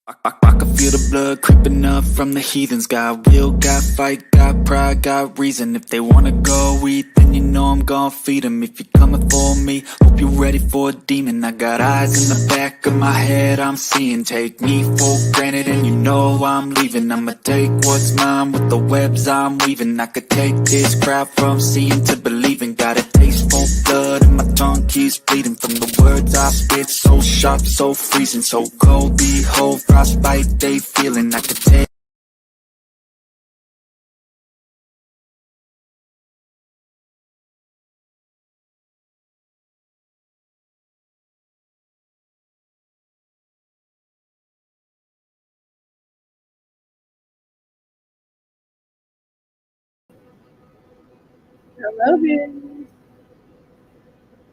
I can feel the blood creeping up from the heathens. Got will, got fight, got pride, got reason. If they wanna go eat, then you know I'm gon' feed them. If you're coming for me, hope you're ready for a demon. I got eyes in the back of my head, I'm seeing. Take me for granted and you know I'm leaving. I'ma take what's mine with the webs I'm weaving. I could take this crowd from seeing to believing. Got a taste for cold blood and my tongue keeps bleeding from the words I spit. So sharp, so freezing, so cold. Behold, frostbite they feeling. I could tell. Hello, baby.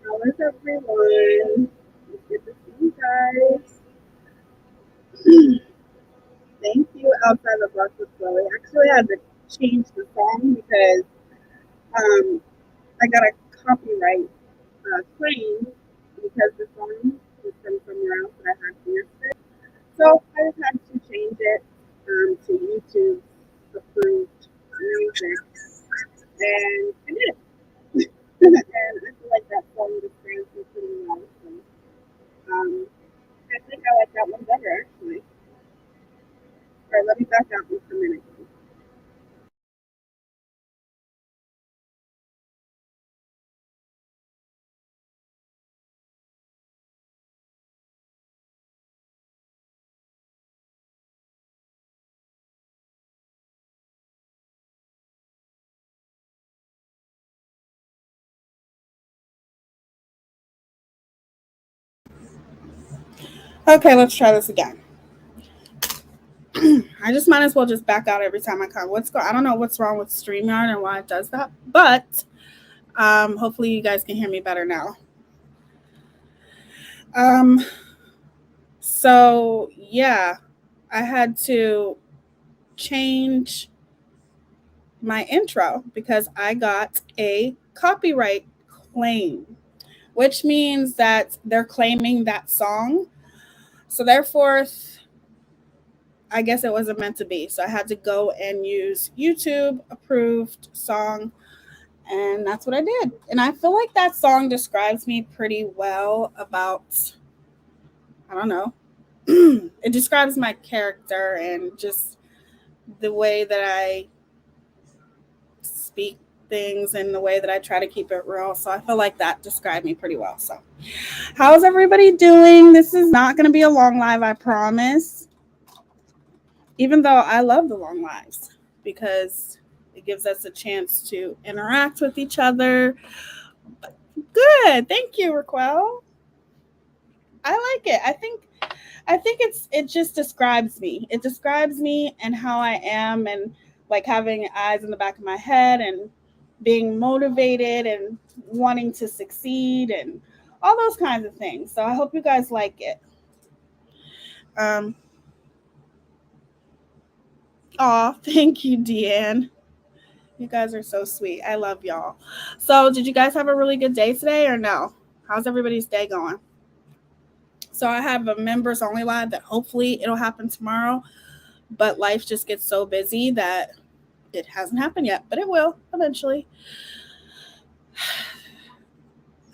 How is everyone? It's good to see you guys. Thank you, Outside the Box with Chloe. Actually, I had to change the song because I got a copyright claim because the song was from somewhere else that I had yesterday. So I just had to change it to YouTube approved music, and I did. And I feel like that song describes me pretty well. So um, I think I like that one better, actually. All right, let me back out just a minute. Okay, let's try this again. I just might as well just back out every time I come. I don't know what's wrong with StreamYard and why it does that, but hopefully you guys can hear me better now. Um, so yeah, I had to change my intro because I got a copyright claim, which means that they're claiming that song. So therefore, I guess it wasn't meant to be. So I had to go and use YouTube approved song. And that's what I did. And I feel like that song describes me pretty well about, I don't know, it describes my character and just the way that I speak things and the way that I try to keep it real. So I feel like that described me pretty well. So, how's everybody doing? This is not going to be a long live, I promise. Even though I love the long lives because it gives us a chance to interact with each other. Good. Thank you, Raquel. I like it. I think it just describes me. It describes me and how I am and like having eyes in the back of my head and being motivated and wanting to succeed and all those kinds of things. So I hope you guys like it. Um Aw, thank you, Deanne. You guys are so sweet. I love y'all. So did you guys have a really good day today or no? How's everybody's day going? So I have a members only live that hopefully it'll happen tomorrow, but life just gets so busy that it hasn't happened yet, but it will eventually.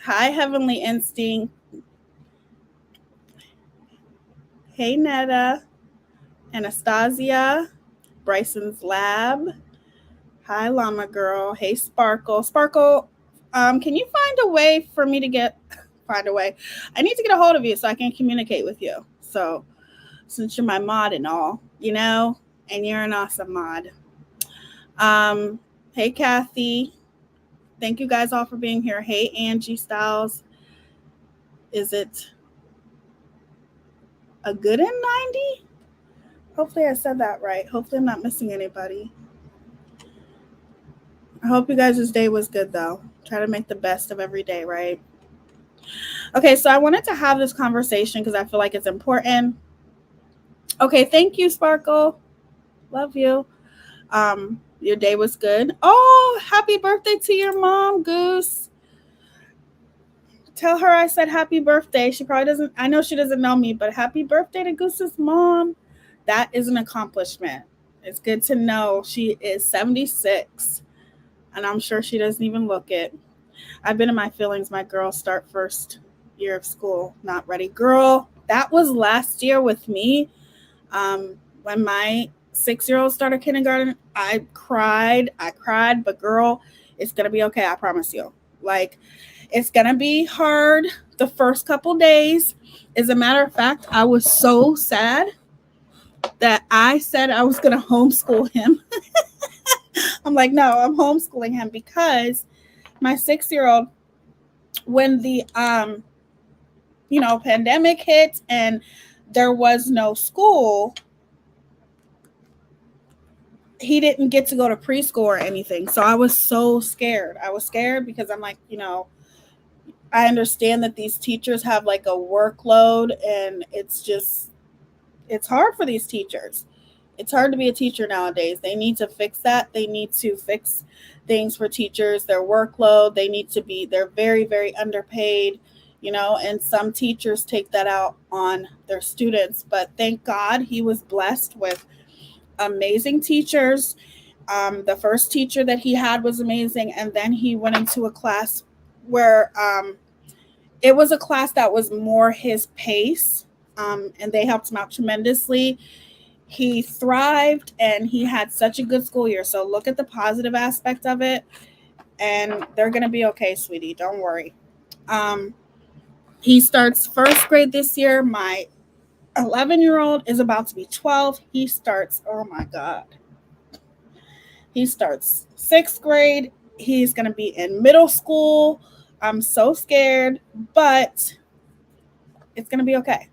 Hi, Heavenly Instinct. Hey, Netta. Anastasia. Bryson's Lab. Hi, Llama Girl. Hey, Sparkle. Sparkle, can you find a way for me to find a way? I need to get a hold of you so I can communicate with you. So, since you're my mod and all, and you're an awesome mod. Hey, Kathy. Thank you guys all for being here. Hey, Angie Styles. Is it a good in 90? Hopefully I said that right. Hopefully I'm not missing anybody. I hope you guys' day was good though. Try to make the best of every day, right? Okay, so I wanted to have this conversation because I feel like it's important. Okay, thank you, Sparkle. Love you. Your day was good. Oh, happy birthday to your mom, Goose. Tell her I said happy birthday. She probably doesn't, I know she doesn't know me, but happy birthday to Goose's mom. That is an accomplishment. It's good to know she is 76, and I'm sure she doesn't even look it. I've been in my feelings. My girls start first year of school, not ready. Girl, that was last year with me. When my 6-year-old started kindergarten, I cried, but girl, it's going to be okay. I promise you. Like, It's going to be hard the first couple days. As a matter of fact, I was so sad that I said I was going to homeschool him. I'm like, no, I'm homeschooling him because my 6-year old, when the pandemic hit and there was no school, he didn't get to go to preschool or anything. So I was so scared. I was scared because I'm like, I understand that these teachers have like a workload, and it's hard for these teachers. It's hard to be a teacher nowadays. They need to fix that. They need to fix things for teachers, their workload. They're very, very underpaid, and some teachers take that out on their students. But thank God he was blessed with amazing teachers. The first teacher that he had was amazing. And then he went into a class where it was a class that was more his pace, and they helped him out tremendously. He thrived and he had such a good school year. So look at the positive aspect of it, and they're going to be okay, sweetie. Don't worry. He starts first grade this year. My 11-year-old is about to be 12. He starts, oh my God. He starts 6th grade. He's going to be in middle school. I'm so scared, but it's going to be okay.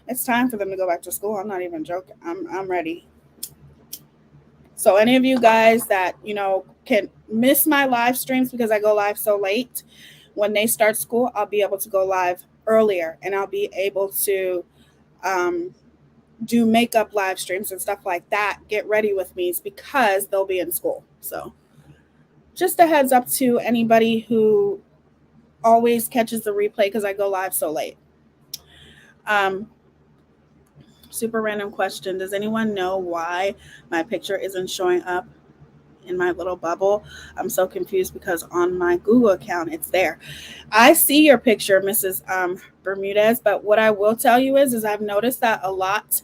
It's time for them to go back to school. I'm not even joking. I'm ready. So any of you guys that, can miss my live streams because I go live so late, when they start school, I'll be able to go live earlier, and I'll be able to do makeup live streams and stuff like that. Get ready with me because they'll be in school. So just a heads up to anybody who always catches the replay because I go live so late. Super random question. Does anyone know why my picture isn't showing up in my little bubble? I'm so confused because on my Google account, it's there. I see your picture, Mrs. Bermudez, but what I will tell you is I've noticed that a lot.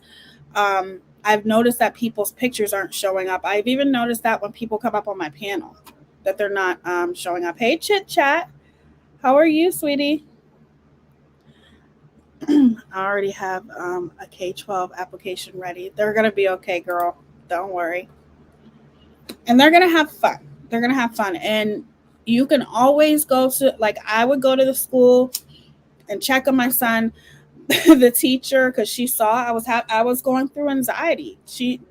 I've noticed that people's pictures aren't showing up. I've even noticed that when people come up on my panel, that they're not showing up. Hey, Chit Chat. How are you, sweetie? I already have a K-12 application ready. They're going to be okay, girl. Don't worry. And they're going to have fun. They're going to have fun. And you can always go to, like, I would go to the school and check on my son, the teacher, because she saw I was going through anxiety.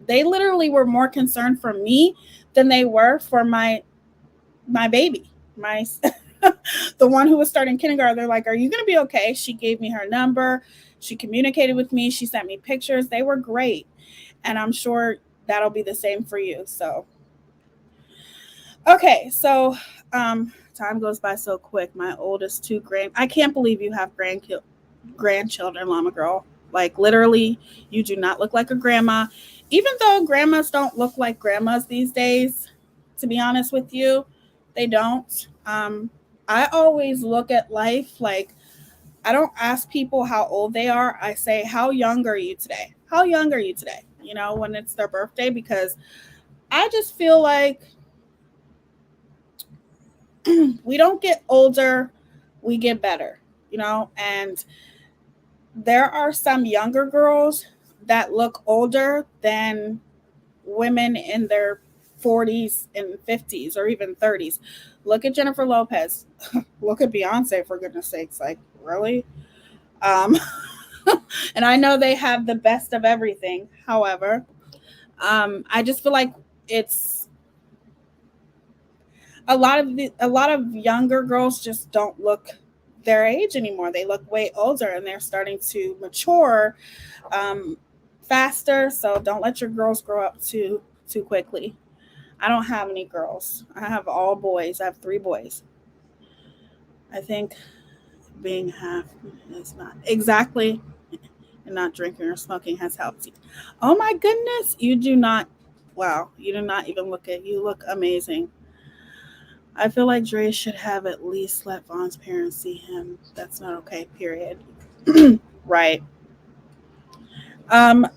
They literally were more concerned for me than they were for my baby, the one who was starting kindergarten. They're like, are you going to be okay? She gave me her number. She communicated with me. She sent me pictures. They were great. And I'm sure that'll be the same for you. So, okay. So, time goes by so quick. My oldest I can't believe you have grandchildren, Llama Girl. Like, literally, you do not look like a grandma. Even though grandmas don't look like grandmas these days, to be honest with you, they don't. I always look at life like, I don't ask people how old they are. I say, how young are you today? How young are you today? When it's their birthday, because I just feel like we don't get older, we get better, and there are some younger girls that look older than women in their 40s and 50s or even 30s. Look at Jennifer Lopez. Look at Beyonce, for goodness sakes. Like, really? And I know they have the best of everything. However, I just feel like it's a lot of younger girls just don't look their age anymore. They look way older, and they're starting to mature faster. So don't let your girls grow up too quickly. I don't have any girls. I have all boys. I have 3 boys. I think being half is not exactly, and not drinking or smoking has helped you. Oh my goodness. You do not. Wow. You do not even you look amazing. I feel like Dre should have at least let Vaughn's parents see him. That's not okay, period. Right.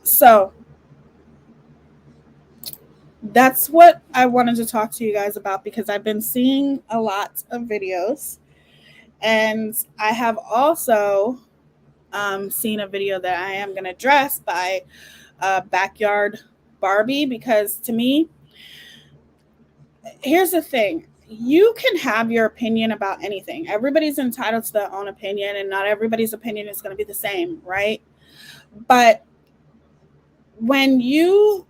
So that's what I wanted to talk to you guys about, because I've been seeing a lot of videos, and I have also seen a video that I am going to address by Backyard Barbie, because to me, here's the thing. You can have your opinion about anything. Everybody's entitled to their own opinion, and not everybody's opinion is going to be the same, right? But when you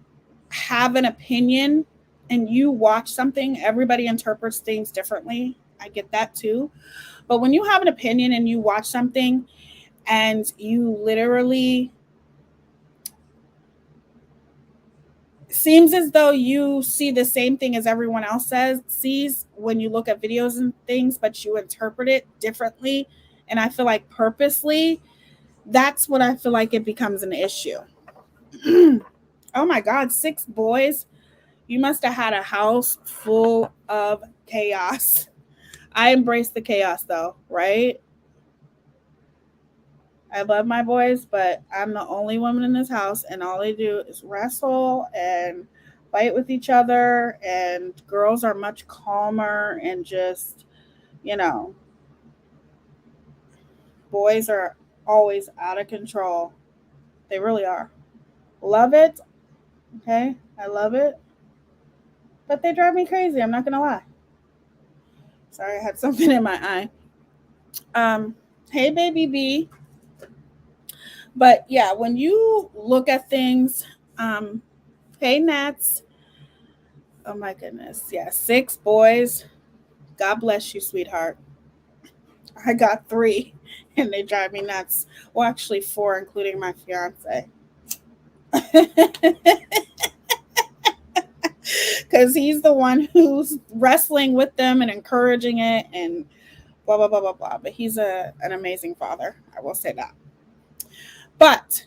have an opinion and you watch something, everybody interprets things differently. I get that too. But when you have an opinion and you watch something and you literally seems as though you see the same thing as everyone else sees when you look at videos and things, but you interpret it differently, and I feel like purposely, that's what I feel like it becomes an issue. Oh my God, 6 boys. You must have had a house full of chaos. I embrace the chaos though, right? I love my boys, but I'm the only woman in this house, and all they do is wrestle and fight with each other. And girls are much calmer and just, you know, boys are always out of control. They really are. Love it. Okay. I love it. But they drive me crazy. I'm not going to lie. Sorry, I had something in my eye. Hey, baby B. But yeah, when you look at things, hey, Nats. Oh my goodness. Yeah, 6 boys. God bless you, sweetheart. I got 3 and they drive me nuts. Well, actually 4, including my fiance. Because he's the one who's wrestling with them and encouraging it and blah, blah, blah, blah, blah. But he's an amazing father. I will say that. But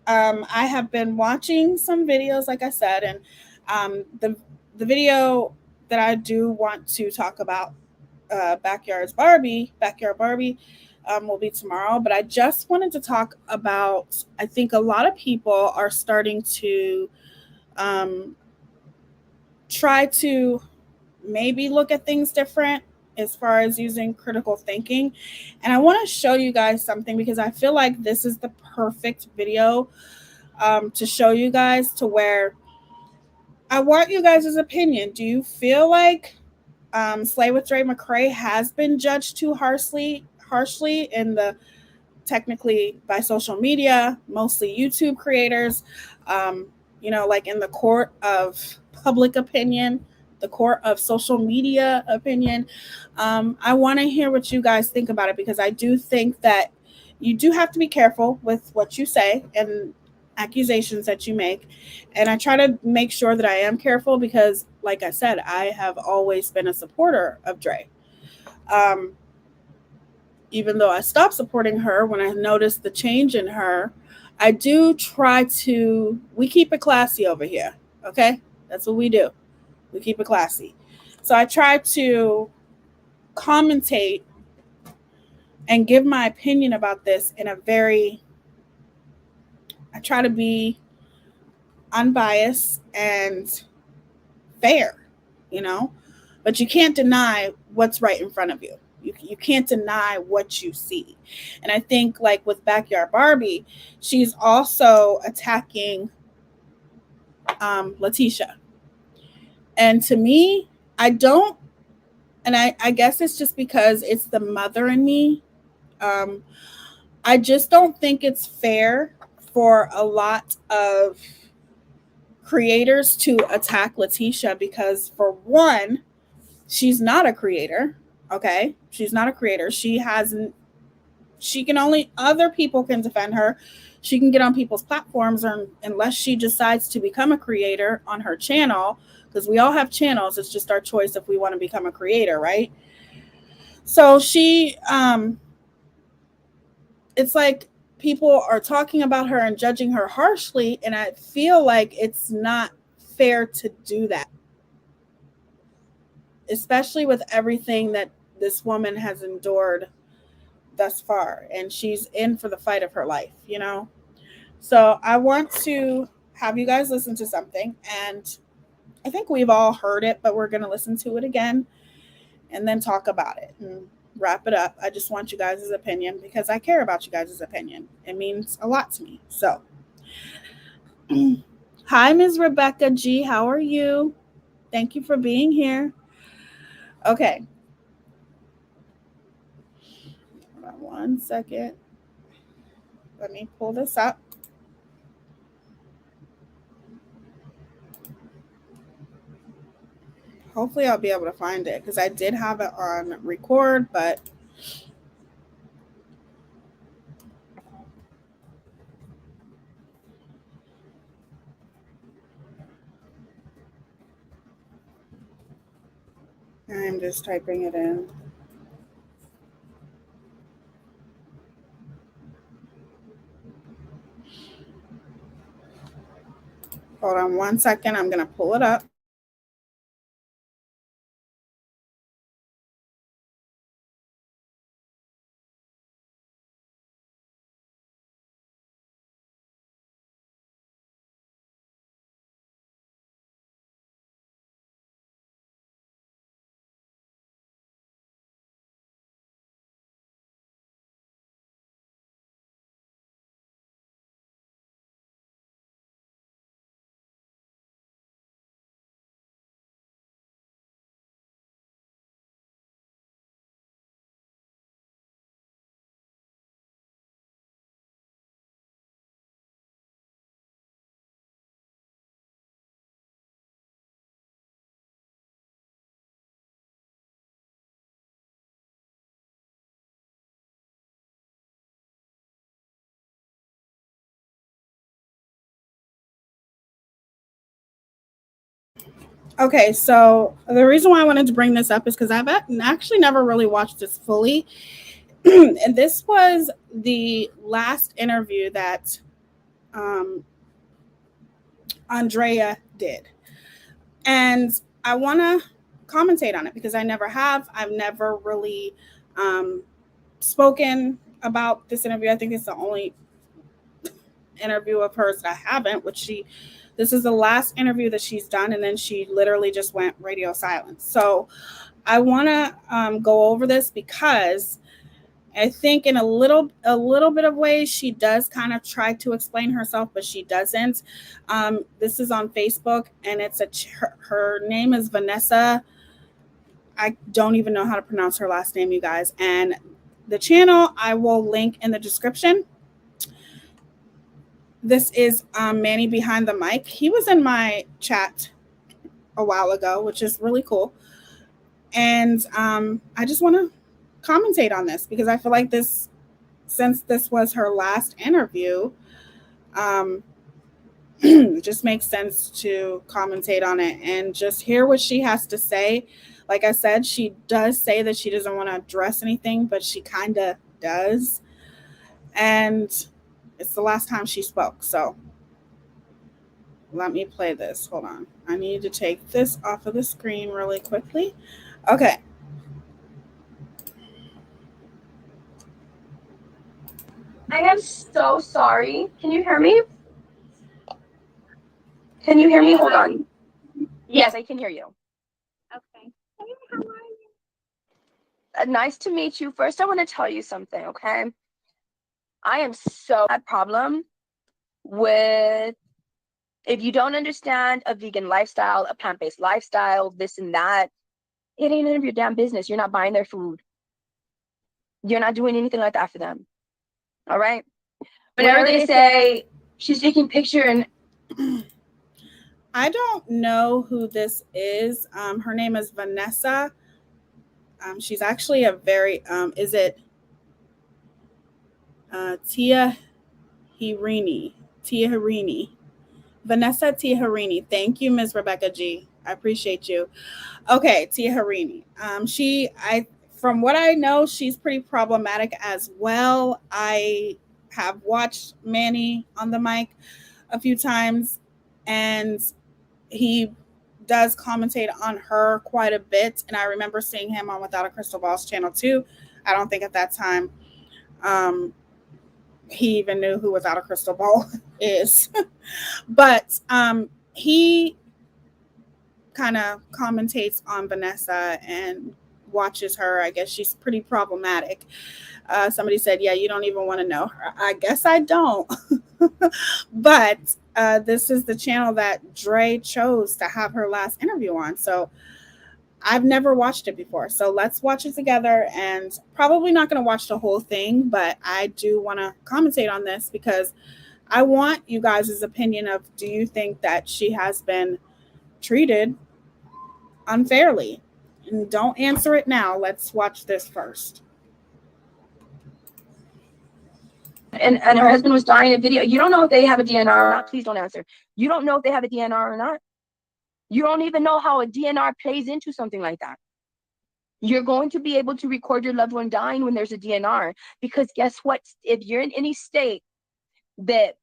I have been watching some videos, like I said, and the video that I do want to talk about, Backyard Barbie, will be tomorrow. But I just wanted to talk about. I think a lot of people are starting to um, try to maybe look at things different as far as using critical thinking. And I want to show you guys something, because I feel like this is the perfect video to show you guys, to where I want you guys' opinion. Do you feel like Slay with Dre Mccray has been judged too harshly in the, technically by social media, mostly YouTube creators, like in the court of public opinion, the court of social media opinion? I want to hear what you guys think about it, because I do think that you do have to be careful with what you say and accusations that you make. And I try to make sure that I am careful, because, like I said, I have always been a supporter of Dre. Um, Even though I stopped supporting her when I noticed the change in her, I do try to, we keep it classy over here. Okay. That's what we do. We keep it classy. So I try to commentate and give my opinion about this in a very, I try to be unbiased and fair, you know, but you can't deny what's right in front of you. You can't deny what you see. And I think, like with Backyard Barbie, she's also attacking Letitia. And to me, I don't, and I guess it's just because it's the mother in me. Um, I just don't think it's fair for a lot of creators to attack Letitia, because, for one, she's not a creator. Okay. She's not a creator. She can only, other people can defend her. She can get on people's platforms, or unless she decides to become a creator on her channel, because we all have channels. It's just our choice if we want to become a creator, right? So it's like people are talking about her and judging her harshly, and I feel like it's not fair to do that, especially with everything that this woman has endured thus far, and she's in for the fight of her life. So I want to have you guys listen to something, and I think we've all heard it, but we're going to listen to it again and then talk about it and wrap it up. I just want you guys' opinion because I care about you guys' opinion. It means a lot to me. So, hi, Ms. Rebecca G. How are you? Thank you for being here. Okay. Hold on one second. Let me pull this up. Hopefully I'll be able to find it because I did have it on record, but I'm just typing it in. Hold on one second. I'm going to pull it up. Okay, so the reason why I wanted to bring this up is because I've actually never really watched this fully. And this was the last interview that um, Andrea did. And I want to commentate on it because I never have. I've never really spoken about this interview. I think it's the only interview of hers that I haven't, this is the last interview that she's done, and then she literally just went radio silence. So I want to go over this because I think in a little bit of ways she does kind of try to explain herself, but she doesn't. This is on Facebook, and her name is Vanessa. I don't even know how to pronounce her last name, you guys. And the channel I will link in the description. This is Manny behind the mic. He was in my chat a while ago, which is really cool. And I just want to commentate on this because I feel like since this was her last interview, it just makes sense to commentate on it and just hear what she has to say. Like I said, she does say that she doesn't want to address anything, but she kind of does. And it's the last time she spoke. So let me play this. Hold on. I need to take this off of the screen really quickly. Okay. I am so sorry. Can you hear me? Can you hear me? Hold on. Yes, I can hear you. Okay. Hey, how are you? Nice to meet you. First, I want to tell you something, okay? I am so bad problem with if you don't understand a vegan lifestyle, a plant-based lifestyle, this and that, it ain't none of your damn business. You're not buying their food. You're not doing anything like that for them. All right? Whenever they say she's taking picture and I don't know who this is. Her name is Vanessa. She's actually a very, is it Teaya Hirini? Teaya Hirini. Vanessa Teaya Hirini. Thank you, Ms. Rebecca G. I appreciate you. Okay, Teaya Hirini. From what I know, she's pretty problematic as well. I have watched Manny on the mic a few times, and he does commentate on her quite a bit. And I remember seeing him on Without a Crystal Ball's channel too. I don't think at that time he even knew who Without a Crystal Ball is. But he kind of commentates on Vanessa and watches her. I guess she's pretty problematic. Somebody said, yeah, you don't even want to know her. I guess I don't. But this is the channel that Dre chose to have her last interview on. So I've never watched it before. So let's watch it together, and probably not going to watch the whole thing, but I do want to commentate on this because I want you guys' opinion of, do you think that she has been treated unfairly? And don't answer it now. Let's watch this first. And her husband was dying in a video. You don't know if they have a DNR or not. Please don't answer. You don't know if they have a DNR or not. You don't even know how a DNR plays into something like that. You're going to be able to record your loved one dying when there's a DNR, because guess what? If you're in any state that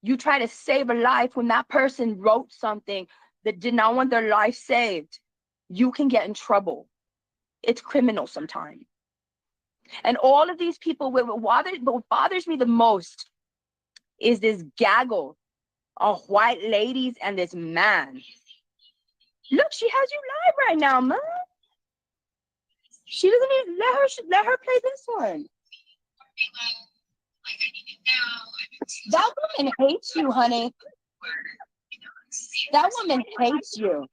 you try to save a life when that person wrote something that did not want their life saved, you can get in trouble. It's criminal sometimes. And all of these people, what bothers me the most is this gaggle of white ladies and this man. Look, she has you live right now, man. She doesn't even let her play this one. That woman hates you, honey. That woman hates you.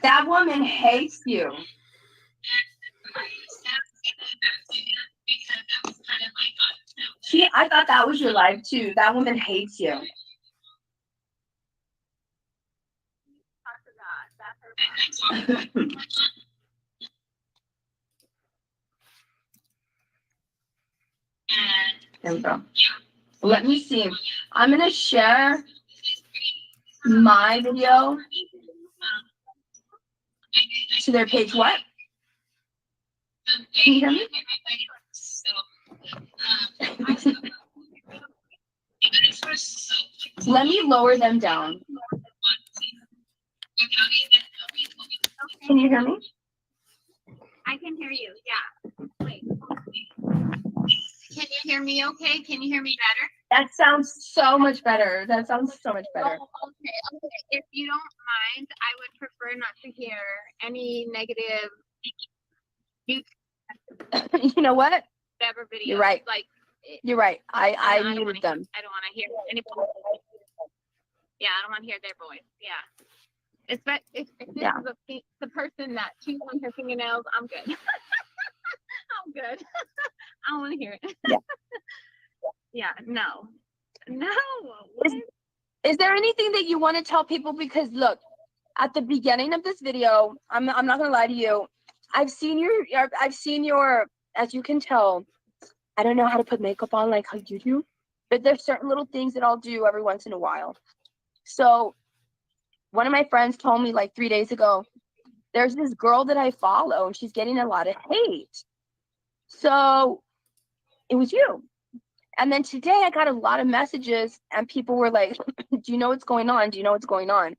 That woman hates you. I thought that was your life too. That woman hates you. There we go. Let me see. I'm gonna share my video to their page. What? Can you hear me? Let me lower them down. Can you hear me? I can hear you. Yeah. Wait. Can you hear me okay? Can you hear me better? That sounds so much better. That sounds so much better. Oh, okay. If you don't mind, I would prefer not to hear any negative You know what? whatever video. You're right. Like, You're right. I muted them. I don't want to hear any. Yeah, I don't want to hear their voice. Yeah. If this is the person that chews on her fingernails, I'm good. I'm good. I don't want to hear it. Yeah. Yeah, no. Is there anything that you want to tell people? Because look, at the beginning of this video, I'm not gonna lie to you. I've seen your, as you can tell, I don't know how to put makeup on like how you do, but there's certain little things that I'll do every once in a while. So one of my friends told me like 3 days ago, there's this girl that I follow and she's getting a lot of hate. So it was you. And then today I got a lot of messages and people were like, do you know what's going on? Do you know what's going on?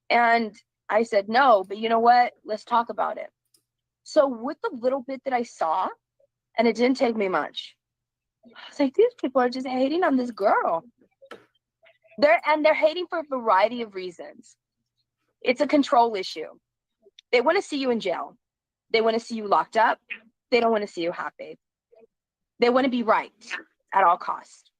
And I said, no, but you know what? Let's talk about it. So with the little bit that I saw, and it didn't take me much, I was like, these people are just hating on this girl. They're hating for a variety of reasons. It's a control issue. They want to see you in jail. They want to see you locked up. They don't want to see you happy. They want to be right at all costs.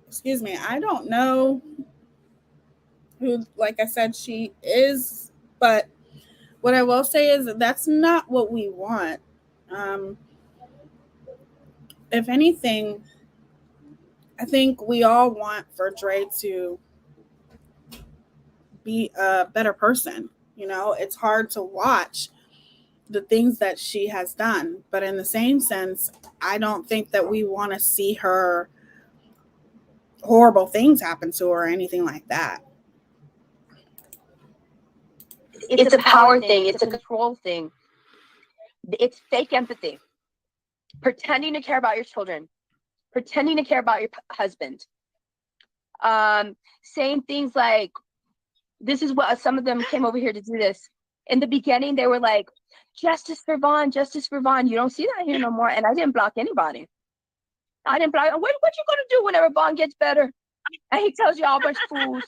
Excuse me, I don't know who, like I said, she is, but what I will say is that that's not what we want. If anything, I think we all want for Dre to be a better person. You know, it's hard to watch the things that she has done, but in the same sense, I don't think that we want to see her horrible things happen to her or anything like that. It's a power thing. It's a control thing. It's fake empathy. Pretending to care about your children. Pretending to care about your husband. saying things like, this is what some of them came over here to do this. In the beginning, they were like, justice for Vaughn, justice for Vaughn. You don't see that here no more. And I didn't block anybody. I didn't block. What you gonna do whenever Vaughn gets better? And he tells you all a bunch of fools.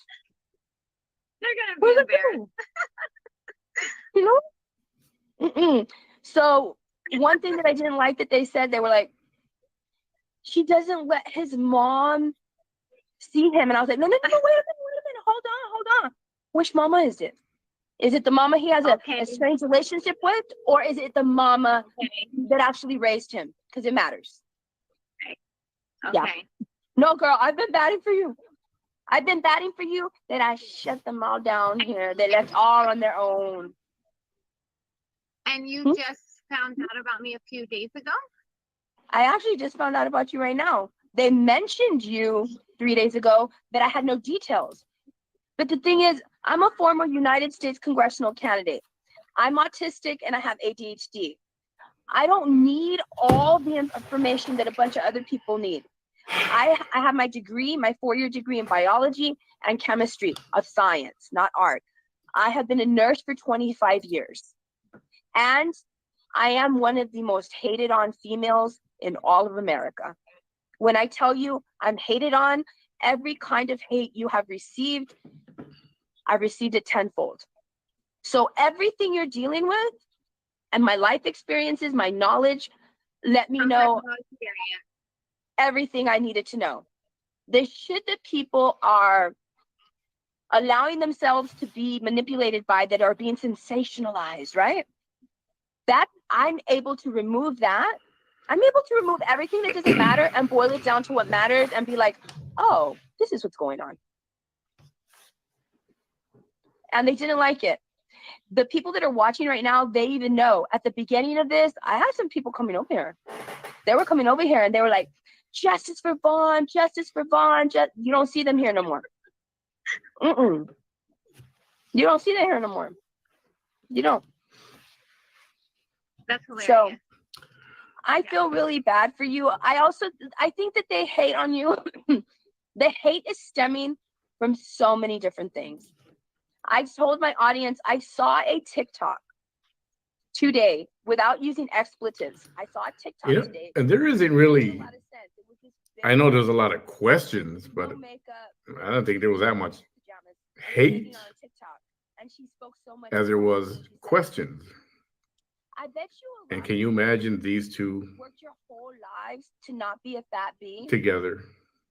They're gonna be embarrassed. You know? Mm-mm. So one thing that I didn't like that they said, they were like, she doesn't let his mom see him. And I was like, no, wait a minute, hold on. Which mama is it? Is it the mama he has a strange relationship with, or is it the mama that actually raised him? Because it matters. Okay. Yeah. No, girl, I've been batting for you. Then I shut them all down here. They left all on their own. And you just found out about me a few days ago? I actually just found out about you right now. They mentioned you 3 days ago, but I had no details. But the thing is, I'm a former United States congressional candidate. I'm autistic and I have ADHD. I don't need all the information that a bunch of other people need. I have my degree, my 4-year degree in biology and chemistry of science, not art. I have been a nurse for 25 years. And I am one of the most hated on females in all of America. When I tell you I'm hated on, every kind of hate you have received, I've received it tenfold. So everything you're dealing with and my life experiences, my knowledge, let me know everything I needed to know. The shit that people are allowing themselves to be manipulated by, that are being sensationalized, right? That I'm able to remove that. I'm able to remove everything that doesn't matter and boil it down to what matters and be like, oh, this is what's going on. And they didn't like it. The people that are watching right now, they even know at the beginning of this, I had some people coming over here. They were coming over here and they were like, justice for Vaughn, justice for Vaughn. You don't see them here no more. You don't see them here no more. You don't. That's hilarious. So I feel really bad for you. I think that they hate on you. The hate is stemming from so many different things. I told my audience, I saw a TikTok today without using expletives. I saw a TikTok today. And there isn't really, I know there's a lot of questions, but I don't think there was that much hate as there was questions. I bet you. And can you imagine these two worked your whole lives to not be a fat bee together?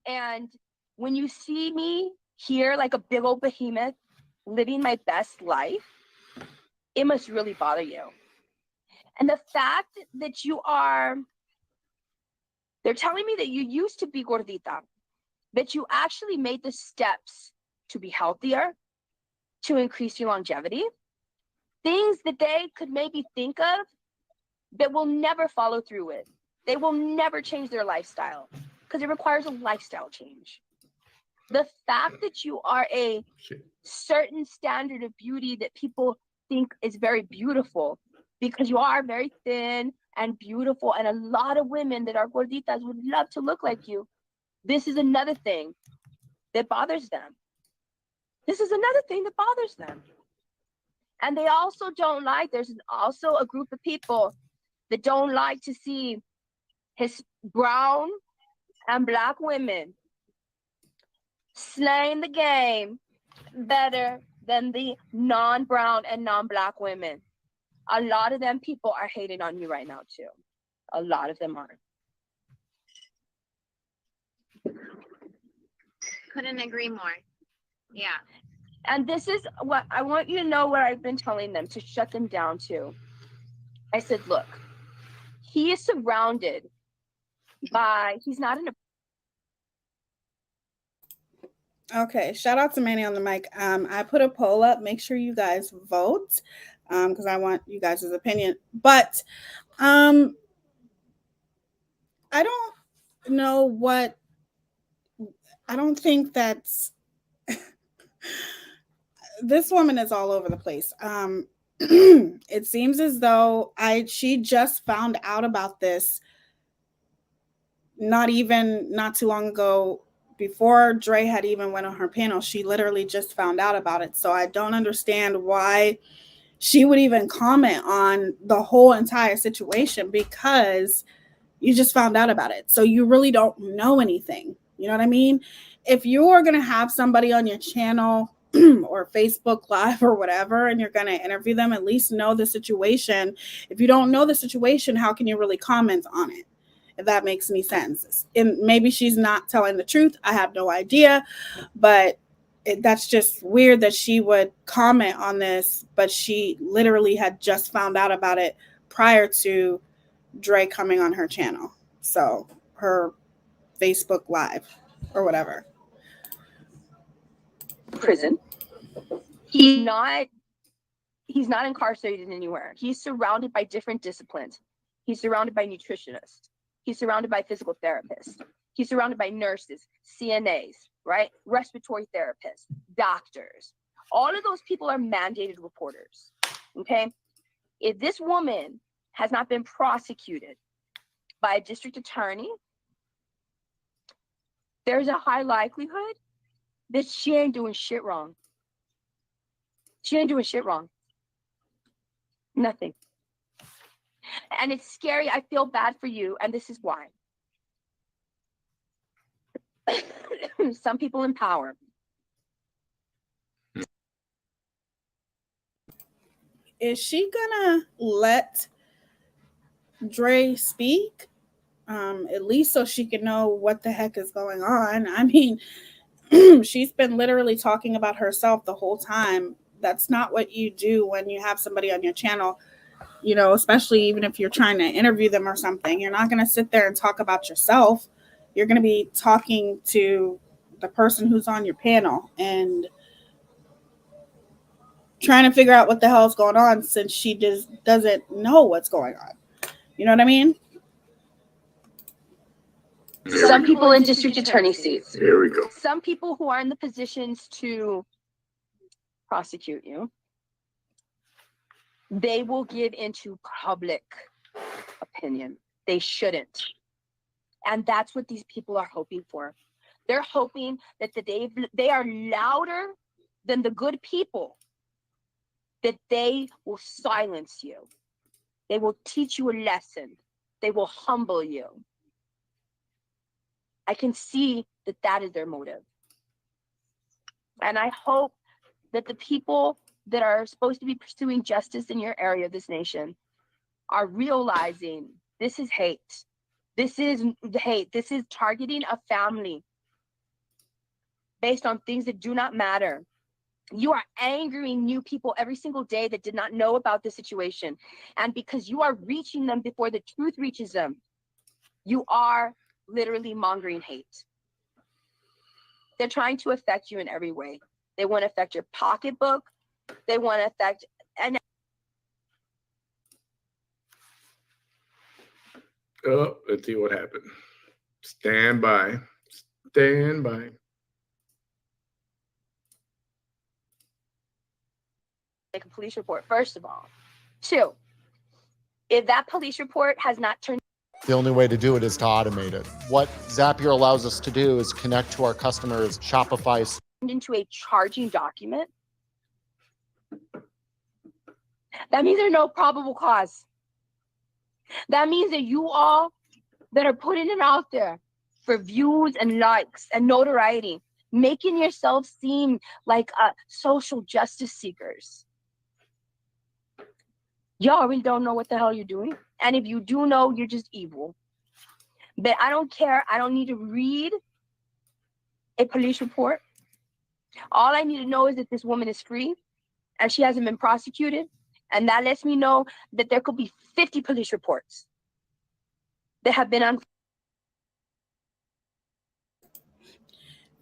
And when you see me here like a big old behemoth living my best life, it must really bother you. And the fact that they're telling me that you used to be gordita, that you actually made the steps to be healthier, to increase your longevity, things that they could maybe think of that will never follow through with. They will never change their lifestyle because it requires a lifestyle change. The fact that you are a certain standard of beauty that people think is very beautiful, because you are very thin and beautiful, and a lot of women that are gorditas would love to look like you. This is another thing that bothers them. And they also don't like, there's also a group of people that don't like to see his brown and black women slaying the game better than the non-brown and non-black women. A lot of them people are hating on you right now too. A lot of them are. Couldn't agree more. Yeah. And this is what I want you to know, what I've been telling them to shut them down to. I said, look, he is surrounded by, he's not in a. Okay, shout out to Manny on the mic. I put a poll up. Make sure you guys vote because I want you guys' opinion. But I don't know what, I don't think that's, this woman is all over the place. It seems as though she just found out about this not too long ago, before Dre had even went on her panel, she literally just found out about it. So I don't understand why she would even comment on the whole entire situation, because you just found out about it. So you really don't know anything. You know what I mean? If you're going to have somebody on your channel or Facebook Live or whatever, and you're going to interview them, at least know the situation. If you don't know the situation, how can you really comment on it? If that makes any sense. And maybe she's not telling the truth. I have no idea. But that's just weird that she would comment on this, but she literally had just found out about it prior to Dre coming on her channel. So her Facebook Live or whatever. Prison. He's not incarcerated anywhere. He's surrounded by different disciplines. He's surrounded by nutritionists. He's surrounded by physical therapists. He's surrounded by nurses, CNAs, right? Respiratory therapists, doctors. All of those people are mandated reporters, okay? If this woman has not been prosecuted by a district attorney, there's a high likelihood that she ain't doing shit wrong. She ain't doing shit wrong. Nothing. And it's scary. I feel bad for you. And this is why. Some people in power. Is she gonna let Dre speak? At least so she can know what the heck is going on. I mean, she's been literally talking about herself the whole time. That's not what you do when you have somebody on your channel, you know, especially even if you're trying to interview them or something. You're not going to sit there and talk about yourself. You're going to be talking to the person who's on your panel and trying to figure out what the hell is going on, since she just doesn't know what's going on. You know what I mean? Some people in district attorney seats. Here we go. Some people who are in the positions to prosecute you, they will give into public opinion. They shouldn't. And that's what these people are hoping for. They're hoping that they are louder than the good people, that they will silence you. They will teach you a lesson. They will humble you. I can see that that is their motive. And I hope that the people that are supposed to be pursuing justice in your area of this nation are realizing this is hate. This is hate. This is targeting a family based on things that do not matter. You are angering new people every single day that did not know about the situation. And because you are reaching them before the truth reaches them, you are literally mongering hate. They're trying to affect you in every way. They want to affect your pocketbook. They want to affect, and let's see what happened. Stand by. Stand by. make a police report, first of all. 2, if that police report has not turned, the only way to do it is to automate it. What Zapier allows us to do is connect to our customers' Shopify into a charging document, that means there's no probable cause. That means that you all that are putting it out there for views and likes and notoriety, making yourself seem like social justice seekers, y'all really don't know what the hell you're doing. And if you do know, you're just evil. But I don't care. I don't need to read a police report. All I need to know is that this woman is free and she hasn't been prosecuted. And that lets me know that there could be 50 police reports that have been on.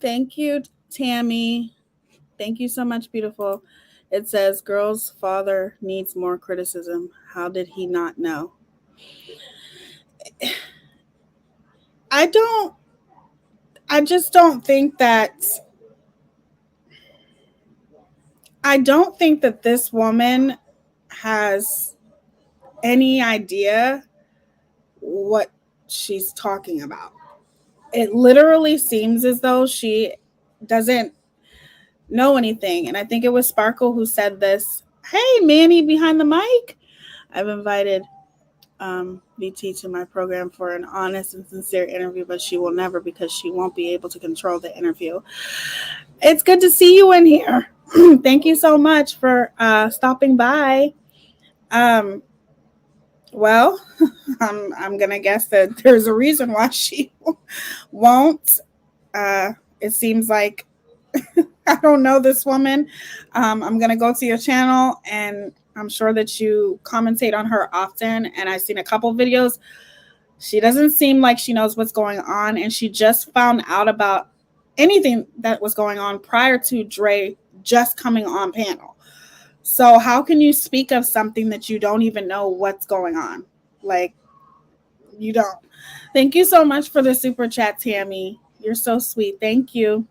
Thank you, Tammy. Thank you so much, beautiful. It says, girl's father needs more criticism. How did he not know? I don't think that this woman has any idea what she's talking about. it literally seems as though she doesn't know anything. And I think it was Sparkle who said this. Hey, Manny behind the mic. I've invited VT to my program for an honest and sincere interview, but she will never because she won't be able to control the interview. It's good to see you in here. Thank you so much for stopping by. Well, I'm gonna guess that there's a reason why she won't. It seems like I don't know this woman. I'm gonna go to your channel, and I'm sure that you commentate on her often. And I've seen a couple videos. She doesn't seem like she knows what's going on, and she just found out about anything that was going on prior to Dre just coming on panel. So how can you speak of something that you don't even know what's going on? Like, you don't. Thank you so much for the super chat, Tammy. You're so sweet. Thank you.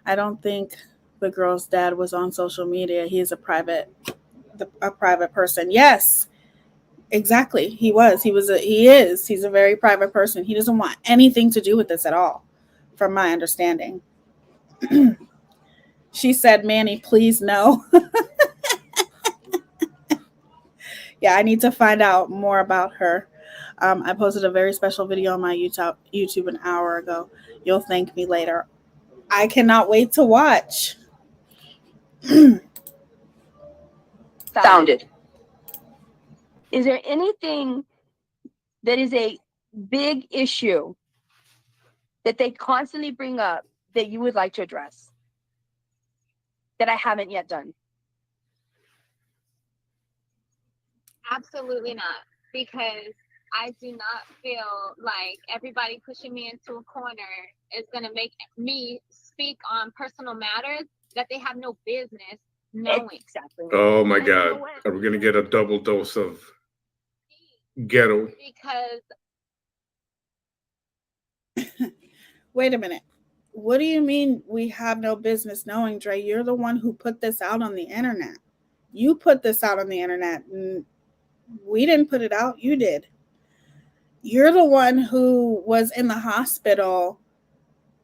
I don't think the girl's dad was on social media. He's a private person. Yes, exactly. He is. He's a very private person. He doesn't want anything to do with this at all, from my understanding. She said, Manny, please no. Yeah, I need to find out more about her. I posted a very special video on my YouTube an hour ago. You'll thank me later. I cannot wait to watch. Founded. Is there anything that is a big issue that they constantly bring up that you would like to address that I haven't yet done? Absolutely not, because I do not feel like everybody pushing me into a corner is going to make me speak on personal matters that they have no business knowing. Exactly. Oh my God. Are we going to get a double dose of ghetto? Because wait a minute. What do you mean we have no business knowing, Dre? You're the one who put this out on the internet. You put this out on the internet. We didn't put it out. You did. You're the one who was in the hospital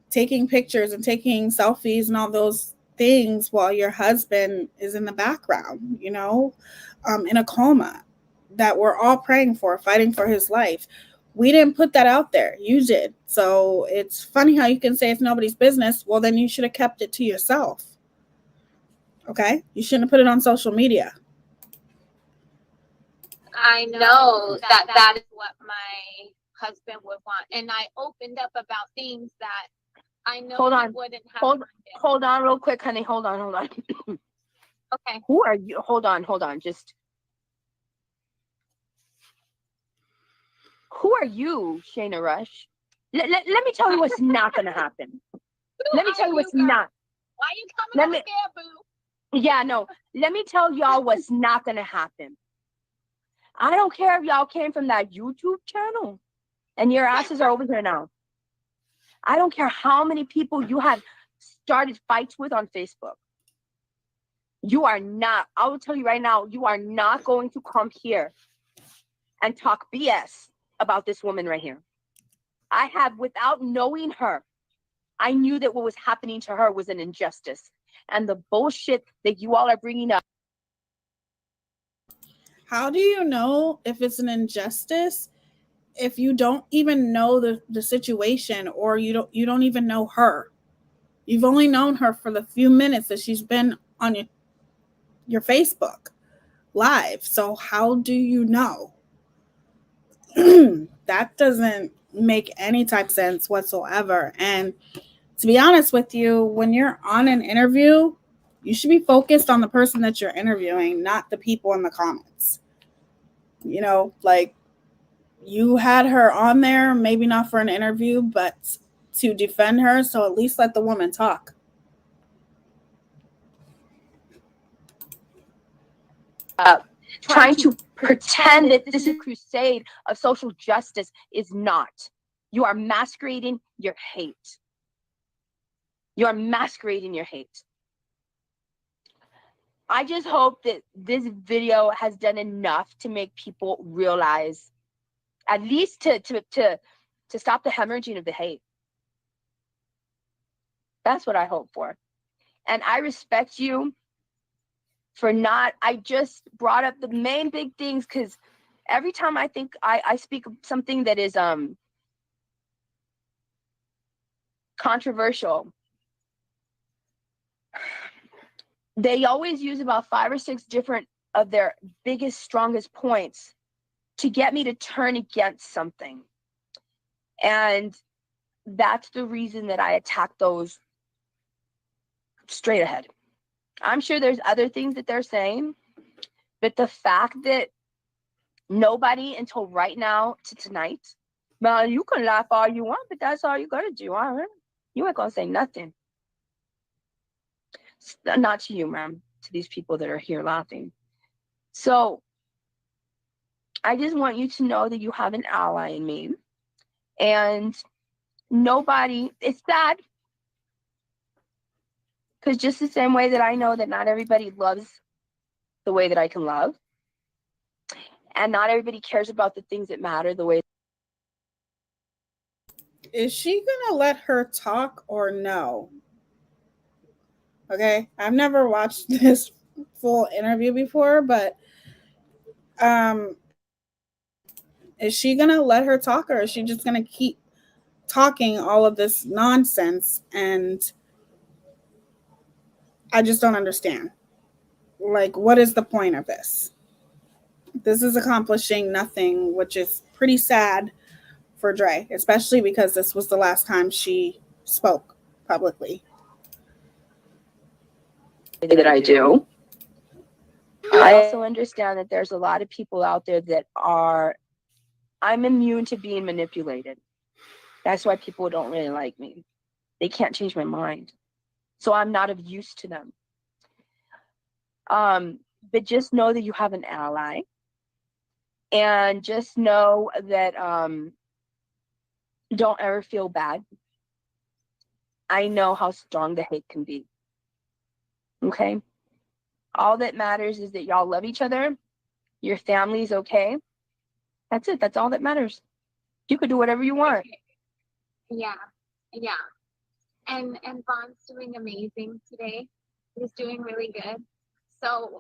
taking pictures and taking selfies and all those things while your husband is in the background, in a coma that we're all praying for, fighting for his life. We didn't put that out there. You did. So it's funny how you can say it's nobody's business. Well, then you should have kept it to yourself. Okay? You shouldn't have put it on social media. I know that is what my husband would want. And I opened up about things that I know he wouldn't have. Hold on real quick, honey. Hold on. Okay. Who are you? Hold on. Just who are you, Shayna Rush? Let me tell you what's not going to happen. Let me tell you what's not. Why are you coming up there, boo? Yeah, no. Let me tell y'all what's not going to happen. I don't care if y'all came from that YouTube channel and your asses are over here now. I don't care how many people you have started fights with on Facebook. You are not, I will tell you right now, you are not going to come here and talk BS about this woman right here. I have, without knowing her, I knew that what was happening to her was an injustice. And the bullshit that you all are bringing up. How do you know if it's an injustice if you don't even know the situation, or you don't even know her? You've only known her for the few minutes that she's been on your Facebook live. So how do you know? That doesn't make any type of sense whatsoever. And to be honest with you, when you're on an interview, you should be focused on the person that you're interviewing, not the people in the comments. Like, you had her on there, maybe not for an interview, but to defend her. So at least let the woman talk. Trying to pretend that this is a crusade of social justice is not. You are masquerading your hate. You are masquerading your hate. I just hope that this video has done enough to make people realize, at least to to stop the hemorrhaging of the hate. That's what I hope for. And I respect you for not, I just brought up the main big things because every time I think I speak of something that is controversial, they always use about 5 or 6 different of their biggest, strongest points to get me to turn against something. And that's the reason that I attack those straight ahead. I'm sure there's other things that they're saying, but the fact that nobody until right now to tonight, man, you can laugh all you want, but that's all you gotta do. All right? You ain't gonna say nothing. Not to you, ma'am, to these people that are here laughing. So I just want you to know that you have an ally in me. And nobody, it's sad. Because just the same way that I know that not everybody loves the way that I can love. And not everybody cares about the things that matter the way. Is she gonna let her talk or no? Okay, I've never watched this full interview before, but is she gonna let her talk, or is she just gonna keep talking all of this nonsense? And I just don't understand. Like, what is the point of this? This is accomplishing nothing, which is pretty sad for Dre, especially because this was the last time she spoke publicly. That I do. I also understand that there's a lot of people out there that are, I'm immune to being manipulated. That's why people don't really like me. They can't change my mind. So I'm not of use to them. But just know that you have an ally. And just know that don't ever feel bad. I know how strong the hate can be. Okay? All that matters is that y'all love each other. Your family's okay. That's it. That's all that matters. You could do whatever you want. Yeah. And Vaughn's doing amazing today. He's doing really good. So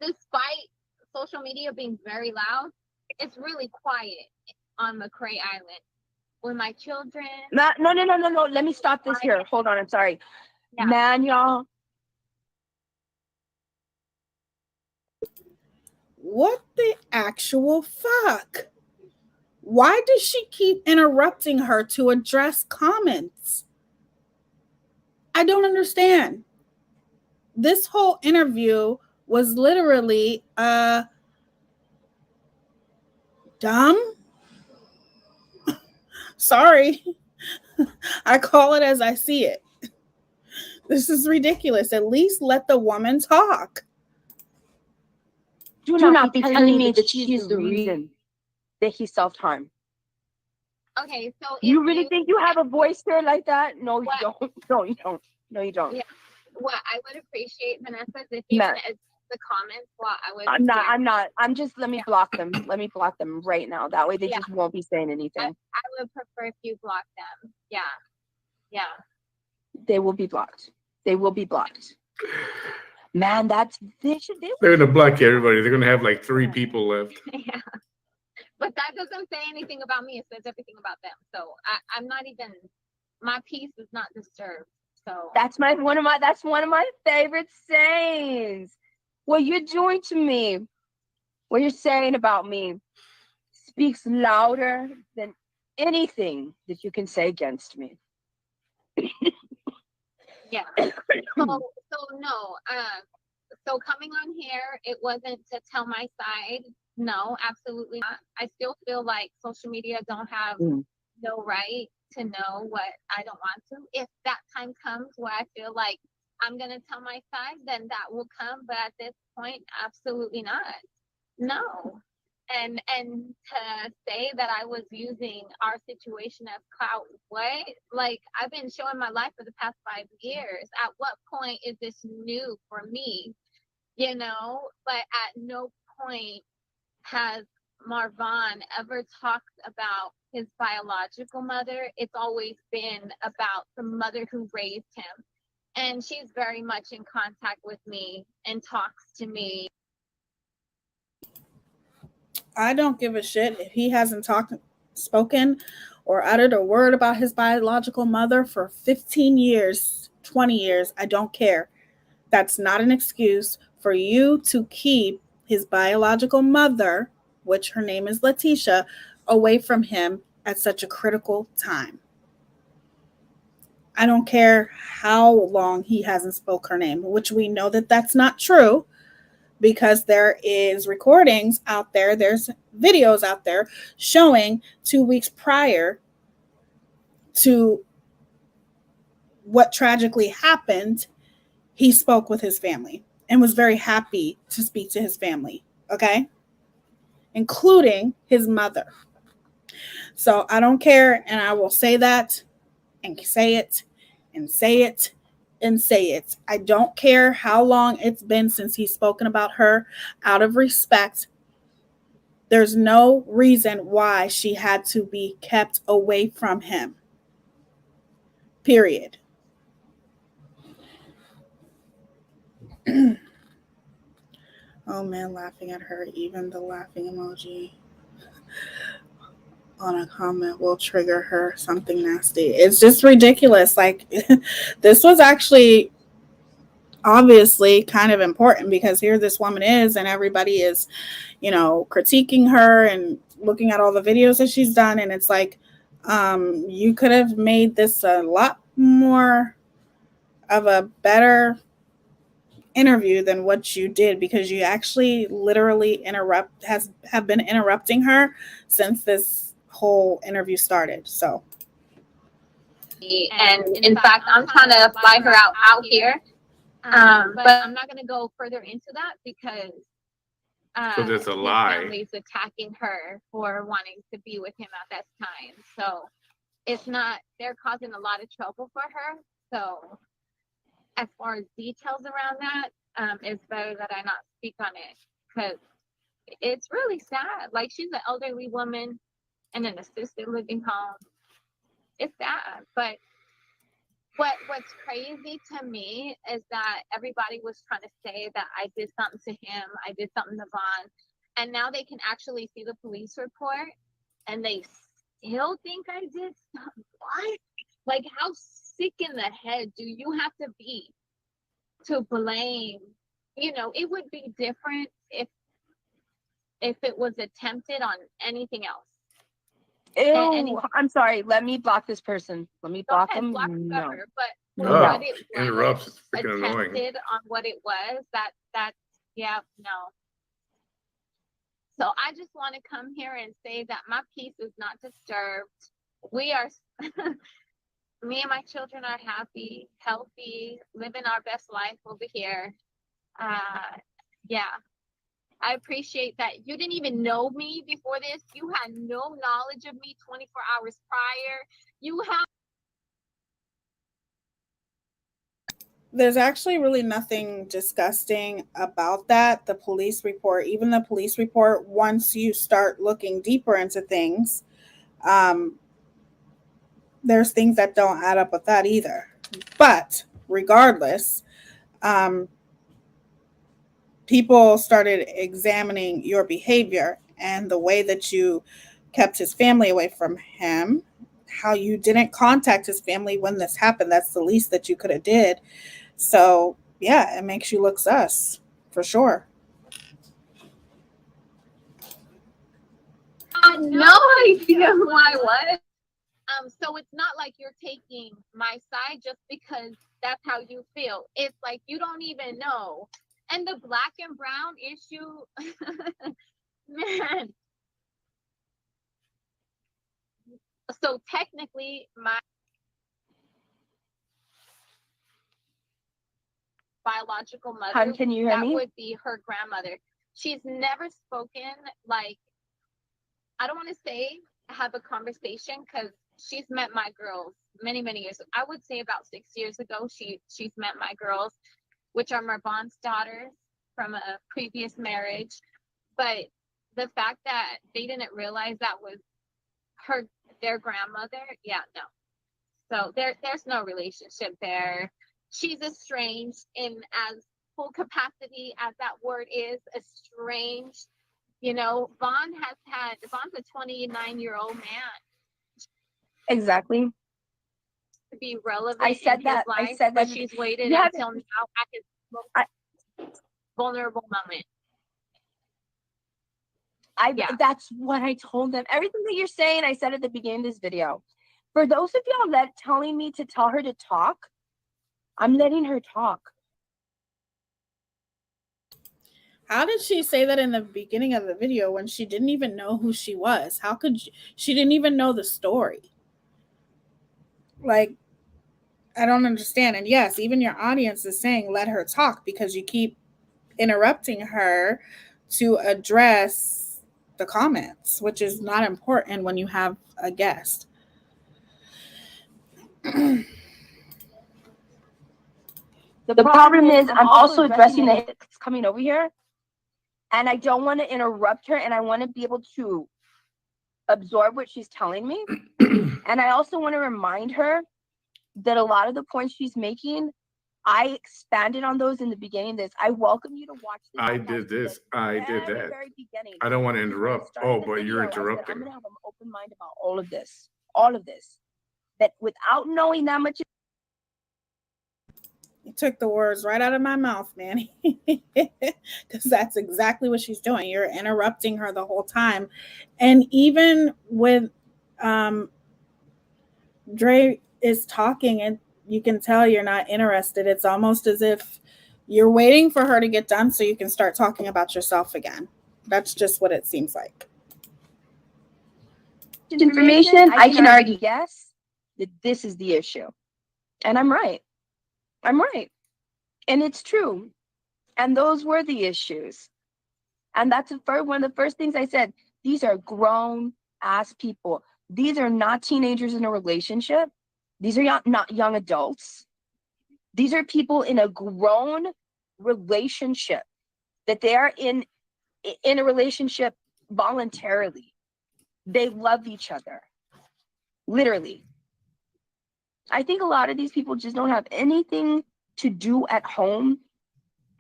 despite social media being very loud, it's really quiet on Mccray Island. When my children... No. Let me stop this here. Hold on. I'm sorry. Yeah. Man, y'all. What the actual fuck? Why does she keep interrupting her to address comments? I don't understand. This whole interview was literally dumb. Sorry. I call it as I see it. This is ridiculous. At least let the woman talk. Do not be telling me that she is the reason that he self-harmed. Okay, so you really think you have a voice there like that? No, you don't. No, you don't. No, you don't. Yeah. What I would appreciate, Vanessa, if you can address the comments while I was... I'm not. I'm just, let me block them. Let me block them right now. That way they just won't be saying anything. I would prefer if you block them. Yeah. They will be blocked. They will be blocked. Man, they're going to block everybody. They're going to have like 3 people left. Yeah. But that doesn't say anything about me. It says everything about them. So I'm not even, my peace is not disturbed. So that's one of my favorite sayings. What you're doing to me, what you're saying about me, speaks louder than anything that you can say against me. Yeah. So no. So coming on here, it wasn't to tell my side. No, absolutely not. I still feel like social media don't have no right to know what I don't want to. If that time comes where I feel like I'm going to tell my side, then that will come. But at this point, absolutely not. No. And to say that I was using our situation as clout, what? Like, I've been showing my life for the past 5 years. At what point is this new for me? You know, but at no point has Marvin ever talks about his biological mother, it's always been about the mother who raised him. And she's very much in contact with me and talks to me. I don't give a shit if he hasn't spoken, or uttered a word about his biological mother for 15 years, 20 years. I don't care. That's not an excuse for you to keep his biological mother, which her name is Letitia, away from him at such a critical time. I don't care how long he hasn't spoke her name, which we know that that's not true, because there is recordings out there, there's videos out there showing 2 weeks prior to what tragically happened, he spoke with his family and was very happy to speak to his family, okay? Including his mother. So I don't care, and I will say that and say it and say it and say it. I don't care how long it's been since he's spoken about her. Out of respect, there's no reason why she had to be kept away from him. Period. Oh man, laughing at her, even the laughing emoji on a comment will trigger her something nasty. It's just ridiculous. Like, this was actually obviously kind of important, because here this woman is, and everybody is, critiquing her and looking at all the videos that she's done. And it's like, you could have made this a lot more of a better interview than what you did, because you actually literally have been interrupting her since this whole interview started. So, and in fact, I'm trying to fly her out here, but I'm not going to go further into that because it's a lie. His family's attacking her for wanting to be with him at that time. So it's not, they're causing a lot of trouble for her. So as far as details around that, it's better that I not speak on it, because it's really sad. Like, she's an elderly woman in an assisted living home. It's sad. But what's crazy to me is that everybody was trying to say that I did something to him, I did something to Vaughn, and now they can actually see the police report and they still think I did something. What? Like, how sick in the head do you have to be to blame? It would be different if it was attempted on anything else. Ew, I'm sorry. Let me block this person. Let me block him. Block no. her, but Oh, interrupts. It's freaking annoying. Attempted on what it was. Yeah, no. So I just want to come here and say that my peace is not disturbed. We are, me and my children are happy, healthy, living our best life over here. Yeah. I appreciate that you didn't even know me before this. You had no knowledge of me 24 hours prior. There's actually really nothing disgusting about that. The police report, once you start looking deeper into things, there's things that don't add up with that either. But regardless, people started examining your behavior and the way that you kept his family away from him, how you didn't contact his family when this happened. That's the least that you could have did. So, yeah, it makes you look sus, for sure. No idea who I was. So it's not like you're taking my side just because that's how you feel. It's like you don't even know. And the black and brown issue, man. So technically, my biological mother, Can you hear me? Would be her grandmother. She's never spoken, like, I don't want to say have a conversation, because she's met my girls many years. I would say about 6 years ago, she's met my girls, which are Marvan's daughters from a previous marriage. But the fact that they didn't realize that was their grandmother, yeah, no. So there's no relationship there. She's estranged in as full capacity as that word is, estranged. You know, Vaughn Vaughn's a 29-year-old man. Exactly. To be relevant I said in that. his life, I said that. but she's waited until now at his most vulnerable moment. That's what I told them. Everything that you're saying, I said at the beginning of this video. For those of y'all that telling me to tell her to talk, I'm letting her talk. How did she say that in the beginning of the video when she didn't even know who she was? How could she didn't even know the story? Like, I don't understand. And yes, even your audience is saying let her talk because you keep interrupting her to address the comments, which is not important when you have a guest. The problem is I'm also addressing the hate that's coming over here, and I don't want to interrupt her, and I want to be able to absorb what she's telling me. And I also want to remind her that a lot of the points she's making, I expanded on those in the beginning of this. I welcome you to watch this. I did this. I did that. I don't want to interrupt. Oh, but you're interrupting. I'm going to have an open mind about all of this. All of this. That without knowing that much. You took the words right out of my mouth, Manny. Because that's exactly what she's doing. You're interrupting her the whole time. And even with Dre is talking and you can tell you're not interested. It's almost as if you're waiting for her to get done so you can start talking about yourself again. That's just what it seems like. Information, I can already guess that this is the issue. And I'm right. I'm right. And it's true. And those were the issues. And that's one of the first things I said. These are grown ass people. These are not teenagers in a relationship. These are not young adults. These are people in a grown relationship that they are in a relationship voluntarily. They love each other. Literally. I think a lot of these people just don't have anything to do at home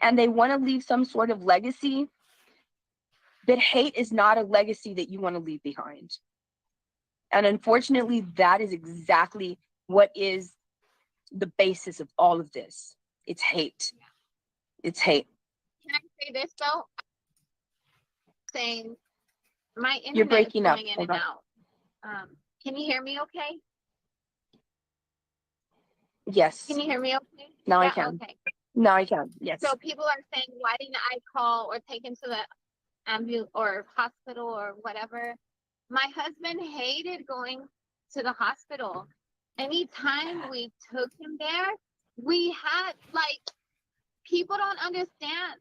and they want to leave some sort of legacy. But hate is not a legacy that you want to leave behind. And unfortunately, that is exactly what is the basis of all of this. It's hate. It's hate. Can I say this though? Saying my internet You're breaking is up. going in and out. Can you hear me okay? Yes. Can you hear me okay? Now I can. Okay. Now I can. Yes. So people are saying, why didn't I call or take him to the ambulance or hospital or whatever? My husband hated going to the hospital. Anytime we took him there, we had people don't understand.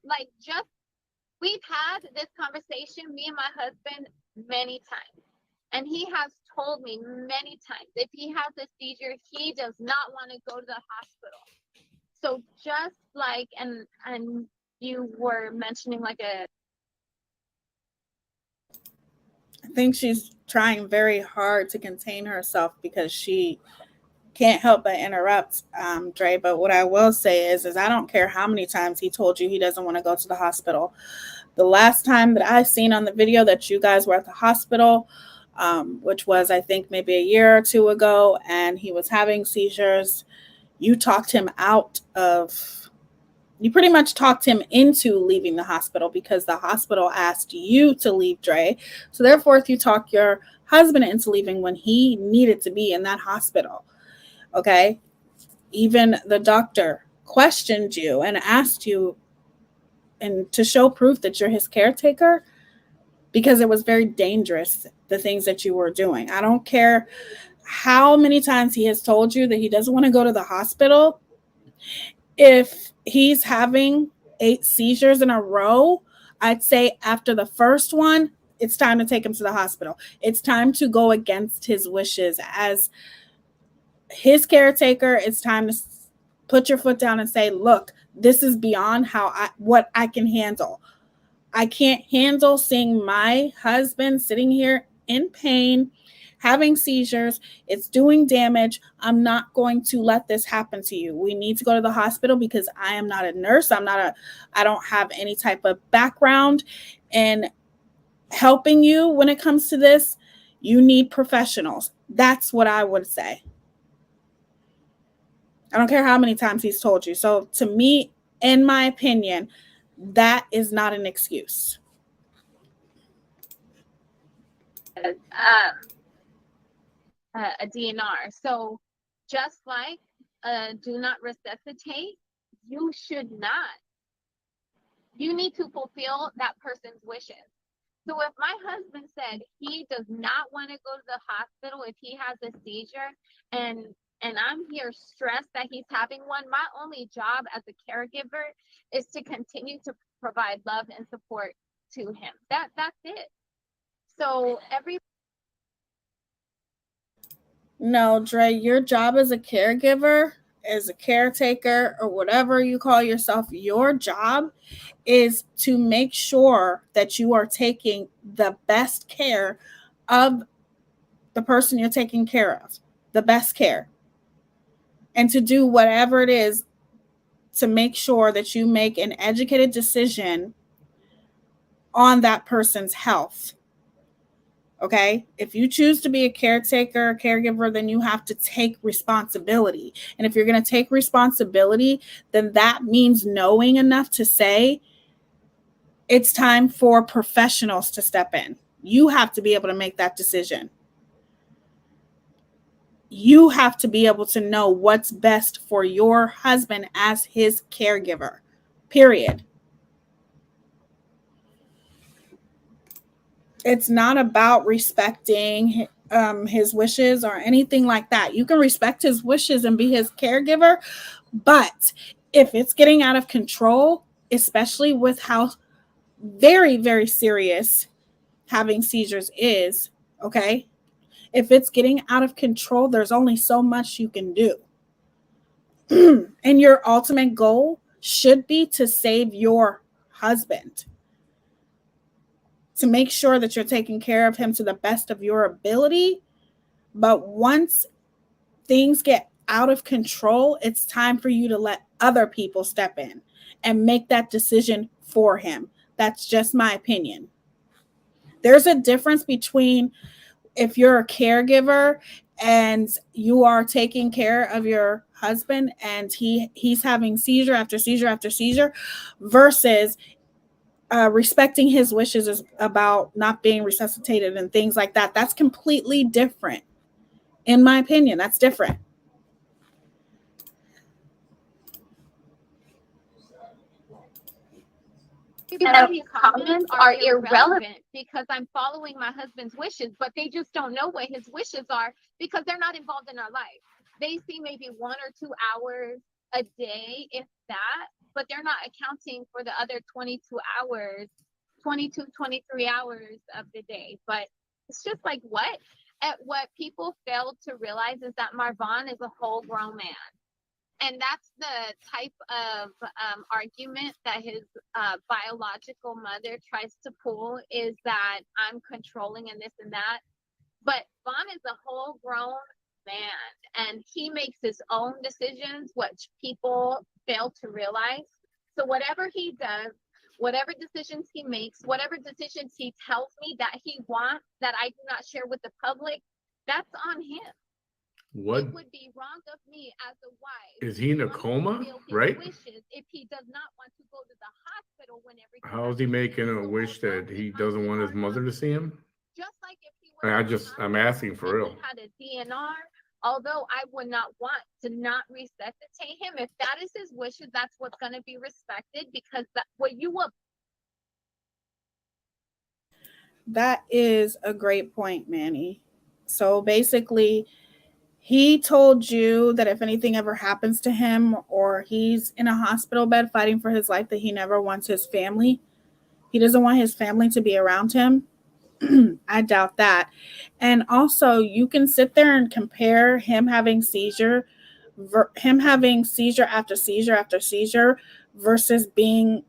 We've had this conversation, me and my husband, many times. And he has told me many times, if he has a seizure, he does not want to go to the hospital. So just and you were mentioning I think she's trying very hard to contain herself because she can't help but interrupt Dre. But what I will say is I don't care how many times he told you he doesn't want to go to the hospital. The last time that I seen on the video that you guys were at the hospital, which was I think maybe a year or two ago, and he was having seizures, you pretty much talked him into leaving the hospital because the hospital asked you to leave Dre. So therefore, if you talk your husband into leaving when he needed to be in that hospital, okay? Even the doctor questioned you and asked you and to show proof that you're his caretaker because it was very dangerous, the things that you were doing. I don't care how many times he has told you that he doesn't want to go to the hospital. If he's having 8 seizures in a row, I'd say after the first one, it's time to take him to the hospital. It's time to go against his wishes. As his caretaker, it's time to put your foot down and say, look, this is beyond what I can handle. I can't handle seeing my husband sitting here in pain, having seizures. It's doing damage. I'm not going to let this happen to you. We need to go to the hospital because I am not a nurse. I don't have any type of background in helping you when it comes to this. You need professionals. That's what I would say. I don't care how many times he's told you. So to me, in my opinion, that is not an excuse. A DNR. So just like do not resuscitate, you should not. You need to fulfill that person's wishes. So if my husband said he does not want to go to the hospital if he has a seizure, and I'm here stressed that he's having one, my only job as a caregiver is to continue to provide love and support to him. That's it. So No, Dre, your job as a caregiver, as a caretaker, or whatever you call yourself, your job is to make sure that you are taking the best care of the person you're taking care of, the best care, and to do whatever it is to make sure that you make an educated decision on that person's health. Okay? If you choose to be a caretaker, a caregiver, then you have to take responsibility. And if you're going to take responsibility, then that means knowing enough to say it's time for professionals to step in. You have to be able to make that decision. You have to be able to know what's best for your husband as his caregiver, period. It's not about respecting his wishes or anything like that. You can respect his wishes and be his caregiver, but if it's getting out of control, especially with how very, very serious having seizures is, okay? If it's getting out of control, there's only so much you can do. And your ultimate goal should be to save your husband, to make sure that you're taking care of him to the best of your ability. But once things get out of control, it's time for you to let other people step in and make that decision for him. That's just my opinion. There's a difference between if you're a caregiver and you are taking care of your husband and he's having seizure after seizure after seizure versus respecting his wishes is about not being resuscitated and things like that. That's completely different. In my opinion, that's different. these comments are irrelevant because I'm following my husband's wishes, but they just don't know what his wishes are because they're not involved in our life. They see maybe 1 or 2 hours a day, if that, but they're not accounting for the other 22 hours, 22, 23 hours of the day. But it's just like what people fail to realize is that Marvon is a whole grown man. And that's the type of argument that his biological mother tries to pull, is that I'm controlling and this and that. But Vaughn is a whole grown man and he makes his own decisions, which people fail to realize. So whatever he does, whatever decisions he makes, whatever decisions he tells me that he wants that I do not share with the public, that's on him. What it would be wrong of me as a wife. is he in a coma, right? Wishes if he does not want to go to the hospital when everything. How is he making a wish that he doesn't want his mother to see him? Just like if he was I'm asking for real. Had a DNR, although I would not want to not resuscitate him, if that is his wishes, that's what's going to be respected, because that what you will. That is a great point, Manny. So basically, he told you that if anything ever happens to him or he's in a hospital bed fighting for his life, that he never wants his family. He doesn't want his family to be around him. I doubt that. And also, you can sit there and compare him having seizure after seizure after seizure versus being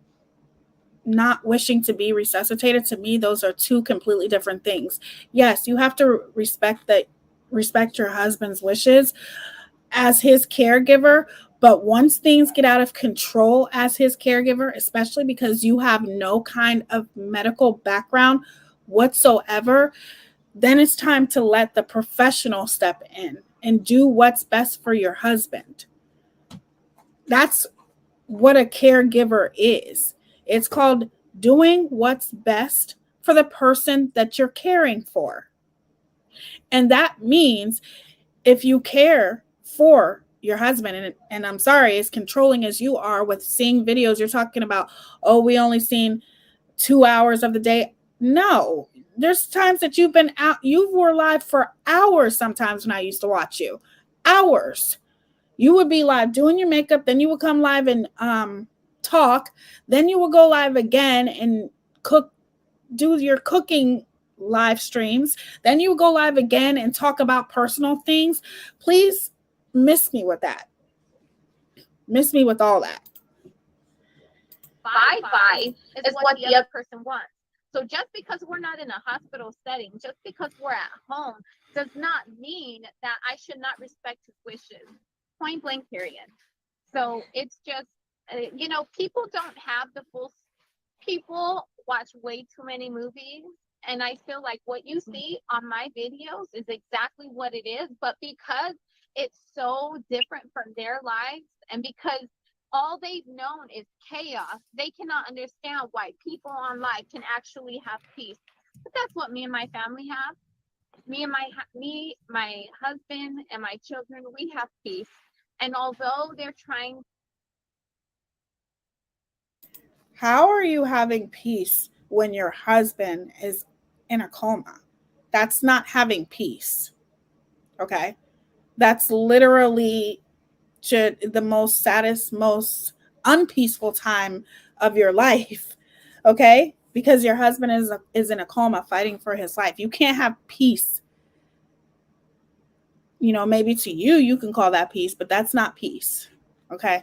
not wishing to be resuscitated, to me, those are two completely different things. Yes, you have to respect your husband's wishes as his caregiver, but once things get out of control as his caregiver, especially because you have no kind of medical background whatsoever, then it's time to let the professional step in and do what's best for your husband. That's what a caregiver is. It's called doing what's best for the person that you're caring for. And that means if you care for your husband, and I'm sorry, as controlling as you are with seeing videos, you're talking about, oh, we only seen 2 hours of the day. No, there's times that you've been out, you were live for hours sometimes when I used to watch you. Hours. You would be live doing your makeup, then you would come live and talk, then you would go live again and do your cooking live streams, then you would go live again and talk about personal things. Please miss me with that. Miss me with all that. Bye is what the other person wants. So just because we're not in a hospital setting, just because we're at home, does not mean that I should not respect his wishes. Point blank, period. So it's just, people don't have the full, people watch way too many movies. And I feel like what you see on my videos is exactly what it is. But because it's so different from their lives, and because all they've known is chaos, they cannot understand why people on live can actually have peace. But that's what me and my family have. Me, my husband, and my children, we have peace. And although they're trying. How are you having peace when your husband is in a coma? That's not having peace. Okay? That's literally the most saddest, most unpeaceful time of your life. Okay? Because your husband is in a coma fighting for his life. You can't have peace. Maybe to you can call that peace, but that's not peace. Okay?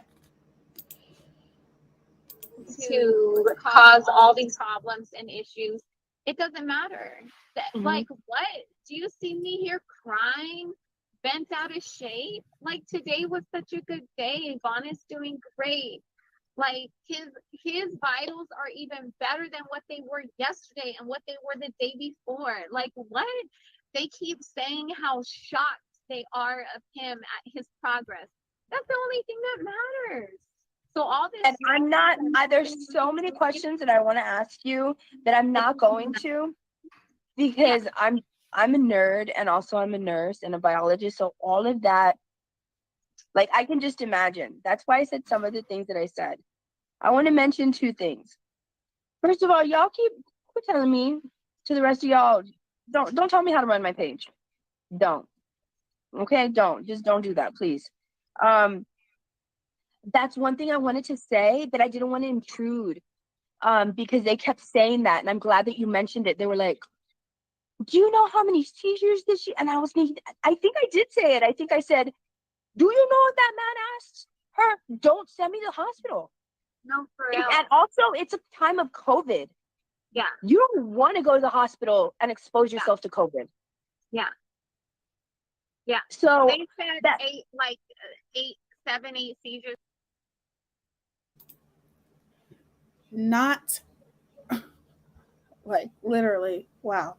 To cause all these problems and issues, it doesn't matter. Like, what? Do you see me here crying, bent out of shape? Like, today was such a good day. Vaughn is doing great. Like, his vitals are even better than what they were yesterday and what they were the day before. Like, what? They keep saying how shocked they are of him at his progress. That's the only thing that matters. So all this, and I'm not. There's so many questions that I want to ask you that I'm not going to, because I'm a nerd, and also I'm a nurse and a biologist. So all of that, like, I can just imagine. That's why I said some of the things that I said. I want to mention two things. First of all, y'all quit telling me to the rest of y'all. Don't tell me how to run my page. Don't. Okay, don't do that, please. That's one thing I wanted to say, but I didn't want to intrude, because they kept saying that, and I'm glad that you mentioned it. They were like, "Do you know how many seizures did she?" And I was thinking, I think I did say it. I think I said, "Do you know what that man asked her? Don't send me to the hospital." No, for real. And also, it's a time of COVID. Yeah. You don't want to go to the hospital and expose yourself to COVID. Yeah. Yeah. So they said that, 7, 8 seizures. Not like literally. Wow.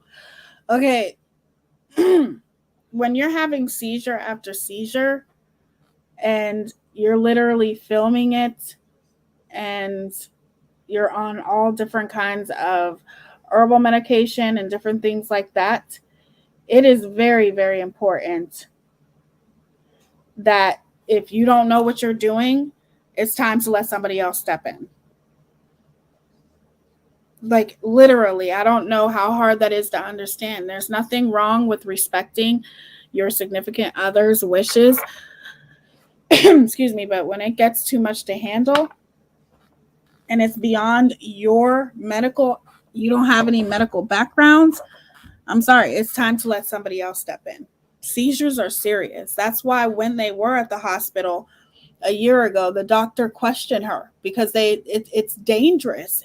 Okay. When you're having seizure after seizure and you're literally filming it and you're on all different kinds of herbal medication and different things like that, it is very, very important that if you don't know what you're doing, it's time to let somebody else step in. Like, literally, I don't know how hard that is to understand. There's nothing wrong with respecting your significant other's wishes. Excuse me, but when it gets too much to handle and it's beyond your medical, you don't have any medical backgrounds, I'm sorry, it's time to let somebody else step in. Seizures are serious. That's why when they were at the hospital a year ago, the doctor questioned her because it's dangerous.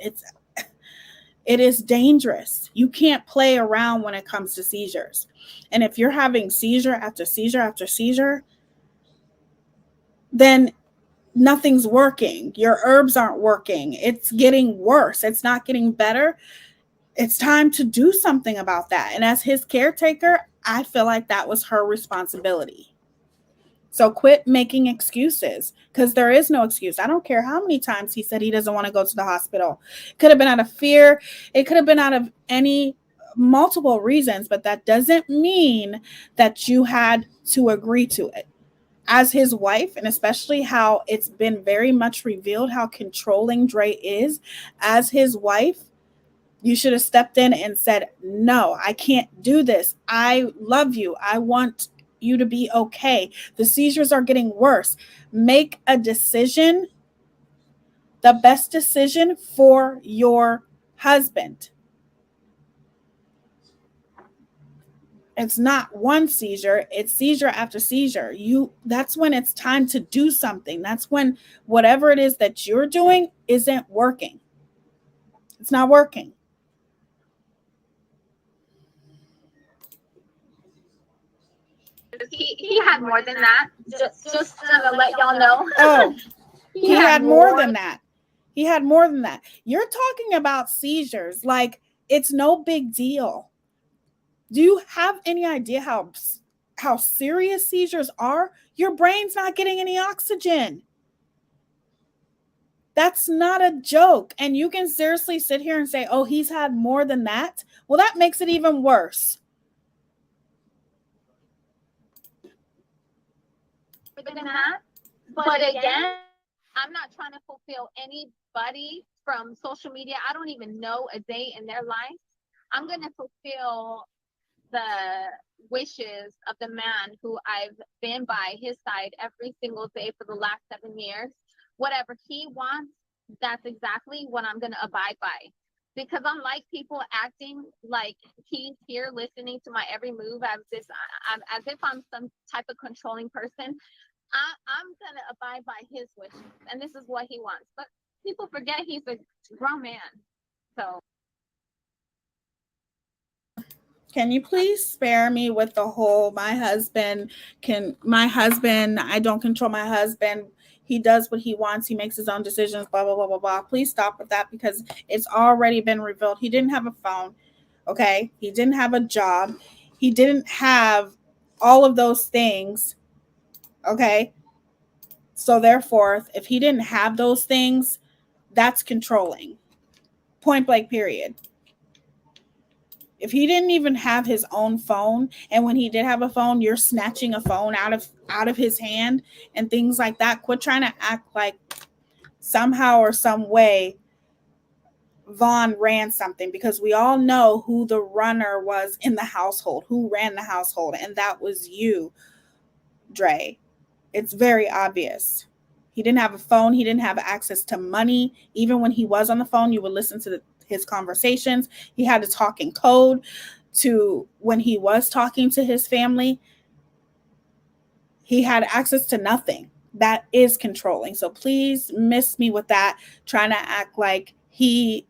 It is dangerous. You can't play around when it comes to seizures. And if you're having seizure after seizure after seizure, then nothing's working. Your herbs aren't working. It's getting worse. It's not getting better. It's time to do something about that. And as his caretaker, I feel like that was her responsibility. So quit making excuses, because there is no excuse. I don't care how many times he said he doesn't want to go to the hospital. It could have been out of fear. It could have been out of any multiple reasons, but that doesn't mean that you had to agree to it. As his wife, and especially how it's been very much revealed how controlling Dre is, as his wife, you should have stepped in and said, no, I can't do this. I love you. I want you to be okay. The seizures are getting worse. Make a decision, the best decision for your husband. It's not one seizure, it's seizure after seizure. That's when it's time to do something. That's when whatever it is that you're doing isn't working. It's not working. He had more than that. Just to let y'all know. Oh, he had more than that. He had more than that. You're talking about seizures like it's no big deal. Do you have any idea how serious seizures are? Your brain's not getting any oxygen. That's not a joke. And you can seriously sit here and say, oh, he's had more than that. Well, that makes it even worse. Than that. But again, I'm not trying to fulfill anybody from social media. I don't even know a day in their life. I'm going to fulfill the wishes of the man who I've been by his side every single day for the last 7 years. Whatever he wants, that's exactly what I'm going to abide by. Because unlike people acting like he's here listening to my every move as if I'm some type of controlling person, I'm going to abide by his wishes. And this is what he wants. But people forget he's a grown man. So. Can you please spare me with the whole I don't control my husband. He does what he wants. He makes his own decisions, blah, blah, blah, blah, blah. Please stop with that, because it's already been revealed. He didn't have a phone. Okay. He didn't have a job. He didn't have all of those things. Okay. So therefore, if he didn't have those things, that's controlling. Point blank, period. If he didn't even have his own phone, and when he did have a phone, you're snatching a phone out of his hand and things like that. Quit trying to act like somehow or some way Vaughn ran something, because we all know who the runner was in the household, who ran the household, and that was you, Dre. It's very obvious. He didn't have a phone. He didn't have access to money. Even when he was on the phone, you would listen to his conversations. He had to talk in code to when he was talking to his family. He had access to nothing. That is controlling. So please miss me with that, trying to act like he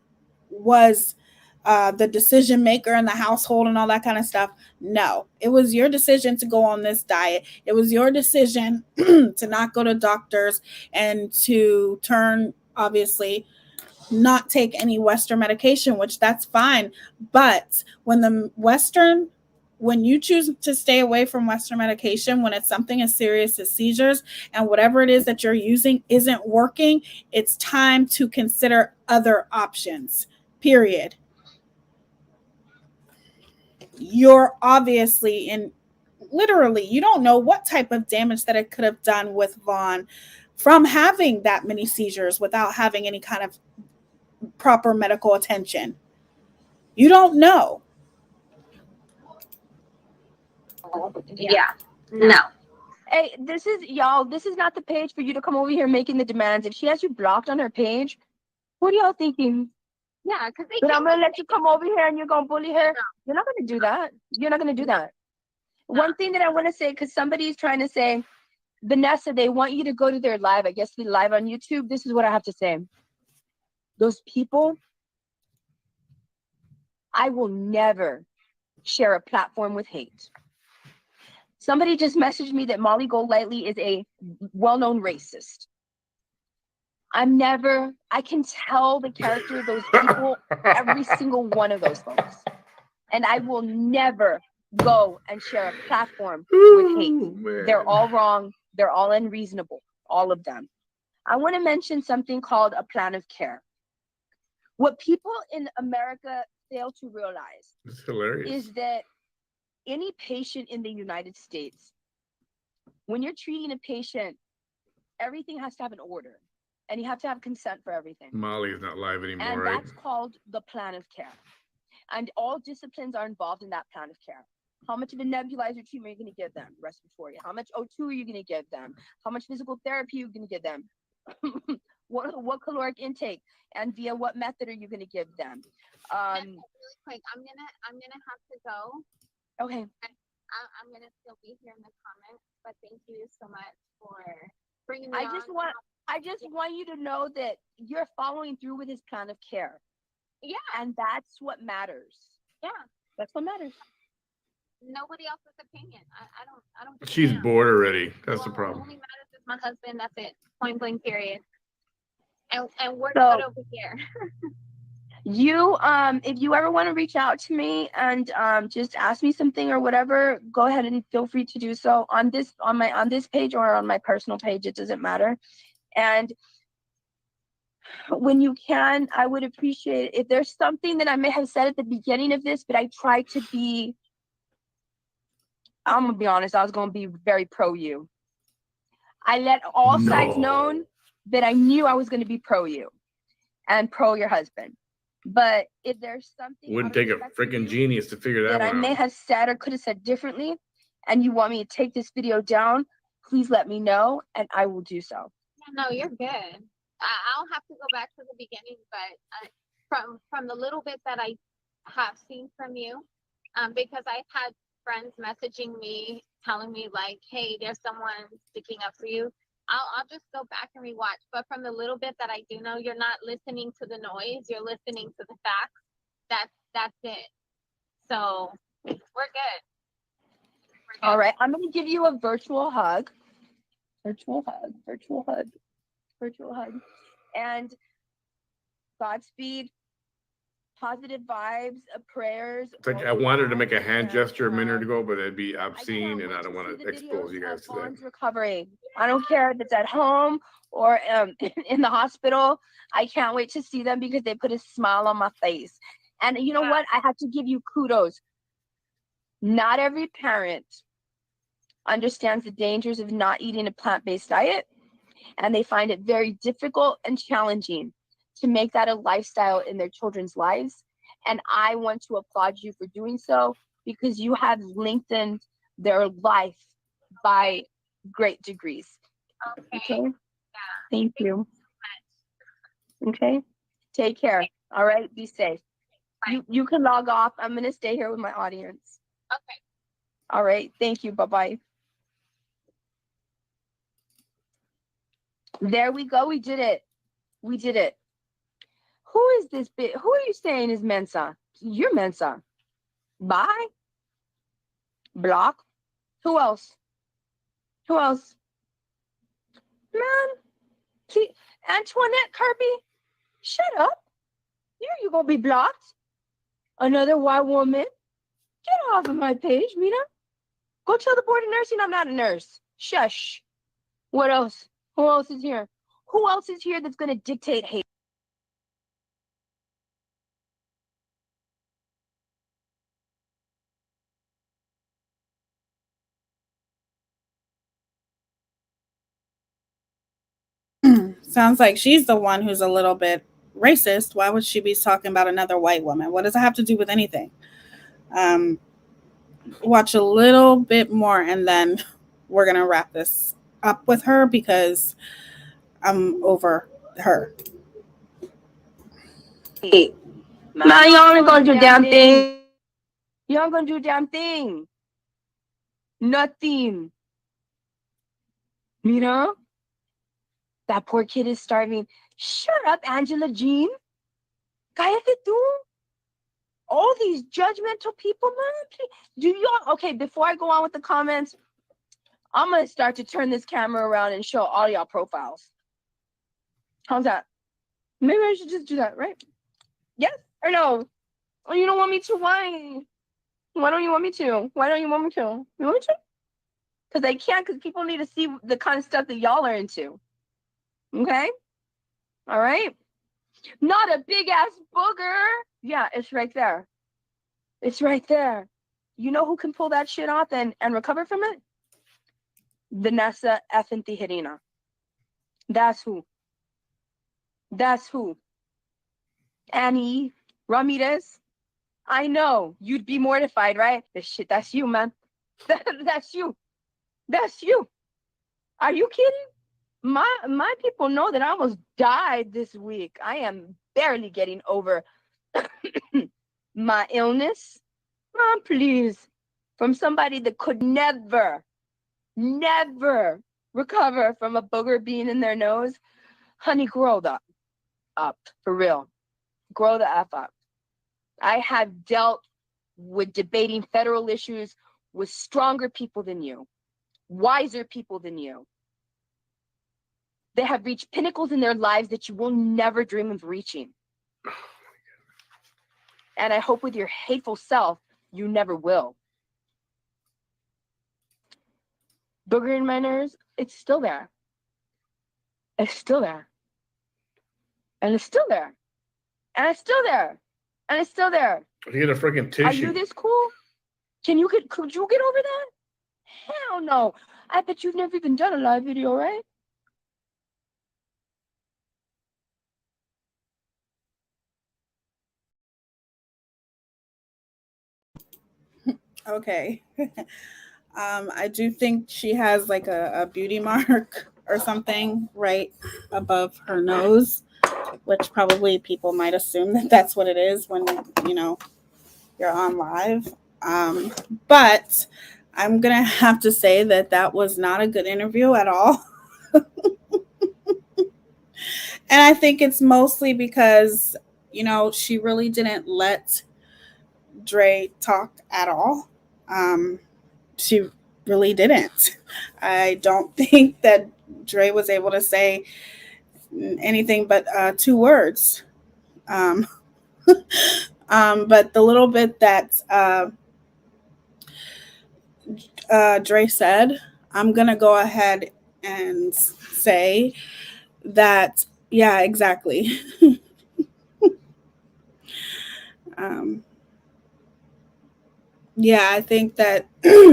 was the decision maker in the household and all that kind of stuff. No, it was your decision to go on this diet. It was your decision to not go to doctors and to turn, obviously, not take any Western medication, which that's fine. But when you choose to stay away from Western medication, when it's something as serious as seizures and whatever it is that you're using isn't working, it's time to consider other options, period. You're obviously literally, you don't know what type of damage that it could have done with Vaughn from having that many seizures without having any kind of proper medical attention. You don't know. Yeah. No. Hey, this is not the page for you to come over here making the demands. If she has you blocked on her page, what are y'all thinking? Yeah, because but I'm gonna let you come over here and you're gonna bully her. No. You're not gonna do that. You're not gonna do that. No. One thing that I want to say, because somebody's trying to say, Vanessa, they want you to go to their live. I guess the live on YouTube. This is what I have to say. Those people I will never share a platform with hate. Somebody just messaged me that Molly Golightly is a well-known racist. I can tell the character of those people, every single one of those folks. And I will never go and share a platform with hate. Man. They're all wrong. They're all unreasonable, all of them. I want to mention something called a plan of care. What people in America fail to realize is that any patient in the United States, when you're treating a patient, everything has to have an order. And you have to have consent for everything. Molly is not live anymore, and right? That's called the plan of care. And all disciplines are involved in that plan of care. How much of a nebulizer treatment are you going to give them? Respiratory. How much O2 are you going to give them? How much physical therapy are you going to give them? what caloric intake and via what method are you going to give them? Really quick, I'm gonna have to go. Okay. I'm gonna still be here in the comments, but thank you so much for bringing me on. I just want you to know that you're following through with his plan of care. Yeah. And that's what matters. Yeah. That's what matters. Nobody else's opinion. I don't. She's bored already. That's the problem. What only matters is my husband. That's it. Point blank. Period. And we're good over here. You if you ever want to reach out to me and just ask me something or whatever, go ahead and feel free to do so on this page or on my personal page. It doesn't matter. And when you can, I would appreciate it. If there's something that I may have said at the beginning of this, but I tried to be, I'm gonna be honest, I was gonna be very pro you. I let all sides known that I knew I was gonna be pro you and pro your husband. But if there's something wouldn't take a freaking genius to figure that I may have said or could have said differently, and you want me to take this video down, please let me know and I will do so. No, you're good. I'll have to go back to the beginning, but from the little bit that I have seen from you, because I've had friends messaging me, telling me like, hey, there's someone sticking up for you. I'll just go back and rewatch. But from the little bit that I do know, you're not listening to the noise. You're listening to the facts. That's it. So we're good. All right. I'm going to give you a virtual hug. Virtual hug. And Godspeed, positive vibes, prayers. It's like I wanted to make a hand gesture a minute ago, but it'd be obscene, and I don't want to expose you guys to that. Recovery. I don't care if it's at home or in the hospital. I can't wait to see them because they put a smile on my face. And you know what? I have to give you kudos. Not every parent understands the dangers of not eating a plant-based diet, and they find it very difficult and challenging to make that a lifestyle in their children's lives. And I want to applaud you for doing so because you have lengthened their life by great degrees. Okay? Yeah. Thank you. Okay? Take care. All right? Be safe. You can log off. I'm going to stay here with my audience. Okay. All right. Thank you. Bye-bye. There we go. We did it. Who is this bit? Who are you saying is Mensa? You're Mensa. Bye. Block. Who else? Man. See, Antoinette Kirby, shut up. You gonna be blocked. Another white woman. Get off of my page, Mina. Go tell the board of nursing I'm not a nurse. Shush. What else? Who else is here? Who else is here that's gonna dictate hate? Sounds like she's the one who's a little bit racist. Why would she be talking about another white woman? What does it have to do with anything? Watch a little bit more and then we're going to wrap this up with her because I'm over her. Hey, man, y'all ain't gonna do a damn thing. Y'all ain't gonna do a damn thing. Nothing. You know? That poor kid is starving. Shut up, Angela Jean. Cállate tú. all these judgmental people, man. Do y'all, okay, before I go on with the comments, I'm going to start to turn this camera around and show all y'all profiles. How's that? Maybe I should just do that, right? Yes or no? Oh, you don't want me to? Why? Why don't you want me to? Why don't you want me to? You want me to? Because I can't, because people need to see the kind of stuff that y'all are into. Okay? All right? Not a big ass booger. Yeah, it's right there. It's right there. You know who can pull that shit off and recover from it? Vanessa effing Tijerina. That's who. That's who. Annie Ramirez. I know you'd be mortified, right? This shit, that's you, man. That's you. That's you. Are you kidding? My people know that I almost died this week. I am barely getting over my illness. Oh, please. From somebody that could never recover from a booger being in their nose. Honey, grow the up, for real. Grow the F up. I have dealt with debating federal issues with stronger people than you, wiser people than you. They have reached pinnacles in their lives that you will never dream of reaching. And I hope with your hateful self, you never will. Booger in my nose, it's still there. It's still there. And it's still there. And it's still there. And it's still there. Get a freaking tissue. Are you this cool? Could you get over that? Hell no. I bet you've never even done a live video, right? Okay. I do think she has like a beauty mark or something right above her nose, which probably people might assume that that's what it is when, you know, you're on live. But I'm going to have to say that was not a good interview at all. And I think it's mostly because, you know, she really didn't let Dre talk at all. She really didn't. I don't think that Dre was able to say anything but 2 words. But the little bit that Dre said, I'm going to go ahead and say that, yeah, exactly. Yeah, I think that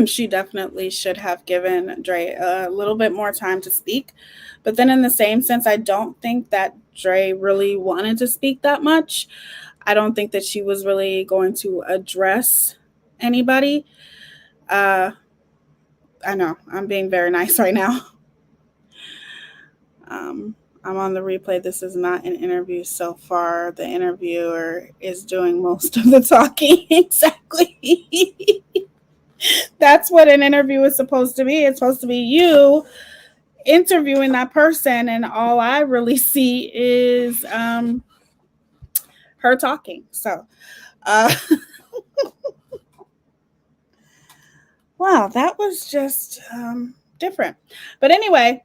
she definitely should have given Dre a little bit more time to speak. But then in the same sense, I don't think that Dre really wanted to speak that much. I don't think that she was really going to address anybody. I know, I'm being very nice right now. I'm on the replay. This is not an interview so far. The interviewer is doing most of the talking. Exactly. That's what an interview is supposed to be. It's supposed to be you interviewing that person, and all I really see is her talking. So, wow, that was just different. But anyway,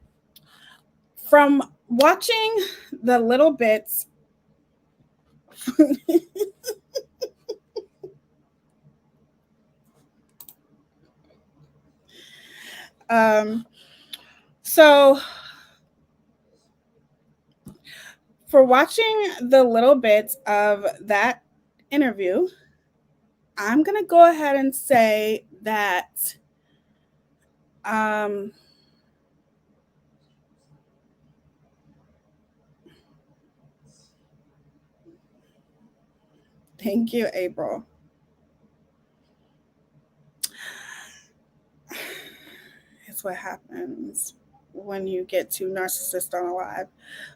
from watching the little bits so for watching the little bits of that interview, I'm going to go ahead and say that thank you, April. It's what happens when you get too narcissist on a live.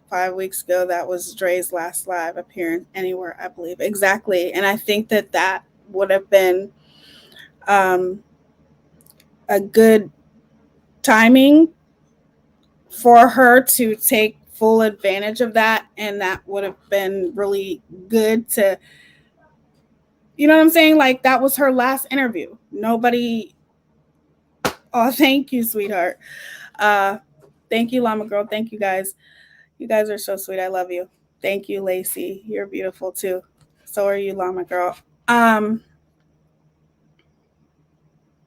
5 weeks ago, that was Dre's last live appearance anywhere, I believe. Exactly. And I think that would have been a good timing for her to take full advantage of that. And that would have been really good to You know what I'm saying? Like, that was her last interview. Nobody. Oh, thank you, sweetheart. Thank you, Llama Girl. Thank you, guys. You guys are so sweet. I love you. Thank you, Lacey. You're beautiful too. So are you, Llama Girl.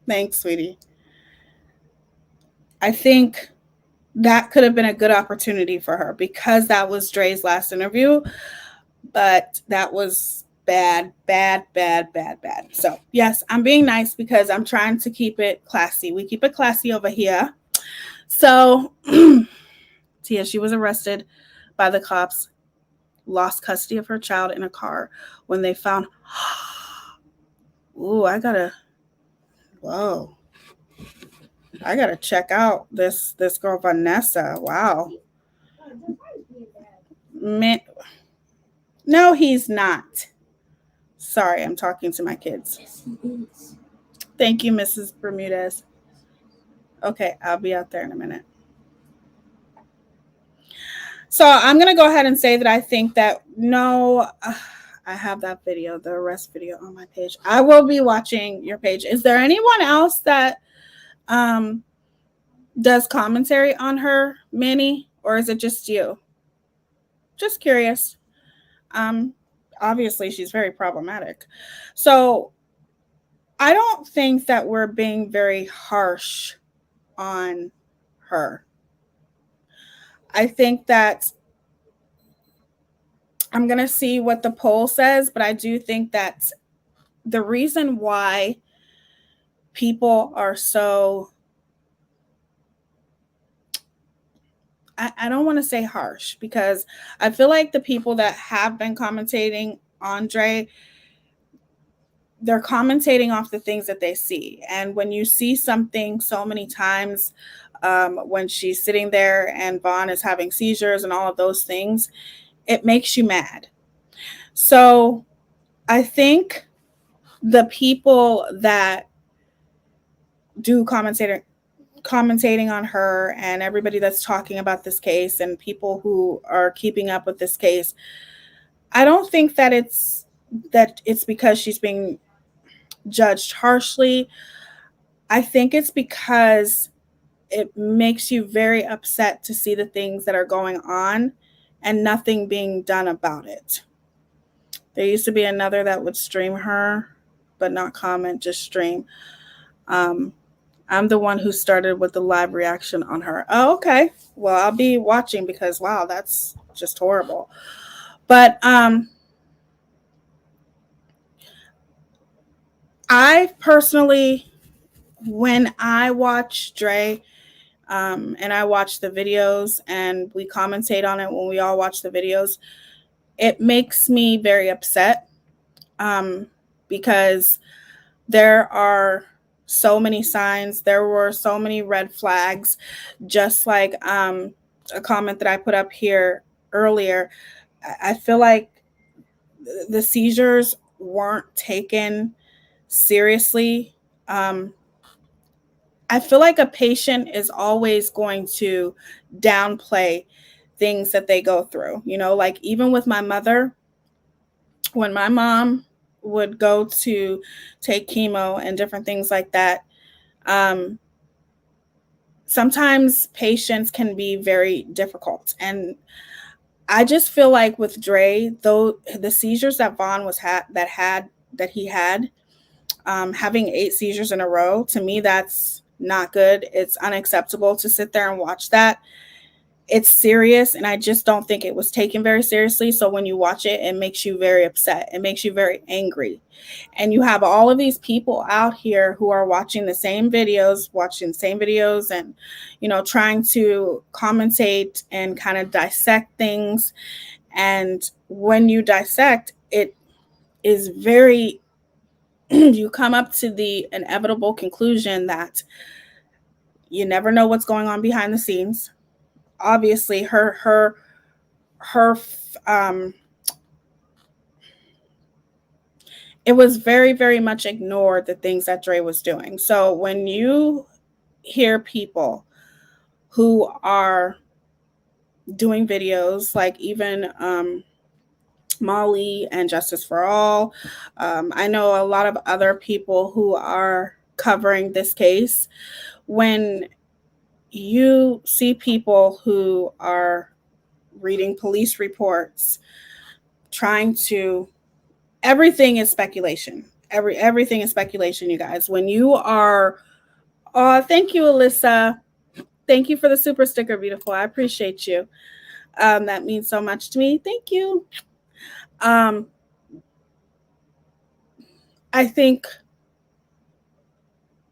Thanks, sweetie. I think that could have been a good opportunity for her because that was Dre's last interview. But that was bad. So, yes, I'm being nice because I'm trying to keep it classy. We keep it classy over here. So, Teaya, she was arrested by the cops, lost custody of her child in a car when they found. Ooh, I gotta check out this girl Vanessa. Wow. Man, no, he's not. Sorry, I'm talking to my kids. Thank you, Mrs. Bermudez. Okay, I'll be out there in a minute. So I'm going to go ahead and say that I think that I have that video, the arrest video on my page. I will be watching your page. Is there anyone else that does commentary on her, Manny, or is it just you? Just curious. Obviously, she's very problematic. So I don't think that we're being very harsh on her. I think that I'm going to see what the poll says, but I do think that the reason why people are so, I don't want to say harsh, because I feel like the people that have been commentating on Dre, they're commentating off the things that they see. And when you see something so many times, when she's sitting there and Vaughn is having seizures and all of those things, it makes you mad. So I think the people that do commentating on her and everybody that's talking about this case and people who are keeping up with this case, I don't think that it's because she's being judged harshly. I think it's because it makes you very upset to see the things that are going on and nothing being done about it. There used to be another that would stream her, but not comment, just stream. I'm the one who started with the live reaction on her. Oh, okay. Well, I'll be watching because, wow, that's just horrible. But I personally, when I watch Dre, and I watch the videos and we commentate on it when we all watch the videos, it makes me very upset because there are so many signs. There were so many red flags, just like a comment that I put up here earlier. I feel like the seizures weren't taken seriously. I feel like a patient is always going to downplay things that they go through. You know, like even with my mother, when my mom would go to take chemo and different things like that, sometimes patients can be very difficult. And I just feel like with Dre, though, the seizures that Vaughn he had, having 8 seizures in a row, to me, that's not good. It's unacceptable to sit there and watch that. It's serious, and I just don't think it was taken very seriously. So when you watch it, it makes you very upset. It makes you very angry. And you have all of these people out here who are watching the same videos, and, you know, trying to commentate and kind of dissect things. And when you dissect, it is very, you come up to the inevitable conclusion that you never know what's going on behind the scenes. Obviously, her it was very, very much ignored, the things that Dre was doing. So when you hear people who are doing videos, like even Molly and Justice for All. I know a lot of other people who are covering this case. When you see people who are reading police reports, trying to, everything is speculation. Everything is speculation, you guys. When you are, oh, thank you, Alyssa. Thank you for the super sticker, beautiful. I appreciate you. That means so much to me. Thank you. I think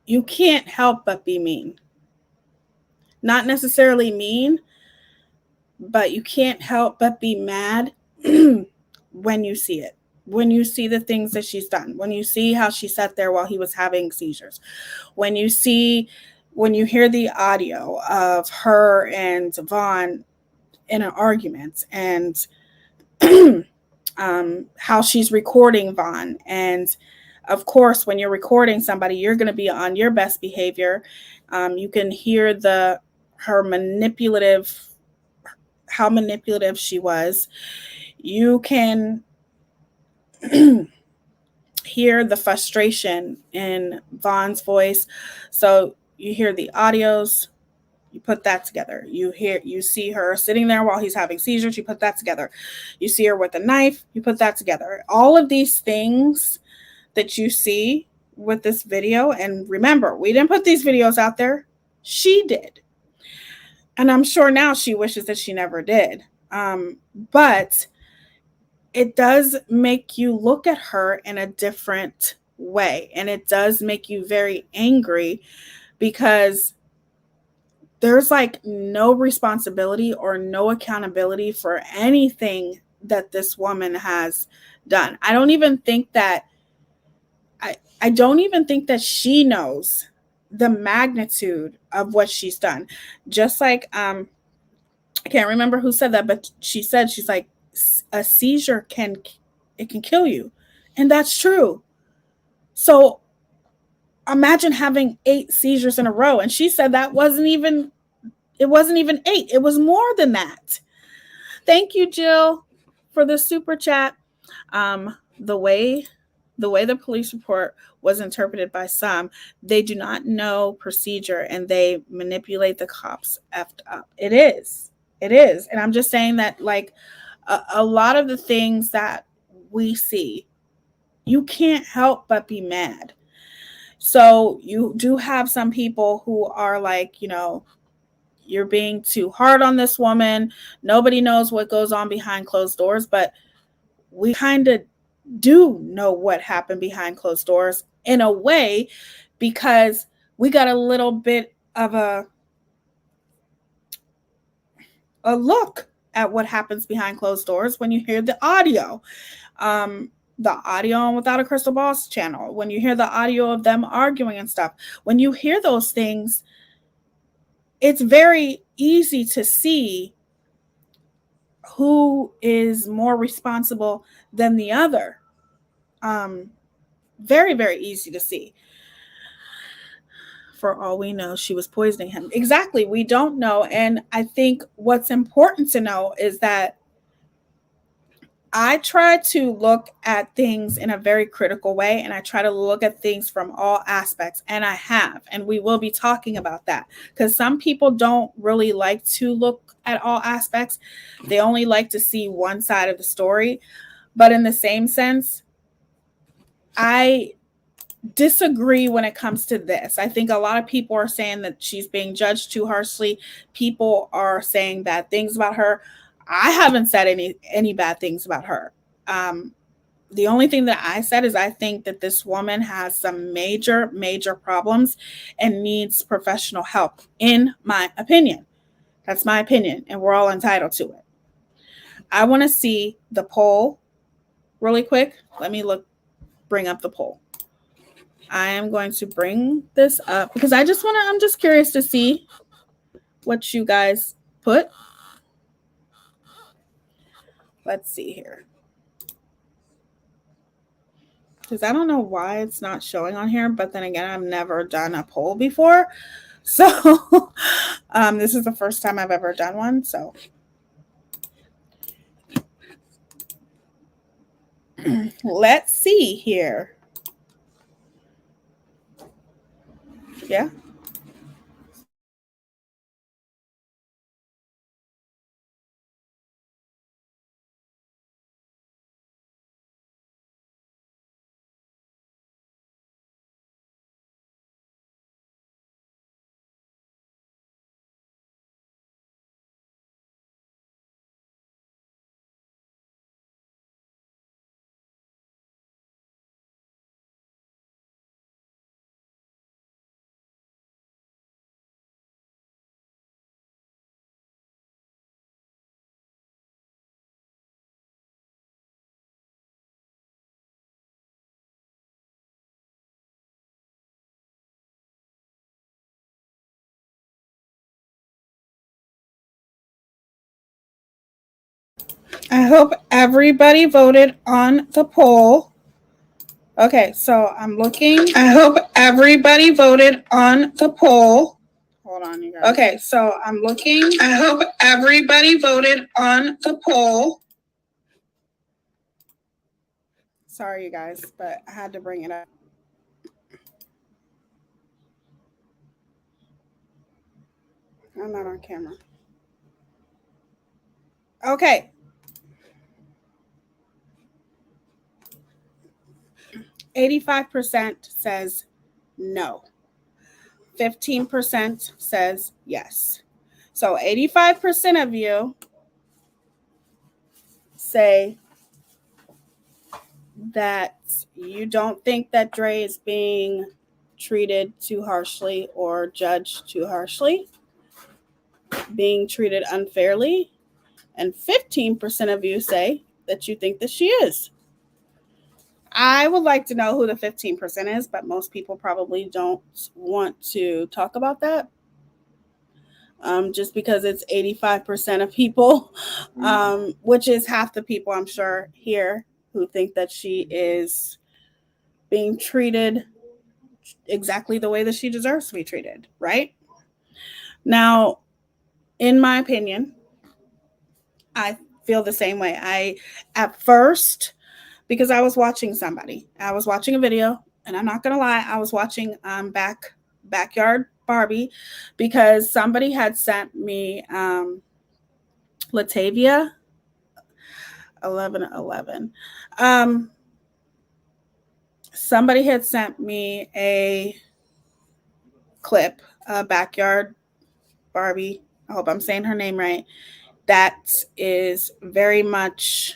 you can't help but be mean. Not necessarily mean, but you can't help but be mad when you see it. When you see the things that she's done, when you see how she sat there while he was having seizures, when you hear the audio of her and Vaughn in an argument, and how she's recording Vaughn. And of course, when you're recording somebody, you're going to be on your best behavior. You can hear how manipulative she was. You can hear the frustration in Vaughn's voice. So you hear the audios, you put that together. You see her sitting there while he's having seizures, you put that together. You see her with a knife, you put that together. All of these things that you see with this video, and remember, we didn't put these videos out there, she did. And I'm sure now she wishes that she never did. But it does make you look at her in a different way. And it does make you very angry, because there's like no responsibility or no accountability for anything that this woman has done. I don't even think that she knows the magnitude of what she's done. Just like I can't remember who said that, but she's like, a seizure can kill you. And that's true. So imagine having 8 seizures in a row. And she said it wasn't even 8. It was more than that. Thank you, Jill, for the super chat. The way the police report was interpreted by some, they do not know procedure and they manipulate the cops effed up. It is. And I'm just saying that, like, a lot of the things that we see, you can't help but be mad. So you do have some people who are like, you're being too hard on this woman. Nobody knows what goes on behind closed doors, but we kind of do know what happened behind closed doors in a way, because we got a little bit of a look at what happens behind closed doors when you hear the audio. The audio on Without a Crystal Ball's channel, when you hear the audio of them arguing and stuff, when you hear those things, it's very easy to see who is more responsible than the other. Very, very easy to see. For all we know, she was poisoning him. Exactly. We don't know. And I think what's important to know is that I try to look at things in a very critical way, and I try to look at things from all aspects, and I have, and we will be talking about that, because some people don't really like to look at all aspects. They only like to see one side of the story. But in the same sense, I disagree when it comes to this. I think a lot of people are saying that she's being judged too harshly. People are saying bad things about her. I haven't said any bad things about her. The only thing that I said is I think that this woman has some major, major problems and needs professional help, in my opinion. That's my opinion, and we're all entitled to it. I want to see the poll really quick. Let me bring up the poll. I am going to bring this up because I'm just curious to see what you guys put. Let's see here. Because I don't know why it's not showing on here, but then again, I've never done a poll before. So this is the first time I've ever done one. So Let's see here. Yeah. I hope everybody voted on the poll. Okay, so I'm looking. I hope everybody voted on the poll. Hold on, you guys. Okay, so I'm looking. I hope everybody voted on the poll. Sorry, you guys, but I had to bring it up. I'm not on camera. Okay. 85% says no. 15% says yes. So 85% of you say that you don't think that Dre is being treated too harshly or judged too harshly, being treated unfairly, and 15% of you say that you think that she is. I would like to know who the 15% is, but most people probably don't want to talk about that. Just because it's 85% of people, which is half the people, I'm sure, here who think that she is being treated exactly the way that she deserves to be treated, right? Now, in my opinion, I feel the same way. At first, because I was watching a video, and I'm not gonna lie, I was watching Backyard Barbie because somebody had sent me Latavia 1111. Somebody had sent me a clip, Backyard Barbie. I hope I'm saying her name right. That is very much.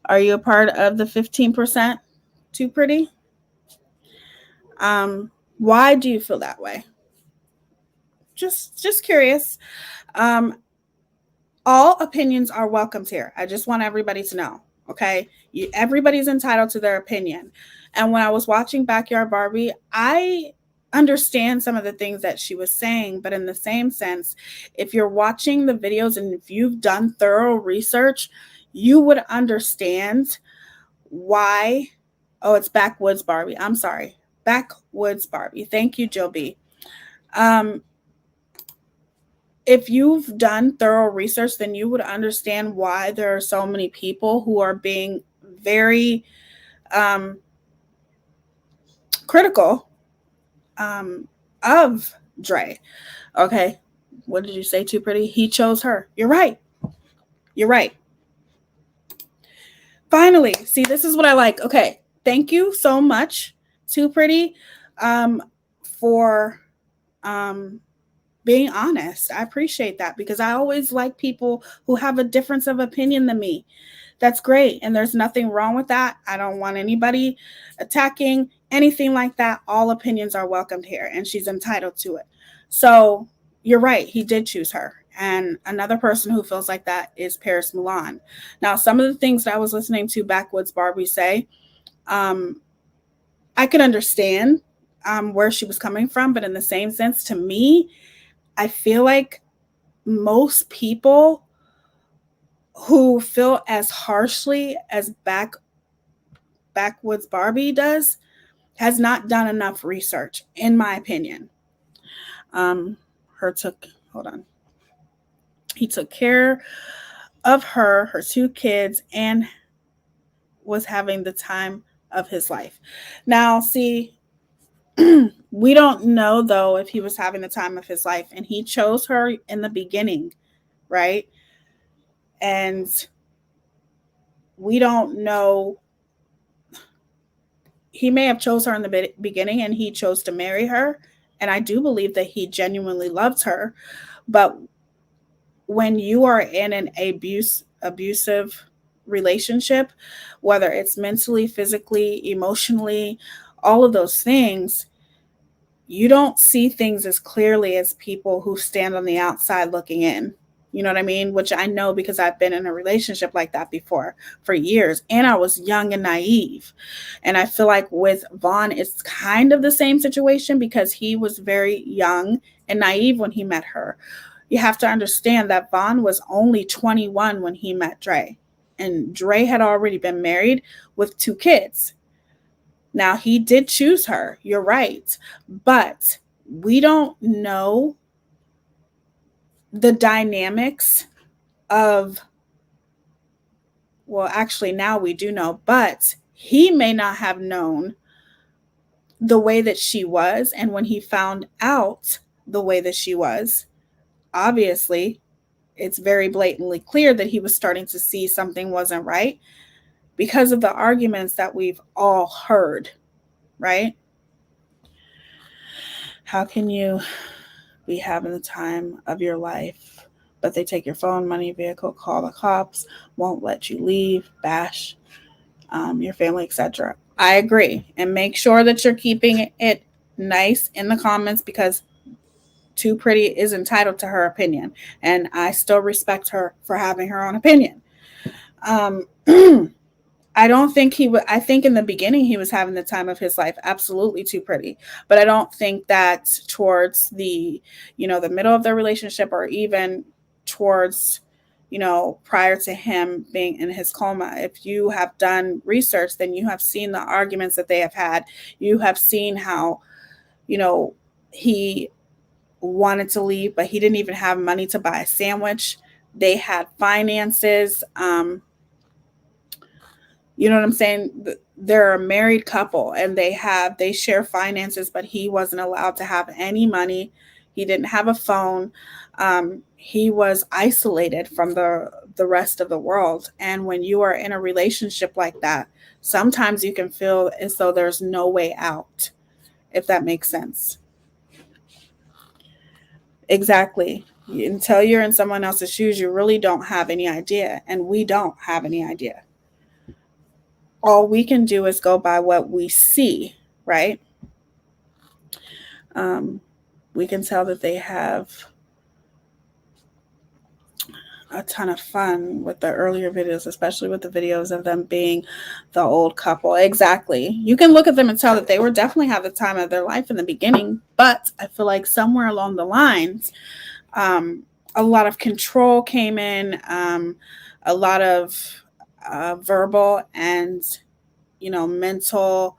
Are you a part of the 15%? Too pretty? Why do you feel that way? Just curious. All opinions are welcomed here. I just want everybody to know. Okay, everybody's entitled to their opinion. And when I was watching Backyard Barbie, I understand some of the things that she was saying, but in the same sense, if you're watching the videos and if you've done thorough research, you would understand why. Oh, it's Backwoods Barbie. I'm sorry. Backwoods Barbie. Thank you, Jill B. If you've done thorough research, then you would understand why there are so many people who are being very critical of Dre. Okay. What did you say, Too Pretty? He chose her. You're right. You're right. Finally, see, this is what I like. Okay. Thank you so much, Too Pretty, for being honest. I appreciate that because I always like people who have a difference of opinion than me. That's great. And there's nothing wrong with that. I don't want anybody attacking anything like that. All opinions are welcomed here and she's entitled to it. So you're right. He did choose her. And another person who feels like that is Paris Milan. Now, some of the things that I was listening to Backwoods Barbie say, I could understand where she was coming from. But in the same sense, to me, I feel like most people who feel as harshly as Backwoods Barbie does has not done enough research, in my opinion. He took care of her 2 kids, and was having the time of his life. Now, see, we don't know though if he was having the time of his life, and he chose her in the beginning, right? And we don't know. He may have chose her in the beginning and he chose to marry her, and I do believe that he genuinely loves her. But when you are in an abusive relationship, whether it's mentally, physically, emotionally, all of those things, you don't see things as clearly as people who stand on the outside looking in. You know what I mean? Which I know because I've been in a relationship like that before for years, and I was young and naive. And I feel like with Vaughn, it's kind of the same situation because he was very young and naive when he met her. You have to understand that Vaughn was only 21 when he met Dre, and Dre had already been married with 2 kids. Now, he did choose her, you're right, but we don't know the dynamics of, well, actually, now we do know, but he may not have known the way that she was. And when he found out the way that she was, obviously, it's very blatantly clear that he was starting to see something wasn't right because of the arguments that we've all heard, right? How can you be having the time of your life, but they take your phone, money, vehicle, call the cops, won't let you leave, bash your family, etc.? I agree. And make sure that you're keeping it nice in the comments because Too Pretty is entitled to her opinion. And I still respect her for having her own opinion. I don't think he would. I think in the beginning he was having the time of his life. Absolutely Too Pretty. But I don't think that towards the, the middle of their relationship or even towards, prior to him being in his coma. If you have done research, then you have seen the arguments that they have had. You have seen how, he wanted to leave, but he didn't even have money to buy a sandwich. They had finances. You know what I'm saying? They're a married couple and they share finances, but he wasn't allowed to have any money. He didn't have a phone. He was isolated from the rest of the world. And when you are in a relationship like that, sometimes you can feel as though there's no way out, if that makes sense. Exactly. Until you're in someone else's shoes, you really don't have any idea. And we don't have any idea. All we can do is go by what we see, right? We can tell that they have a ton of fun with the earlier videos, especially with the videos of them being the old couple. Exactly. You can look at them and tell that they were definitely have the time of their life in the beginning, but I feel like somewhere along the lines, a lot of control came in, a lot of verbal and mental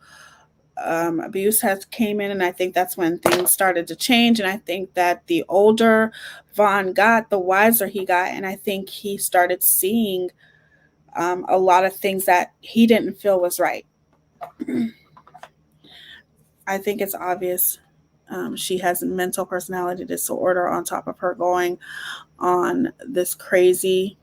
abuse has came in, and I think that's when things started to change. And I think that the older Vaughn got, the wiser he got, and I think he started seeing a lot of things that he didn't feel was right. I think it's obvious she has mental personality disorder on top of her going on this crazy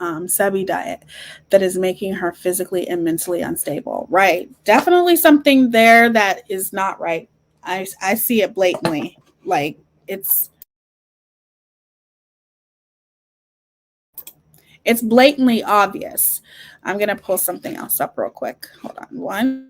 Sebi diet that is making her physically and mentally unstable. Right. Definitely something there that is not right. I see it blatantly. Like it's blatantly obvious. I'm going to pull something else up real quick. Hold on one.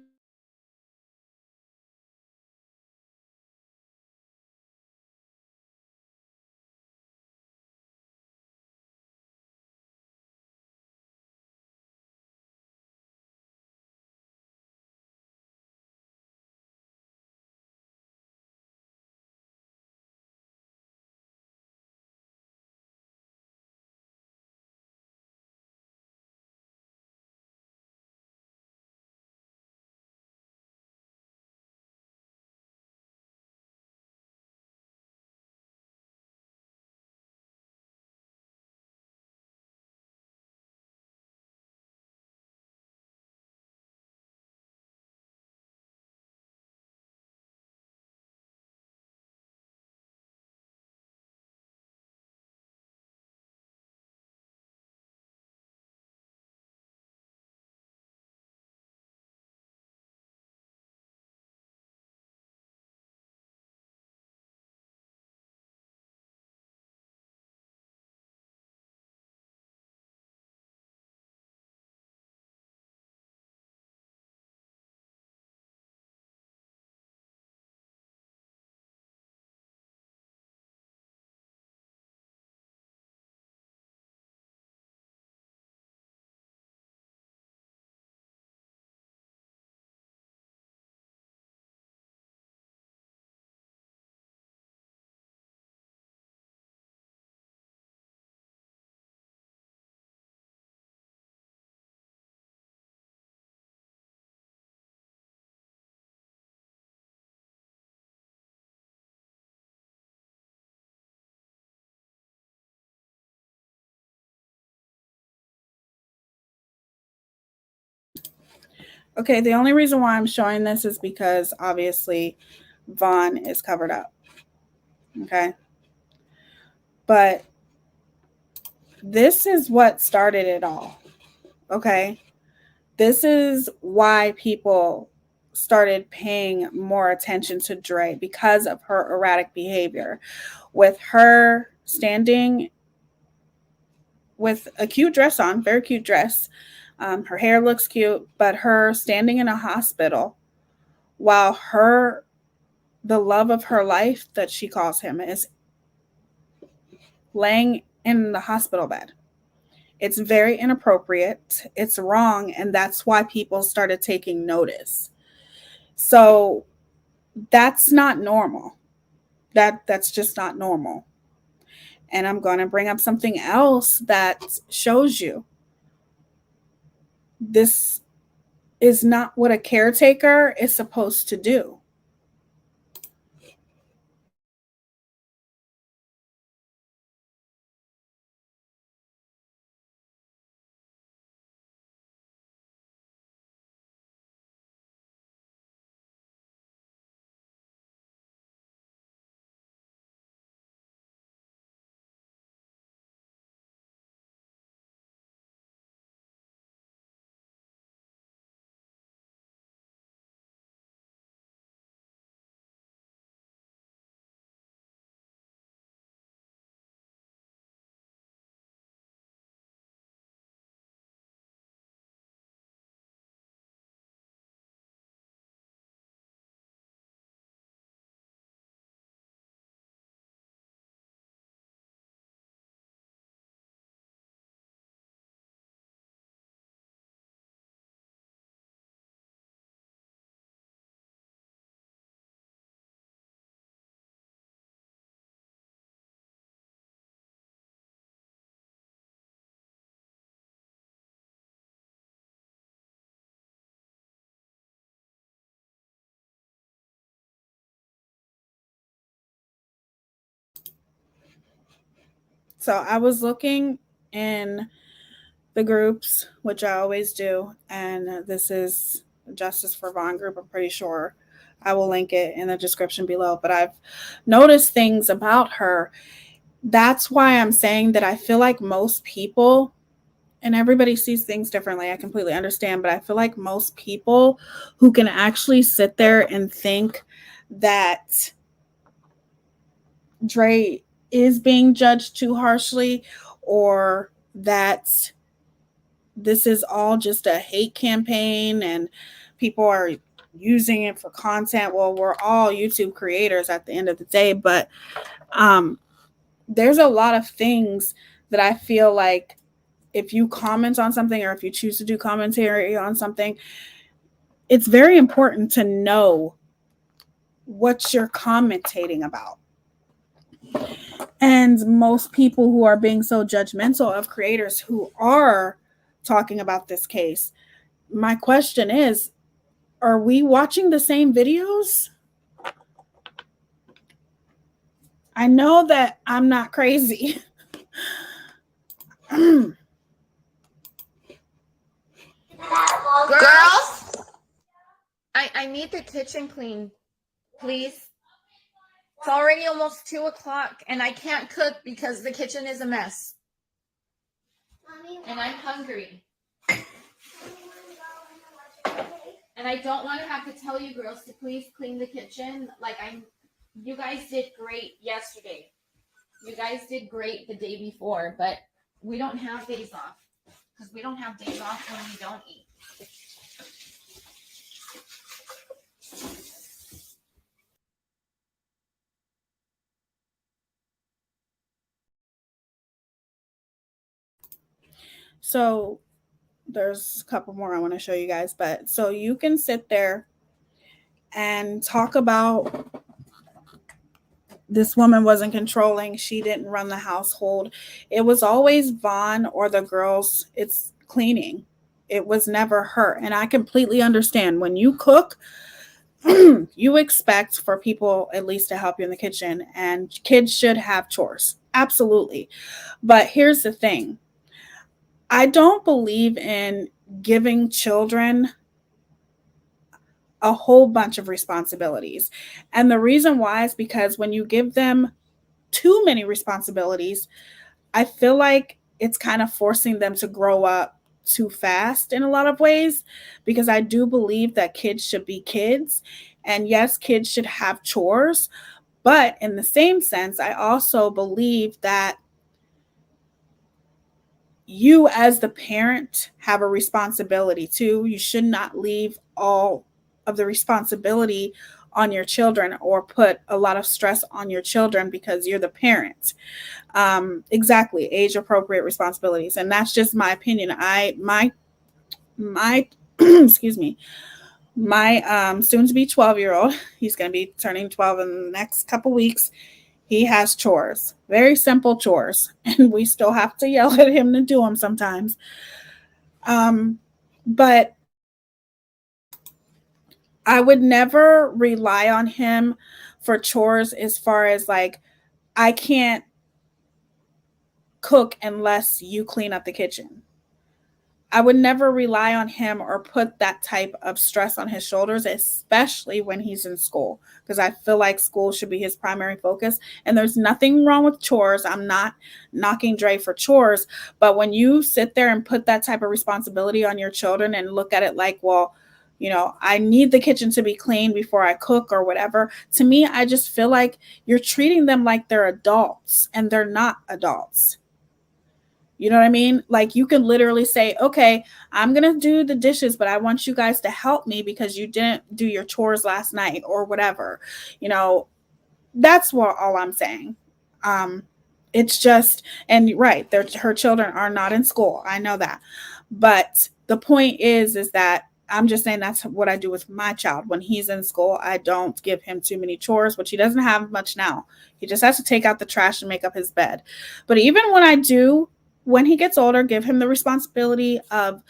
Okay, the only reason why I'm showing this is because obviously Vaughn is covered up. Okay. But this is what started it all. Okay. This is why people started paying more attention to Dre, because of her erratic behavior. With her standing with a cute dress on, very cute dress. Her hair looks cute, but her standing in a hospital while the love of her life, that she calls him, is laying in the hospital bed. It's very inappropriate. It's wrong. And that's why people started taking notice. So that's not normal. That's just not normal. And I'm going to bring up something else that shows you this is not what a caretaker is supposed to do. So I was looking in the groups, which I always do, and this is Justice for Vaughn group. I'm pretty sure I will link it in the description below. But I've noticed things about her. That's why I'm saying that I feel like most people, and everybody sees things differently, I completely understand, but I feel like most people who can actually sit there and think that Dre is being judged too harshly, or that this is all just a hate campaign and people are using it for content. Well, we're all YouTube creators at the end of the day, but there's a lot of things that I feel like if you comment on something, or if you choose to do commentary on something, it's very important to know what you're commentating about. And most people who are being so judgmental of creators who are talking about this case, my question is, are we watching the same videos? I know that I'm not crazy. Girls, I need the kitchen clean, please. It's already almost 2 o'clock and I can't cook because the kitchen is a mess. And I'm hungry. And I don't want to have to tell you girls to please clean the kitchen. You guys did great yesterday. You guys did great the day before, but we don't have days off. Because we don't have days off when we don't eat. So there's a couple more I want to show you guys, but so you can sit there and talk about this woman wasn't controlling, she didn't run the household. It was always Vaughn or the girls. It's cleaning. It was never her. And I completely understand when you cook, you expect for people at least to help you in the kitchen, and kids should have chores. Absolutely. But here's the thing. I don't believe in giving children a whole bunch of responsibilities. And the reason why is because when you give them too many responsibilities, I feel like it's kind of forcing them to grow up too fast in a lot of ways, because I do believe that kids should be kids. And yes, kids should have chores. But in the same sense, I also believe that you as the parent have a responsibility too. You should not leave all of the responsibility on your children or put a lot of stress on your children because you're the parent. Exactly, age appropriate responsibilities, and that's just my opinion. My excuse me, my soon to be 12-year-old, he's going to be turning 12 in the next couple weeks. He has chores, very simple chores, and we still have to yell at him to do them sometimes. But I would never rely on him for chores as far as like, I can't cook unless you clean up the kitchen. I would never rely on him or put that type of stress on his shoulders, especially when he's in school, because I feel like school should be his primary focus. And there's nothing wrong with chores. I'm not knocking Dre for chores. But when you sit there and put that type of responsibility on your children and look at it like, well, you know, I need the kitchen to be clean before I cook or whatever. To me, I just feel like you're treating them like they're adults, and they're not adults. You know what I mean? Like, you can literally say, okay, I'm going to do the dishes, but I want you guys to help me because you didn't do your chores last night or whatever. You know, that's what all I'm saying. It's just, and right, her children are not in school. I know that. But the point is that I'm just saying that's what I do with my child. When he's in school, I don't give him too many chores, which he doesn't have much now. He just has to take out the trash and make up his bed. But even when I do, when he gets older, give him the responsibility of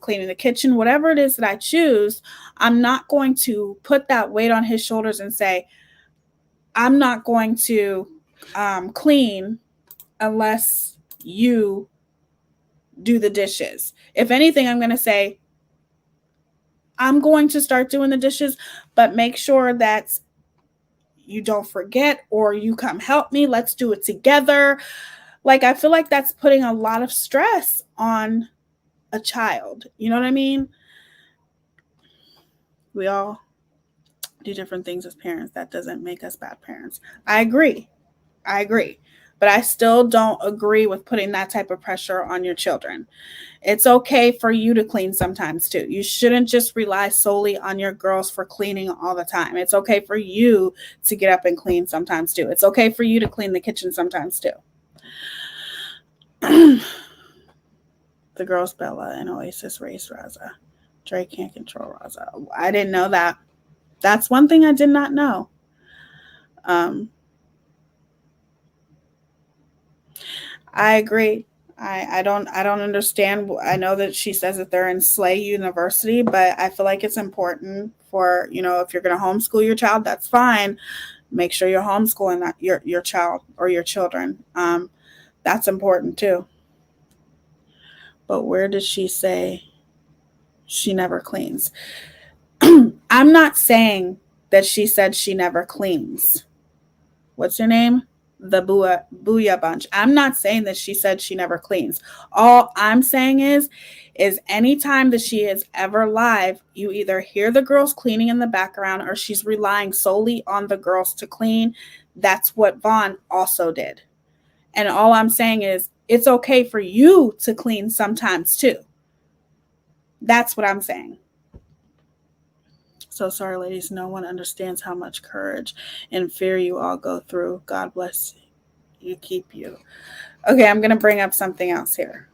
cleaning the kitchen, whatever it is that I choose, I'm not going to put that weight on his shoulders and say, I'm not going to clean unless you do the dishes. If anything, I'm going to say, I'm going to start doing the dishes, but make sure that you don't forget or you come help me. Let's do it together. Like, I feel like that's putting a lot of stress on a child. You know what I mean? We all do different things as parents. That doesn't make us bad parents. I agree. But I still don't agree with putting that type of pressure on your children. It's okay for you to clean sometimes too. You shouldn't just rely solely on your girls for cleaning all the time. It's okay for you to get up and clean sometimes too. It's okay for you to clean the kitchen sometimes too. The girls Bella and Oasis raised Raza. Drake can't control Raza. I didn't know that. That's one thing I did not know. I agree. I don't understand. I know that she says that they're in Slay University, but I feel like it's important for, you know, if you're going to homeschool your child, that's fine. Make sure you're homeschooling that your child or your children. That's important too. But where did she say she never cleans? I'm not saying that she said she never cleans. What's her name? The Booyah Bunch. I'm not saying that she said she never cleans. All I'm saying is anytime that she is ever live, you either hear the girls cleaning in the background or she's relying solely on the girls to clean. That's what Vaughn also did. And all I'm saying is it's okay for you to clean sometimes too. That's what I'm saying. So sorry, ladies. No one understands how much courage and fear you all go through. God bless you. Keep you. Okay, I'm going to bring up something else here.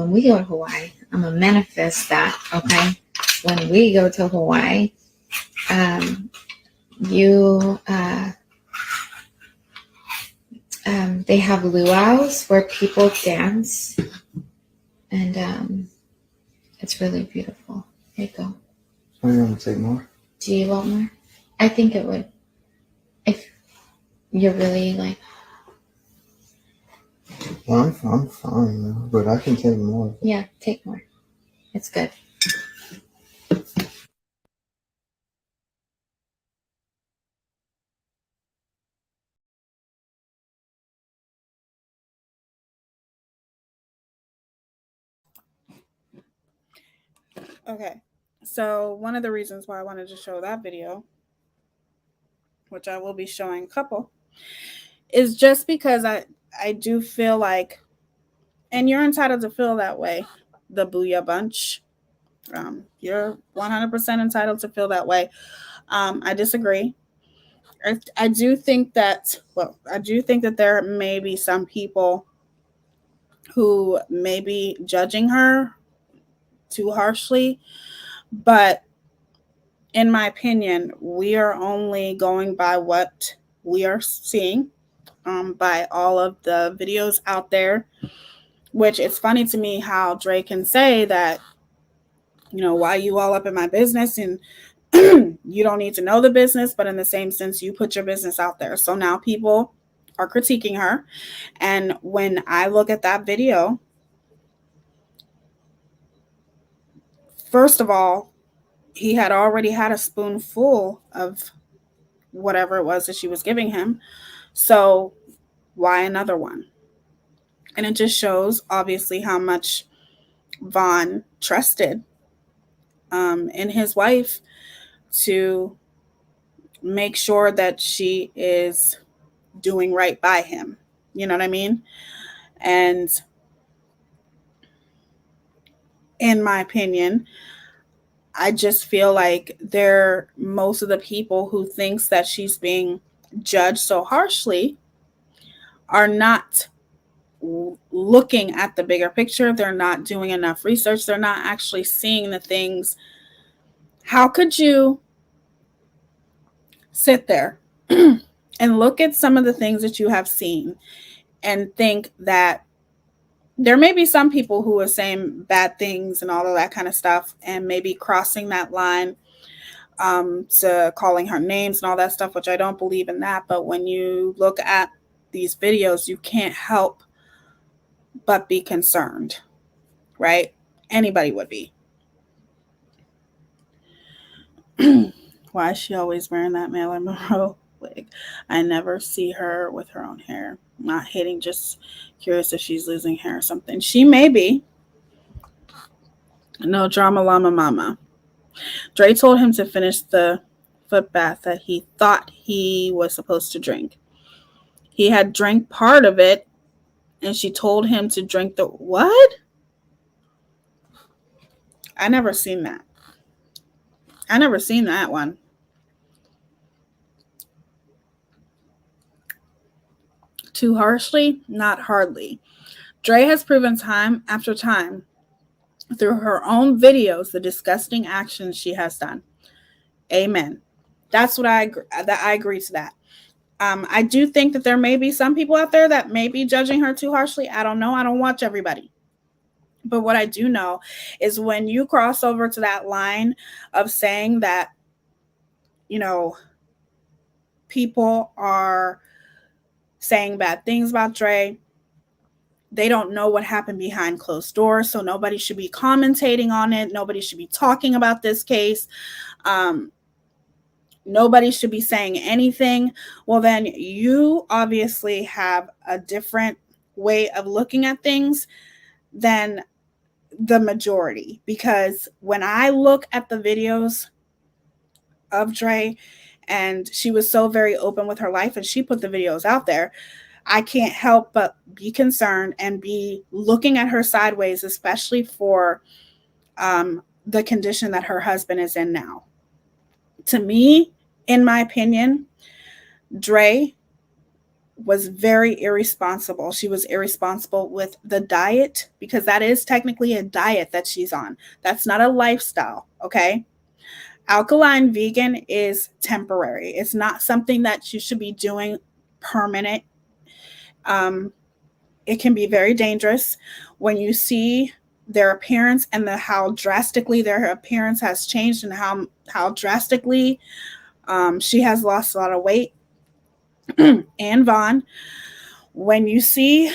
when we go to Hawaii, I'm gonna manifest that. Okay, when we go to Hawaii, you they have luau's where people dance, and it's really beautiful. Here you go. I'm gonna take more. Do you want more? I think it would. If you're really like. Well, I'm fine though, but I can take more. Yeah, take more. It's good. Okay, so one of the reasons why I wanted to show that video, which I will be showing a couple, is just because I do feel like, and you're entitled to feel that way, the Booyah Bunch. You're 100% entitled to feel that way. I disagree. I do think that, I do think that there may be some people who may be judging her too harshly, but in my opinion, we are only going by what we are seeing, by all of the videos out there, which it's funny to me how Dre can say that, why you all up in my business and you don't need to know the business, but in the same sense, you put your business out there. So now people are critiquing her. And when I look at that video, first of all, he had already had a spoonful of whatever it was that she was giving him. So why another one? And it just shows, obviously, how much Vaughn trusted in his wife to make sure that she is doing right by him. You know what I mean? And in my opinion, I just feel like most of the people who thinks that she's being judged so harshly are not looking at the bigger picture. They're not doing enough research. They're not actually seeing the things. How could you sit there and look at some of the things that you have seen and think that there may be some people who are saying bad things and all of that kind of stuff and maybe crossing that line to calling her names and all that stuff, which I don't believe in that. But when you look at these videos, you can't help but be concerned, right? Anybody would be. Why is she always wearing that Marilyn Monroe wig? I never see her with her own hair. Not hating, just curious if she's losing hair or something. She may be. No drama, llama mama. Dre told him to finish the foot bath that he thought he was supposed to drink. He had drank part of it, and she told him to drink the what? I never seen that. I never seen that one. Too harshly? Not hardly. Dre has proven time after time through her own videos the disgusting actions she has done. Amen. That's what I agree to that. I do think that there may be some people out there that may be judging her too harshly. I don't know. I don't watch everybody. But what I do know is when you cross over to that line of saying that, people are saying bad things about Dre, they don't know what happened behind closed doors, so nobody should be commentating on it. Nobody should be talking about this case. Nobody should be saying anything. Well, then you obviously have a different way of looking at things than the majority. Because when I look at the videos of Dre, and she was so very open with her life and she put the videos out there, I can't help but be concerned and be looking at her sideways, especially for the condition that her husband is in now. To me, in my opinion, Dre was very irresponsible. She was irresponsible with the diet, because that is technically a diet that she's on. That's not a lifestyle, okay? Alkaline vegan is temporary. It's not something that you should be doing permanent. It can be very dangerous when you see their appearance and how drastically their appearance has changed, and how drastically she has lost a lot of weight. And Vaughn, when you see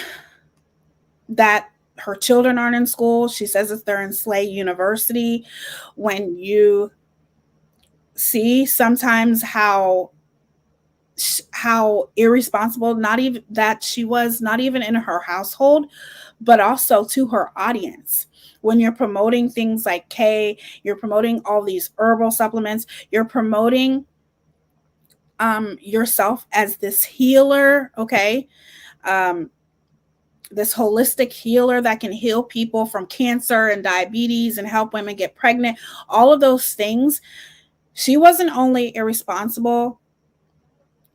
that her children aren't in school, she says that they're in Slay University. When you see sometimes how irresponsible, not even that she was, not even in her household, but also to her audience. When you're promoting things like K, you're promoting all these herbal supplements, you're promoting yourself as this healer, okay? This holistic healer that can heal people from cancer and diabetes and help women get pregnant, all of those things. She wasn't only irresponsible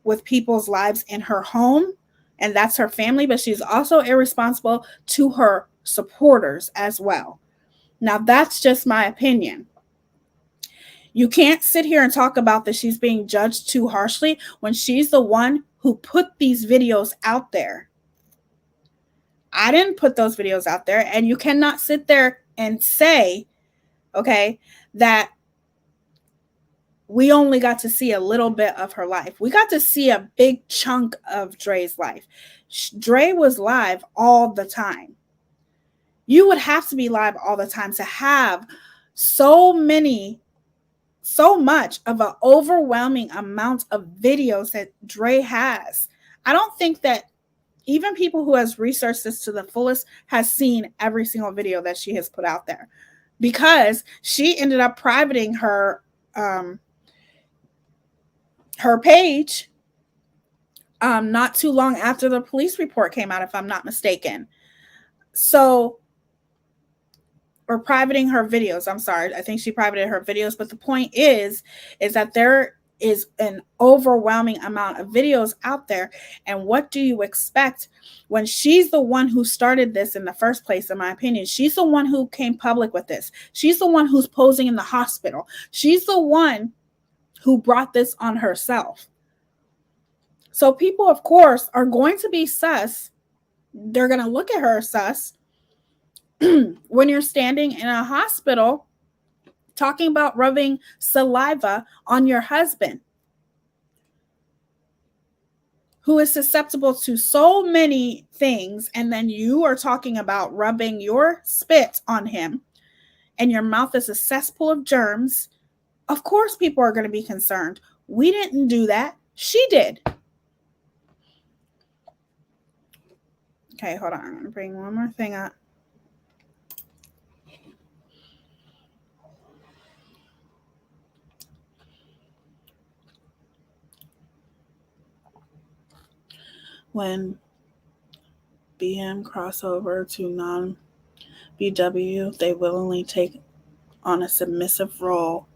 with people's lives in her home, and that's her family, but she's also irresponsible to her supporters as well. Now, that's just my opinion. You can't sit here and talk about that she's being judged too harshly when she's the one who put these videos out there. I didn't put those videos out there, and you cannot sit there and say, okay, that we only got to see a little bit of her life. We got to see a big chunk of Dre's life. Dre was live all the time. You would have to be live all the time to have so much of an overwhelming amount of videos that Dre has. I don't think that even people who has researched this to the fullest has seen every single video that she has put out there, because she ended up privating her page not too long after the police report came out, if I'm not mistaken. So, or privating her videos. I'm sorry. I think she privated her videos. But the point is that there is an overwhelming amount of videos out there. And what do you expect when she's the one who started this in the first place, in my opinion? She's the one who came public with this. She's the one who's posing in the hospital. She's the one who brought this on herself. So people, of course, are going to be sus. They're going to look at her sus when you're standing in a hospital talking about rubbing saliva on your husband, who is susceptible to so many things, and then you are talking about rubbing your spit on him, and your mouth is a cesspool of germs. Of course, people are going to be concerned. We didn't do that. She did. Okay, hold on. I'm going to bring one more thing up. When BM crossover to non-BW, they willingly take on a submissive role.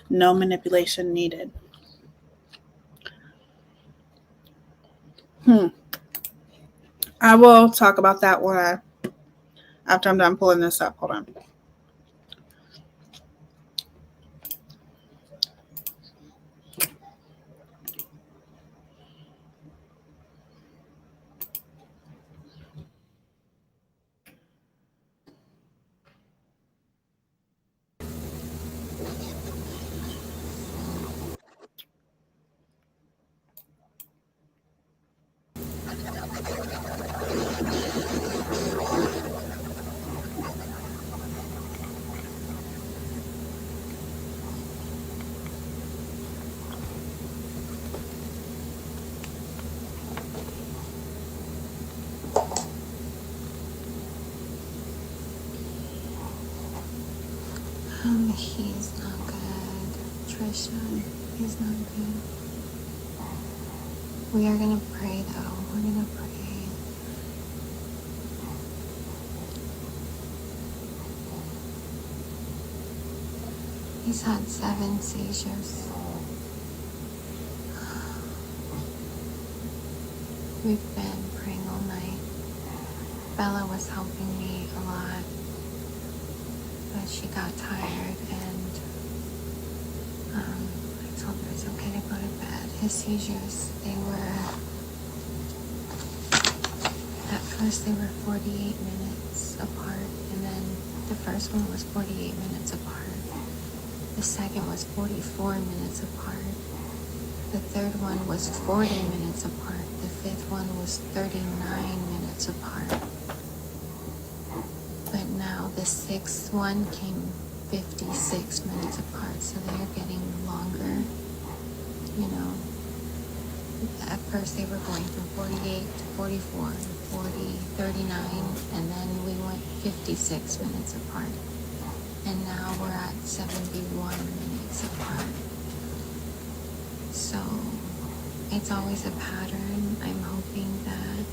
No manipulation needed. I will talk about that after I'm done pulling this up. Hold on. He's not good. Trisha, he's not good. We are gonna pray though. We're gonna pray. He's had 7 seizures. We've been praying all night. Bella was helping me a lot, but she got tired and I told her it's okay to go to bed. His seizures, at first they were 48 minutes apart, and then the first one was 48 minutes apart. The second was 44 minutes apart. The third one was 40 minutes apart. The fifth one was 39 minutes apart. But now the sixth one came 56 minutes apart, so they're getting longer. You know, at first they were going from 48 to 44, 40, 39, and then we went 56 minutes apart. And now we're at 71 minutes apart. So it's always a pattern. I'm hoping that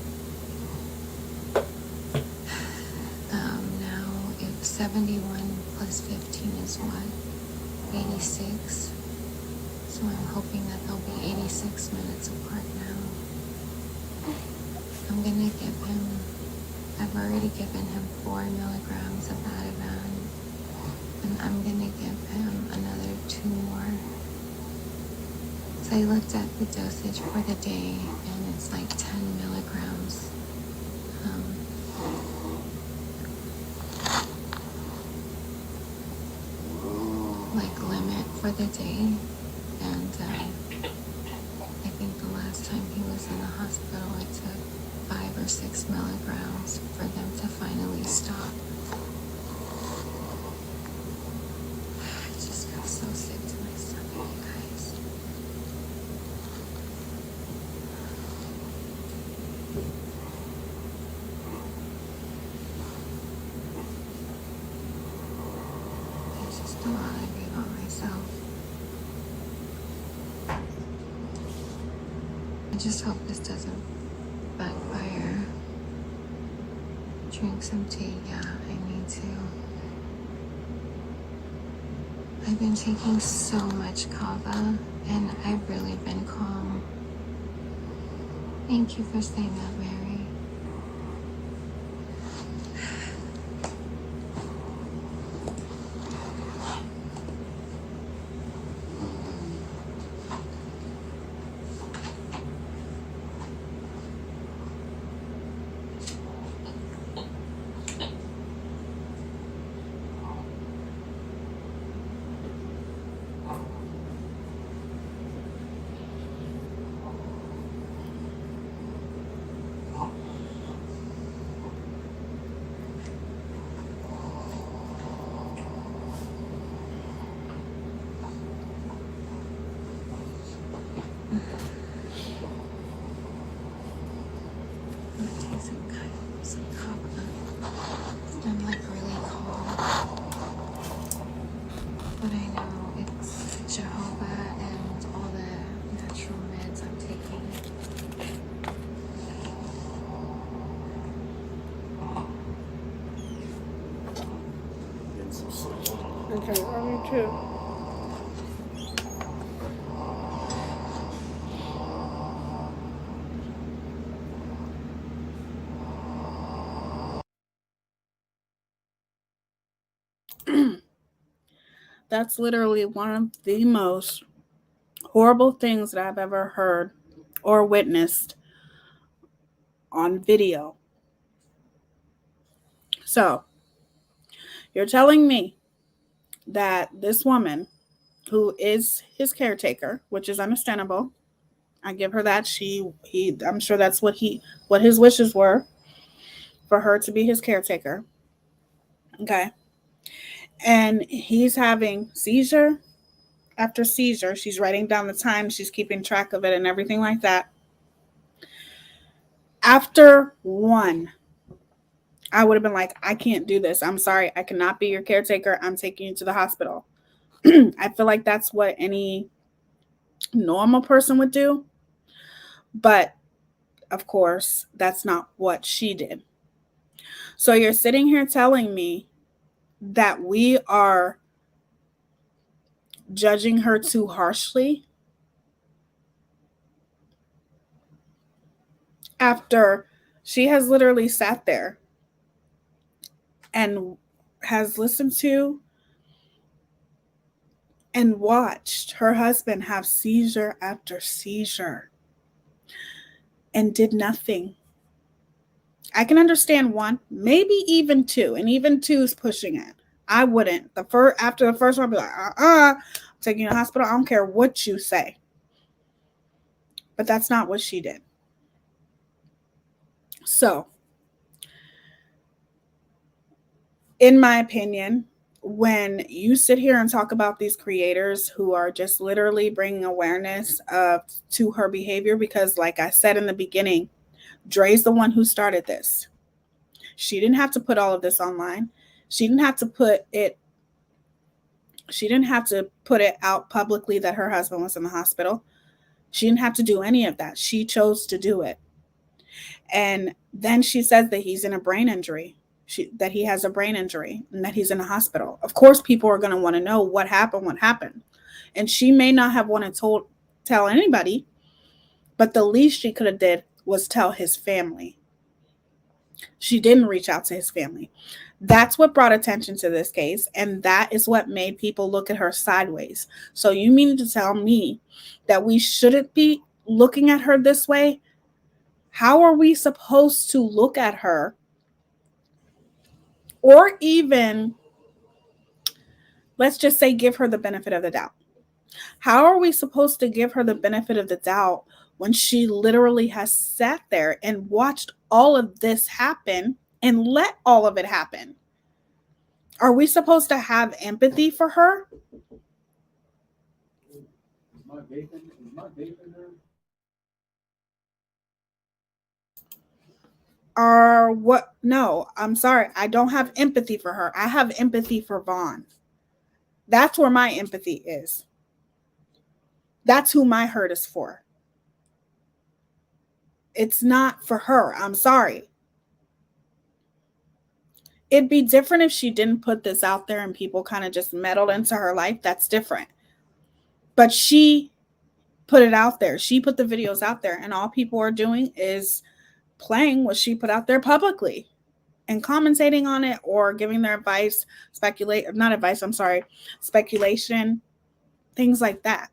now if 71 plus 15 is what? 86. So I'm hoping that they'll be 86 minutes apart now. I'm gonna give him, I've already given him 4 milligrams of Ativan, and I'm gonna give him another 2 more. So I looked at the dosage for the day, and it's like 10 milligrams. Like limit for the day. And I think the last time he was in the hospital, I took 5 or 6 milligrams for them to finally stop. I just got so sick to my stomach, you guys. It's just a lot I gave on myself. I just hope this doesn't backfire. Drink some tea, yeah, I need to. I've been taking so much kava, and I've really been calm. Thank you for saying that, Mary. Some kava. I'm like really calm. But I know it's Jehovah and all the natural meds I'm taking. Okay, I me too. That's literally one of the most horrible things that I've ever heard or witnessed on video. So, you're telling me that this woman, who is his caretaker, which is understandable, I give her that. I'm sure that's what his wishes were, for her to be his caretaker. Okay. And he's having seizure after seizure. She's writing down the time, she's keeping track of it and everything like that. After one, I would have been like, I can't do this. I'm sorry. I cannot be your caretaker. I'm taking you to the hospital. I feel like that's what any normal person would do. But of course, that's not what she did. So you're sitting here telling me that we are judging her too harshly? after she has literally sat there and has listened to and watched her husband have seizure after seizure and did nothing. I can understand one, maybe even two, and even two is pushing it. I wouldn't. After the first one, I'd be like, I'm taking you to the hospital. I don't care what you say. But that's not what she did. So, in my opinion, when you sit here and talk about these creators who are just literally bringing awareness to her behavior, because like I said in the beginning, Dre's the one who started this. She didn't have to put all of this online. She didn't have to put it out publicly that her husband was in the hospital. She didn't have to do any of that. She chose to do it. And then she says that he's in a brain injury, that he has a brain injury and that he's in a hospital. Of course, people are going to want to know what happened. And she may not have wanted to tell anybody, but the least she could have did was tell his family. She didn't reach out to his family. That's what brought attention to this case, and that is what made people look at her sideways. So you mean to tell me that we shouldn't be looking at her this way? How are we supposed to look at her? Or even, let's just say, give her the benefit of the doubt. How are we supposed to give her the benefit of the doubt when she literally has sat there and watched all of this happen and let all of it happen? Are we supposed to have empathy for her? Or what? No, I'm sorry. I don't have empathy for her. I have empathy for Vaughn. That's where my empathy is. That's who my hurt is for. It's not for her. I'm sorry. It'd be different if she didn't put this out there and people kind of just meddled into her life. That's different. But she put it out there. She put the videos out there, and all people are doing is playing what she put out there publicly and commentating on it or giving their advice, speculation, things like that.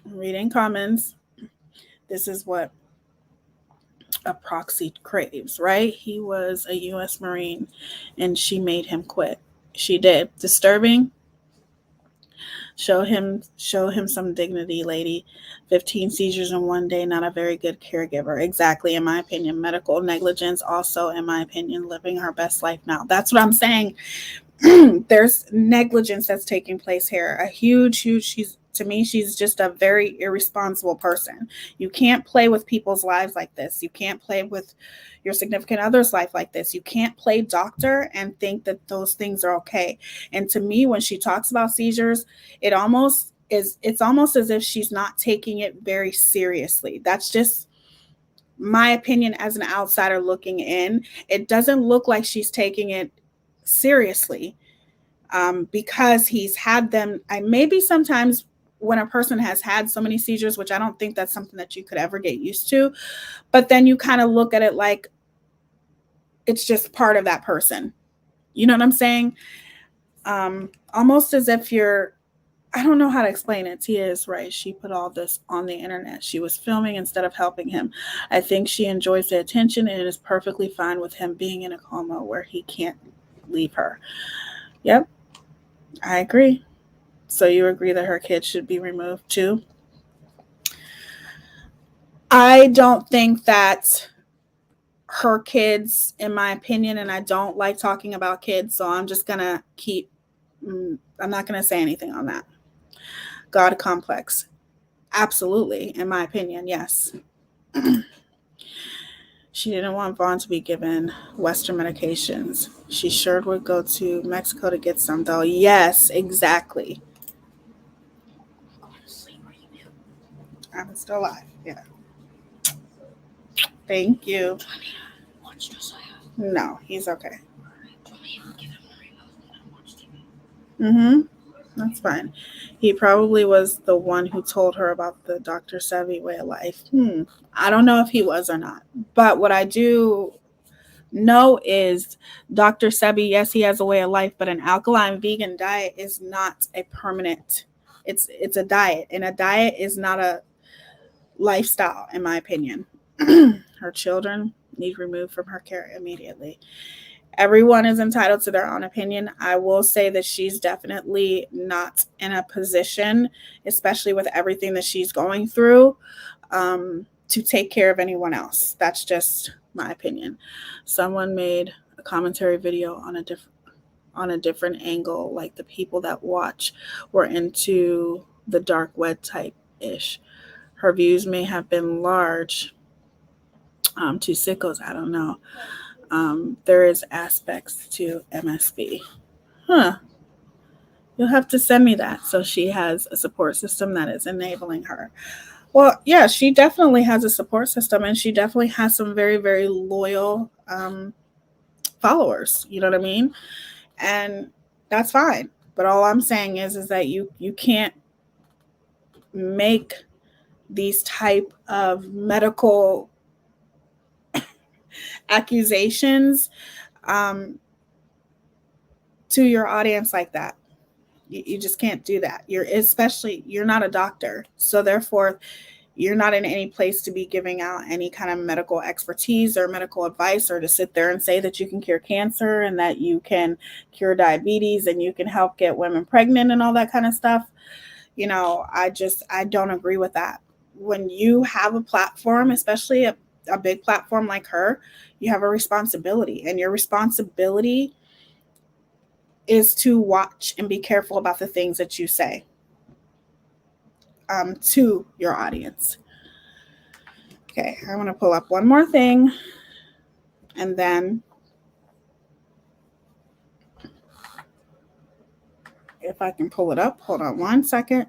Reading comments. This is what a proxy craves, right? He was a U.S. Marine and she made him quit. She did. Disturbing. Show him some dignity, lady. 15 seizures in one day, not a very good caregiver. Exactly, in my opinion. Medical negligence, also, in my opinion, living her best life now. That's what I'm saying. There's negligence that's taking place here. A huge, she's just a very irresponsible person. You can't play with people's lives like this. You can't play with your significant other's life like this. You can't play doctor and think that those things are okay. And to me, when she talks about seizures, it's almost as if she's not taking it very seriously. That's just my opinion as an outsider looking in. It doesn't look like she's taking it seriously, because he's had them. Maybe sometimes when a person has had so many seizures, which I don't think that's something that you could ever get used to, but then you kind of look at it like it's just part of that person. You know what I'm saying? Almost as if I don't know how to explain it. Tia is right. She put all this on the internet. She was filming instead of helping him. I think she enjoys the attention and is perfectly fine with him being in a coma where he can't leave her. Yep, I agree. So you agree that her kids should be removed too? I don't think that her kids, in my opinion, and I don't like talking about kids, so I'm just going to I'm not going to say anything on that. God complex. Absolutely, in my opinion, yes. She didn't want Vaughn to be given Western medications. She sure would go to Mexico to get some, though. Yes, exactly. I'm still alive. Yeah. Thank you. No, he's okay. Mm-hmm. That's fine. He probably was the one who told her about the Dr. Sebi way of life. I don't know if he was or not. But what I do know is Dr. Sebi, yes, he has a way of life, but an alkaline vegan diet is not a permanent. It's a diet, and a diet is not a lifestyle, in my opinion. Her children need removed from her care immediately. Everyone is entitled to their own opinion. I will say that she's definitely not in a position, especially with everything that she's going through, to take care of anyone else. That's just my opinion. Someone made a commentary video on a different angle, like the people that watch were into the dark web type ish. Her views may have been large to sickos. I don't know. There is aspects to MSB. Huh. You'll have to send me that so she has a support system that is enabling her. Well, yeah, she definitely has a support system, and she definitely has some very, very loyal followers. You know what I mean? And that's fine. But all I'm saying is that you can't make these type of medical accusations um, to your audience like that. You just can't do that. You're not a doctor, so therefore you're not in any place to be giving out any kind of medical expertise or medical advice, or to sit there and say that you can cure cancer and that you can cure diabetes and you can help get women pregnant and all that kind of stuff. I don't agree with that. When you have a platform, especially a big platform like her, you have a responsibility, and your responsibility is to watch and be careful about the things that you say to your audience. Okay, I want to pull up one more thing, and then if I can pull it up, hold on one second.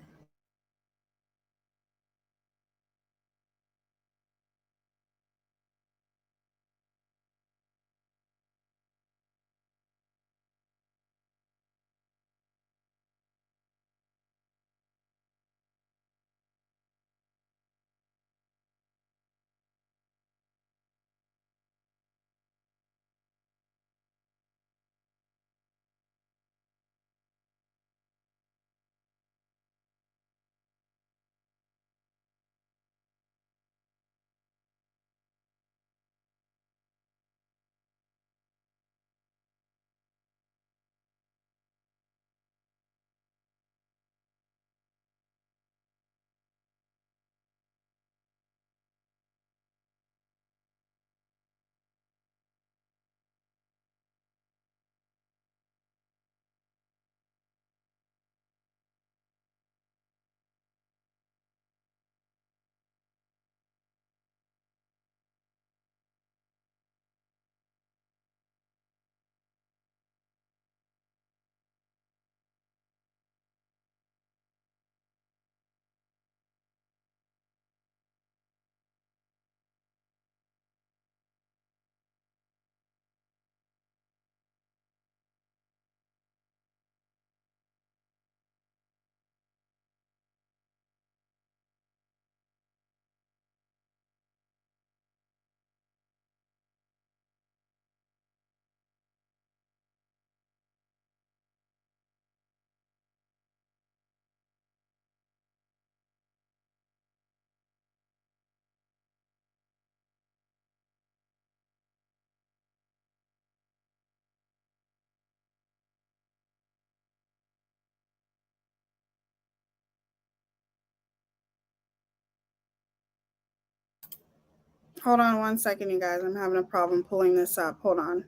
Hold on one second, you guys. I'm having a problem pulling this up. Hold on.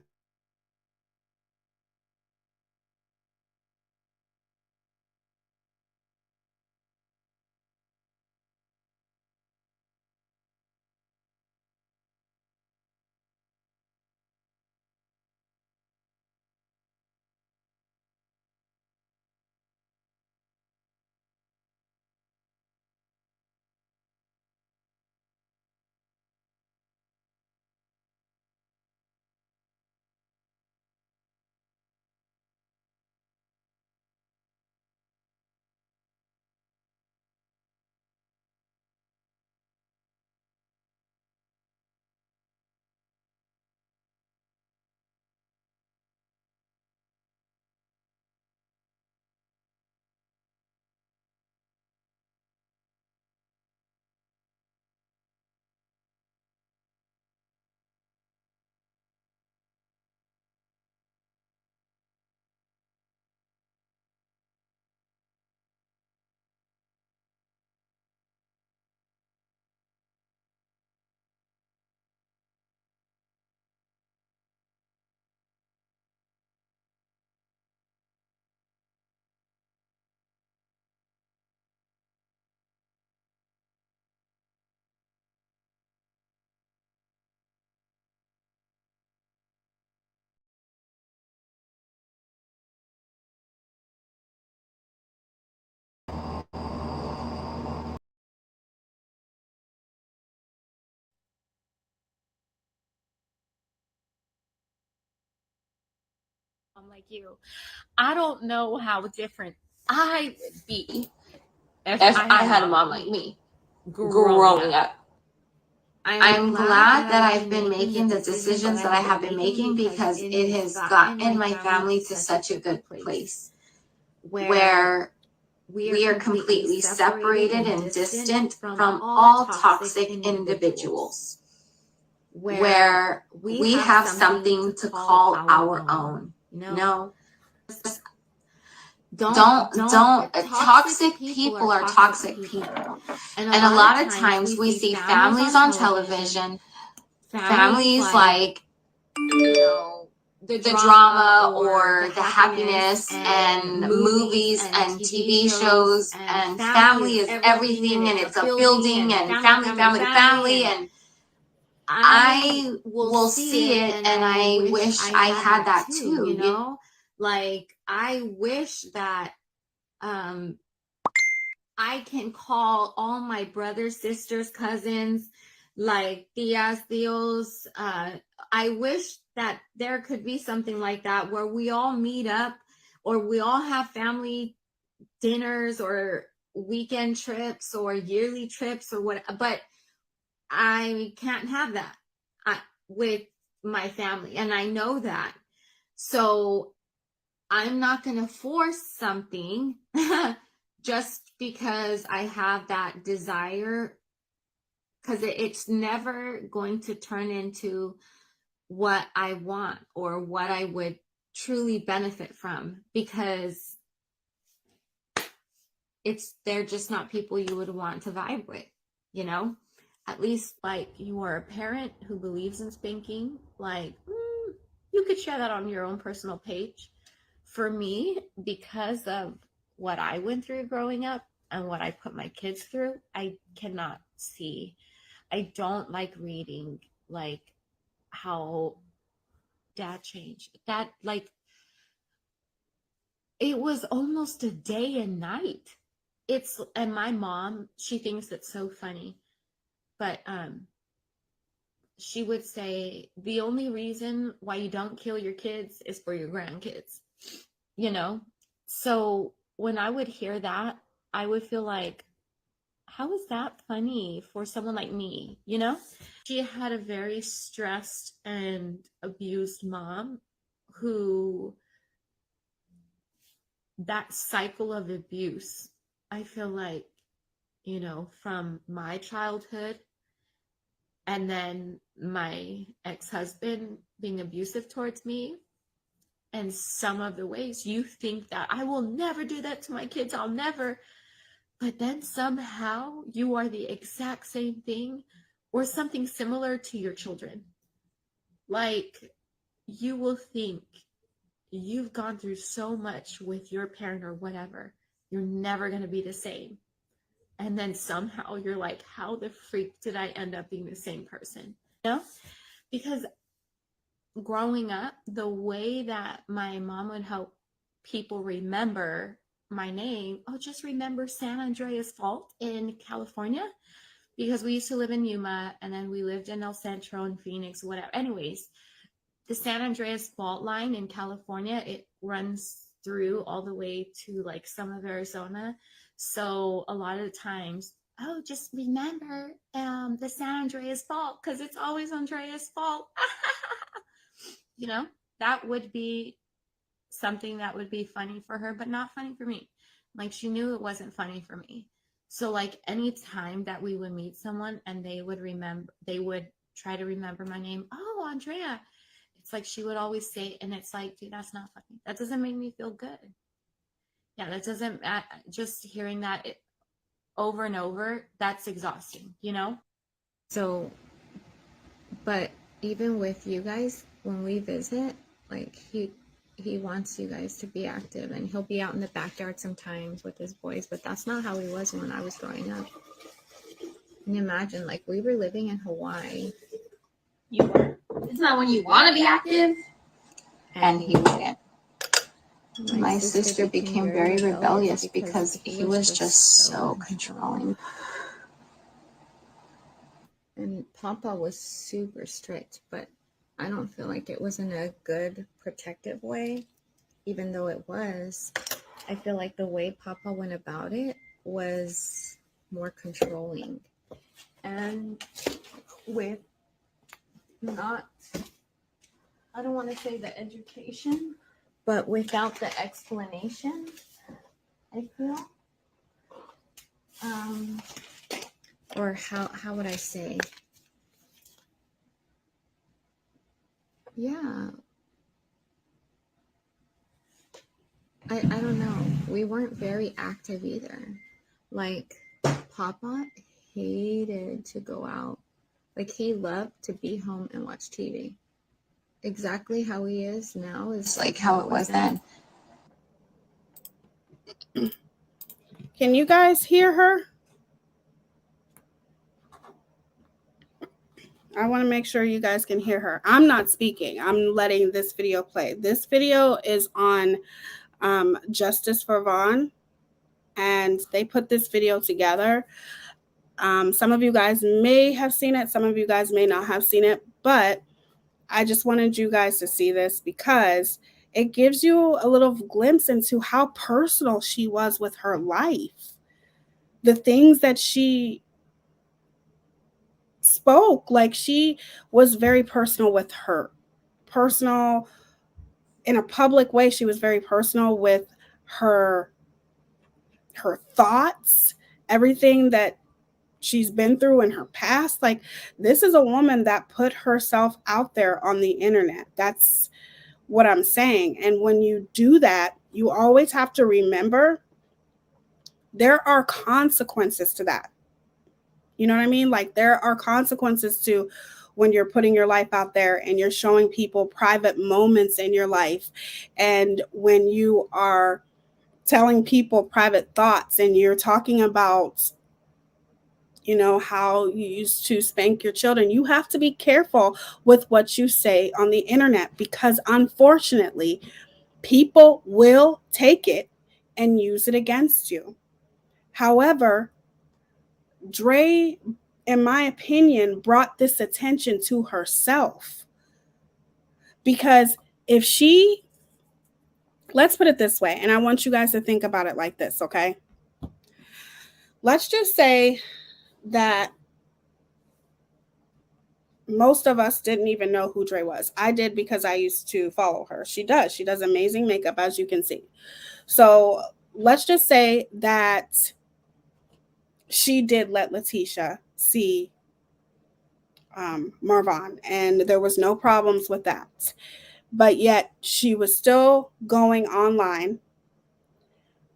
like you. I don't know how different I would be if I had a mom like me growing up. I'm glad that I've been making the decisions that I have been making because it has gotten my family to such a good place where we are completely separated and distant from all toxic individuals, where we have something to call our own. No, don't. Toxic people are toxic people. And a lot of times we see families on television, families like, you know, the drama or the happiness and movies and TV shows, and family is everything, and it's a building, and family, and I will see it and I wish I had that too, you know? Like, I wish that I can call all my brothers, sisters, cousins, like tias, tios. I wish that there could be something like that where we all meet up, or we all have family dinners or weekend trips or yearly trips or what. But I can't have that with my family, and I know that. So I'm not going to force something just because I have that desire, because it's never going to turn into what I want or what I would truly benefit from, because they're just not people you would want to vibe with, you know? At least, like, you are a parent who believes in spanking, like, you could share that on your own personal page. For me, because of what I went through growing up and what I put my kids through, I cannot see. I don't like reading, like, how dad changed. That, like, it was almost a day and night. And my mom, she thinks it's so funny, but she would say, the only reason why you don't kill your kids is for your grandkids, you know? So when I would hear that, I would feel like, how is that funny for someone like me, you know? She had a very stressed and abused mom who, that cycle of abuse, I feel like, you know, from my childhood, and then my ex-husband being abusive towards me, and some of the ways you think that I will never do that to my kids, I'll never, but then somehow you are the exact same thing or something similar to your children. Like, you will think you've gone through so much with your parent or whatever, you're never going to be the same. And then somehow you're like, how the freak did I end up being the same person? You know? Because growing up, the way that my mom would help people remember my name, just remember San Andreas Fault in California, because we used to live in Yuma and then we lived in El Centro and Phoenix, whatever. Anyways, the San Andreas Fault line in California, it runs through all the way to like some of Arizona. So a lot of the times, just remember the San Andreas Fault, because it's always Andreas' fault. You know, that would be something that would be funny for her, but not funny for me. Like, she knew it wasn't funny for me. So like, any time that we would meet someone and they would try to remember my name. Oh, Andrea. It's like she would always say, and it's like, dude, that's not funny. That doesn't make me feel good. Yeah, that doesn't, just hearing that over and over, that's exhausting, you know? So, but even with you guys, when we visit, like, he wants you guys to be active, and he'll be out in the backyard sometimes with his boys, but that's not how he was when I was growing up. And imagine, like, we were living in Hawaii. You were. It's not when you want to be active. And he wouldn't. My sister became very rebellious because he was just so controlling. And Papa was super strict, but I don't feel like it was in a good, protective way. even though it was, I feel like the way Papa went about it was more controlling. And with not, I don't want to say the education, but without the explanation, I feel. Or how would I say? Yeah. I don't know. We weren't very active either. Like, Papa hated to go out. Like, he loved to be home and watch TV. Exactly how he is now is like how it was then. Can you guys hear her? I want to make sure you guys can hear her. I'm not speaking. I'm letting this video play. This video is on Justice for Vaughn, and they put this video together. Some of you guys may have seen it. Some of you guys may not have seen it, but I just wanted you guys to see this because it gives you a little glimpse into how personal she was with her life. The things that she spoke, like she was very personal with her. Personal in a public way, she was very personal with her thoughts, everything that she's been through in her past. Like, this is a woman that put herself out there on the internet. That's what I'm saying. And when you do that, you always have to remember there are consequences to that. You know what I mean? Like, there are consequences to when you're putting your life out there and you're showing people private moments in your life. And when you are telling people private thoughts and you're talking about, you know, how you used to spank your children, you have to be careful with what you say on the internet, because unfortunately, people will take it and use it against you. However, Dre, in my opinion, brought this attention to herself. Because if she, let's put it this way, and I want you guys to think about it like this, okay? Let's just say that most of us didn't even know who Dre was. I did because I used to follow her. She does amazing makeup, as you can see. So let's just say that she did let Letitia see Marvon, and there was no problems with that. But yet she was still going online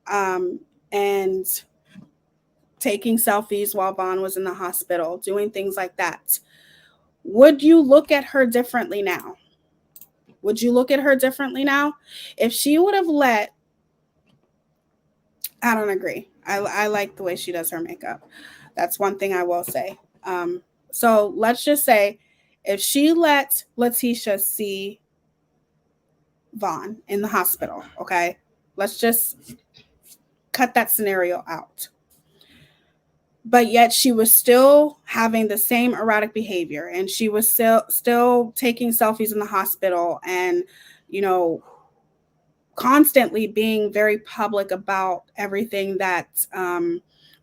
and taking selfies while Vaughn was in the hospital, doing things like that. Would you look at her differently now? Would you look at her differently now? If she would have let, I don't agree. I like the way she does her makeup. That's one thing I will say. So let's just say if she let Letitia see Vaughn in the hospital, okay? Let's just cut that scenario out. But yet she was still having the same erratic behavior, and she was still taking selfies in the hospital and, you know, constantly being very public about everything that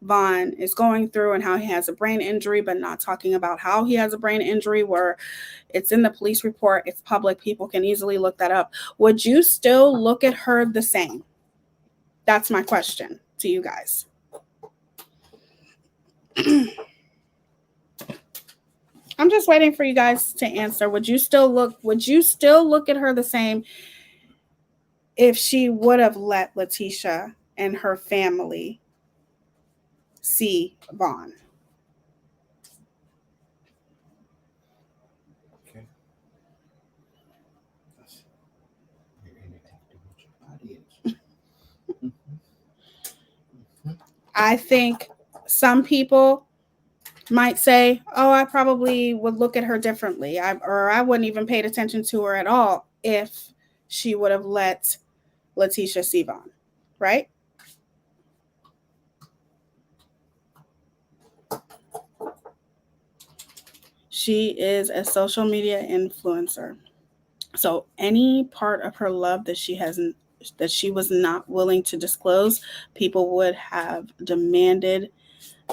Vaughn is going through and how he has a brain injury, but not talking about how he has a brain injury, where it's in the police report, it's public, people can easily look that up. Would you still look at her the same? That's my question to you guys. I'm just waiting for you guys to answer. Would you still look at her the same if she would have let Letitia and her family see Vaughn? Okay. You're going to have to watch your audience. I think some people might say, oh, I probably would look at her differently. I wouldn't even paid attention to her at all if she would have let Letitia see Vaughn, right? She is a social media influencer. So any part of her love that she has that she was not willing to disclose, people would have demanded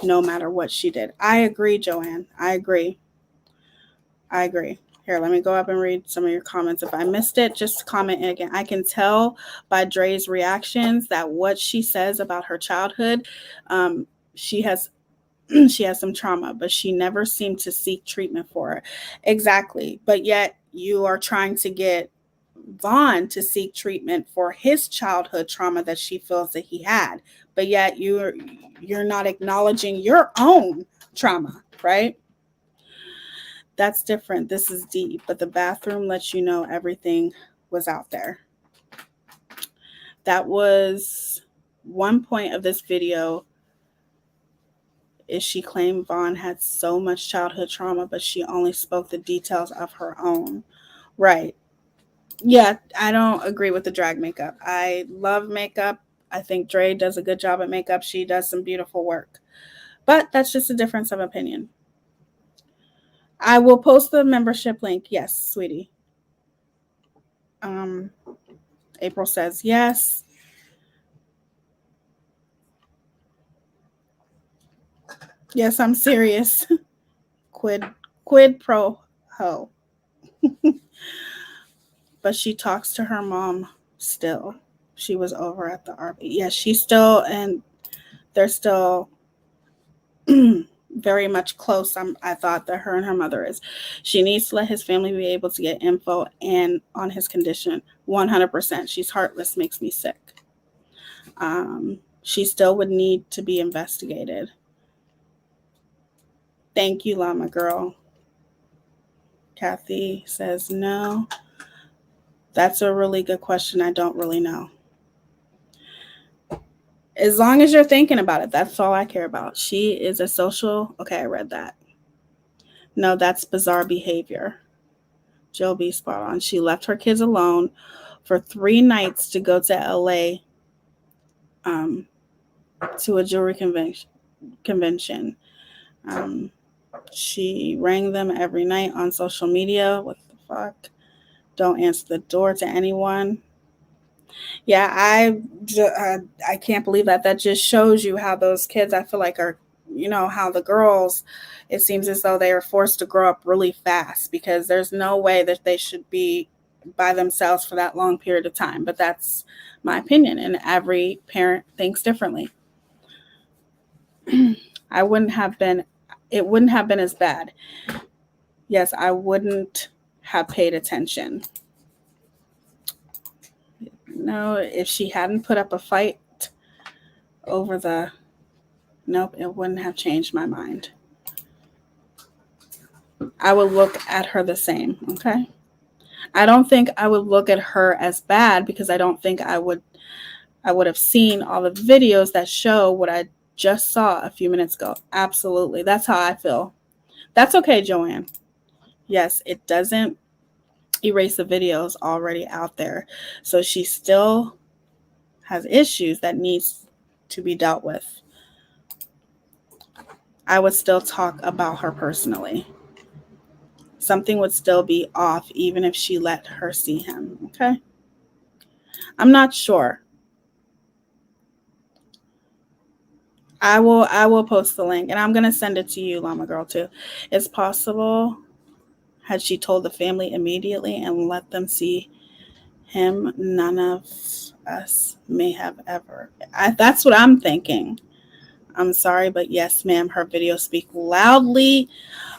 no matter what she did. I agree, Joanne. I agree. Here, let me go up and read some of your comments. If I missed it, just comment again. I can tell by Dre's reactions that what she says about her childhood, she has she has some trauma, but she never seemed to seek treatment for it. Exactly. But yet you are trying to get Vaughn to seek treatment for his childhood trauma that she feels that he had. But yet you're not acknowledging your own trauma, right? That's different. This is deep, but the bathroom lets you know everything was out there. That was one point of this video. Is she claimed Vaughn had so much childhood trauma, but she only spoke the details of her own. Right. Yeah, I don't agree with the drag makeup. I love makeup. I think Dre does a good job at makeup. She does some beautiful work. But that's just a difference of opinion. I will post the membership link. Yes, sweetie. April says yes. Yes, I'm serious. Quid pro ho. But she talks to her mom still. She was over at the RV. Yes, she's still, and they're still very much close. I thought that her and her mother is. She needs to let his family be able to get info and on his condition. 100%. She's heartless, makes me sick. She still would need to be investigated. Thank you, Llama Girl. Kathy says no. That's a really good question. I don't really know. As long as you're thinking about it, that's all I care about. She is a social. Okay, I read that. No, that's bizarre behavior. Jill B. spot on. She left her kids alone for 3 nights to go to LA to a jewelry convention. She rang them every night on social media. What the fuck? Don't answer the door to anyone. Yeah, I can't believe that. That just shows you how those kids, I feel like, are, how the girls, it seems as though they are forced to grow up really fast, because there's no way that they should be by themselves for that long period of time. But that's my opinion, and every parent thinks differently. It wouldn't have been as bad. Yes, I wouldn't have paid attention. No, if she hadn't put up a fight over nope, it wouldn't have changed my mind. I would look at her the same, okay? I don't think I would look at her as bad, because I don't think I would have seen all the videos that show what I just saw a few minutes ago. Absolutely. That's how I feel. That's okay, Joanne. Yes, it doesn't erase the videos already out there. So she still has issues that needs to be dealt with. I would still talk about her personally. Something would still be off even if she let her see him, okay? I'm not sure. I will post the link, and I'm going to send it to you, Llama Girl, too. It's possible, had she told the family immediately and let them see him, none of us may have ever. That's what I'm thinking. I'm sorry, but yes, ma'am, her videos speak loudly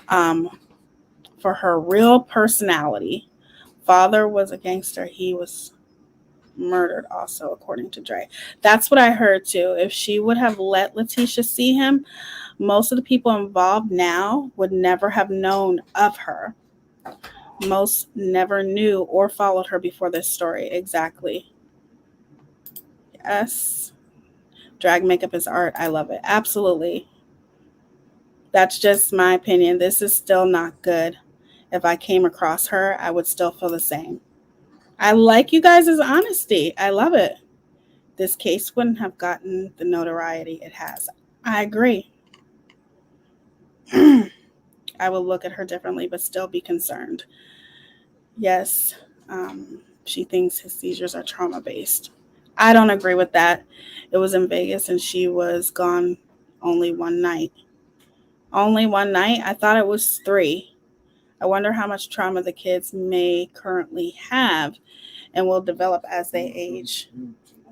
for her real personality. Father was a gangster. He was murdered also, according to Dre. That's what I heard too. If she would have let Letitia see him, most of the people involved now would never have known of her. Most never knew or followed her before this story. Exactly. Yes. Drag makeup is art. I love it. Absolutely. That's just my opinion. This is still not good. If I came across her, I would still feel the same. I like you guys' honesty. I love it. This case wouldn't have gotten the notoriety it has. I agree. I will look at her differently, but still be concerned. Yes, she thinks his seizures are trauma-based. I don't agree with that. It was in Vegas and she was gone only one night. Only one night? I thought it was 3. I wonder how much trauma the kids may currently have and will develop as they age.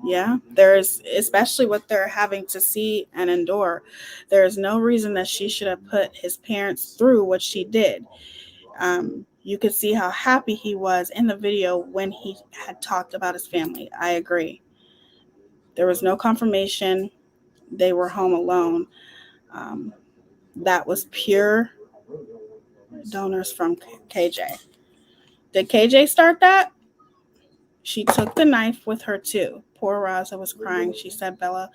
Yeah, there's, especially what they're having to see and endure. There is no reason that she should have put his parents through what she did. You could see how happy he was in the video when he had talked about his family. I agree. There was no confirmation. They were home alone. Um, that was pure donors from KJ. Did KJ start that? She took the knife with her too. Poor Raza was crying. She said Bella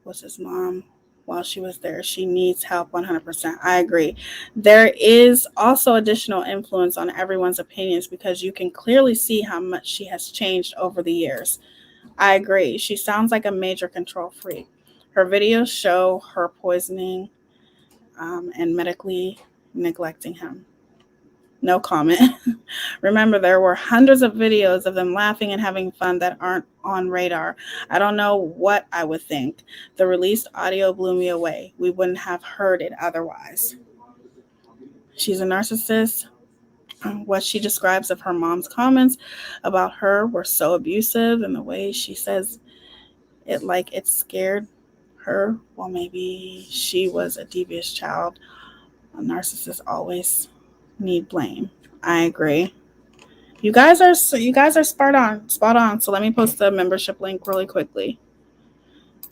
was his mom while she was there. She needs help 100%. I agree. There is also additional influence on everyone's opinions because you can clearly see how much she has changed over the years. I agree. She sounds like a major control freak. Her videos show her poisoning and medically neglecting him. No comment. Remember, there were hundreds of videos of them laughing and having fun that aren't on radar. I don't know what I would think. The released audio blew me away. We wouldn't have heard it otherwise. She's a narcissist. What she describes of her mom's comments about her were so abusive, and the way she says it like it scared her. Well, maybe she was a devious child. A narcissist always need blame. I agree. You guys are spot on. So let me post the membership link really quickly.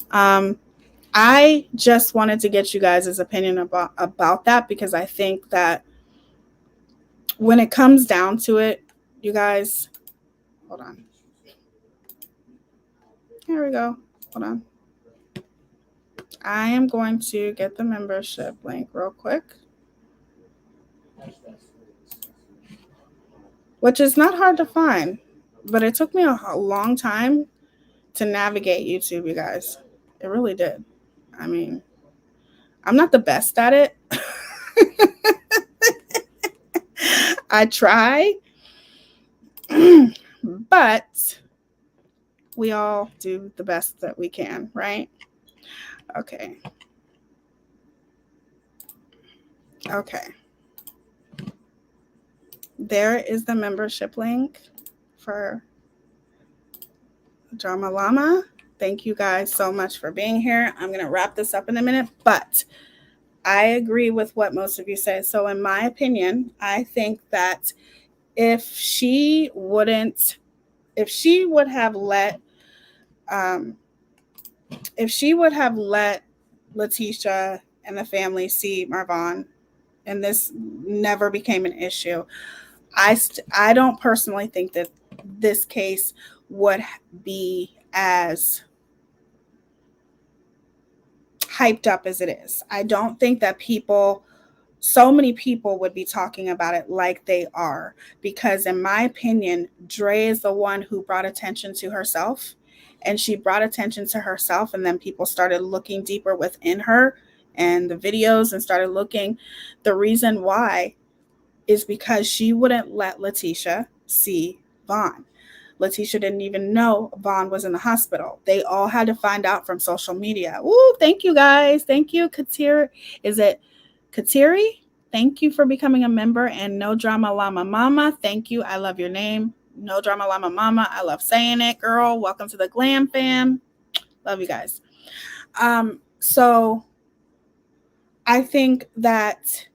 I just wanted to get you guys' opinion about that because I think that when it comes down to it, you guys, hold on. Here we go. Hold on. I am going to get the membership link real quick. Which is not hard to find, but it took me a long time to navigate YouTube, you guys. It really did. I mean, I'm not the best at it. I try, but we all do the best that we can, right? Okay. There is the membership link for Drama Llama. Thank you guys so much for being here. I'm going to wrap this up in a minute, but I agree with what most of you say. So in my opinion, I think that if she would have let Letitia and the family see Marvon, and this never became an issue, I don't personally think that this case would be as hyped up as it is. I don't think that so many people would be talking about it like they are, because in my opinion, Dre is the one who brought attention to herself, and she brought attention to herself, and then people started looking deeper within her and the videos and started looking. The reason why is because she wouldn't let Letitia see Vaughn. Letitia didn't even know Vaughn was in the hospital. They all had to find out from social media. Ooh, thank you guys. Thank you, Katir. Is it Katiri? Thank you for becoming a member. And No Drama Llama Mama, thank you. I love your name. No Drama Llama Mama. I love saying it, girl. Welcome to the Glam fam. Love you guys. So I think that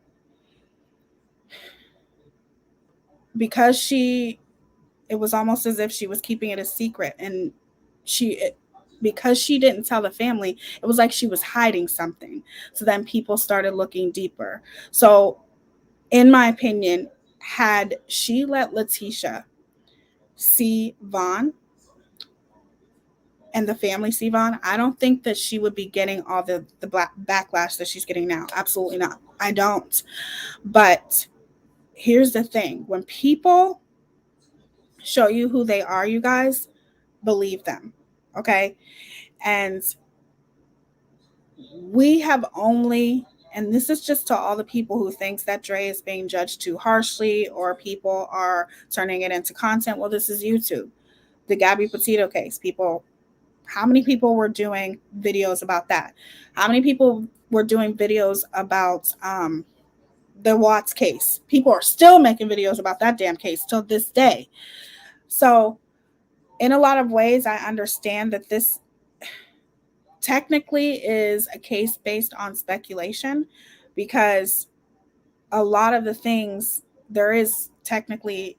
because it was almost as if she was keeping it a secret, and because she didn't tell the family, it was like she was hiding something. So then people started looking deeper. So in my opinion, had she let Letitia see Vaughn and the family see Vaughn, I don't think that she would be getting all the backlash that she's getting now. Absolutely not. I don't. But here's the thing. When people show you who they are, you guys, believe them. Okay? And we have only, and this is just to all the people who thinks that Dre is being judged too harshly or people are turning it into content. Well, this is YouTube. The Gabby Petito case, people How many people were doing videos about that? How many people were doing videos about the Watts case? People are still making videos about that damn case till this day. So in a lot of ways, I understand that this technically is a case based on speculation, because a lot of the things, there is technically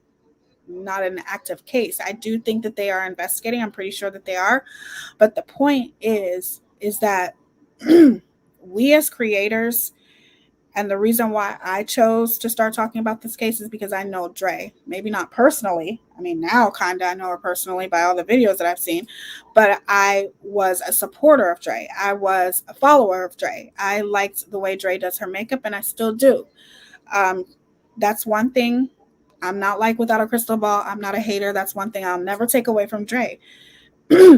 not an active case. I do think that they are investigating. I'm pretty sure that they are. But the point is that we as creators, and the reason why I chose to start talking about this case is because I know Dre. Maybe not personally. I mean, now kind of I know her personally by all the videos that I've seen. But I was a supporter of Dre. I was a follower of Dre. I liked the way Dre does her makeup, and I still do. That's one thing. I'm not like without a crystal ball. I'm not a hater. That's one thing I'll never take away from Dre.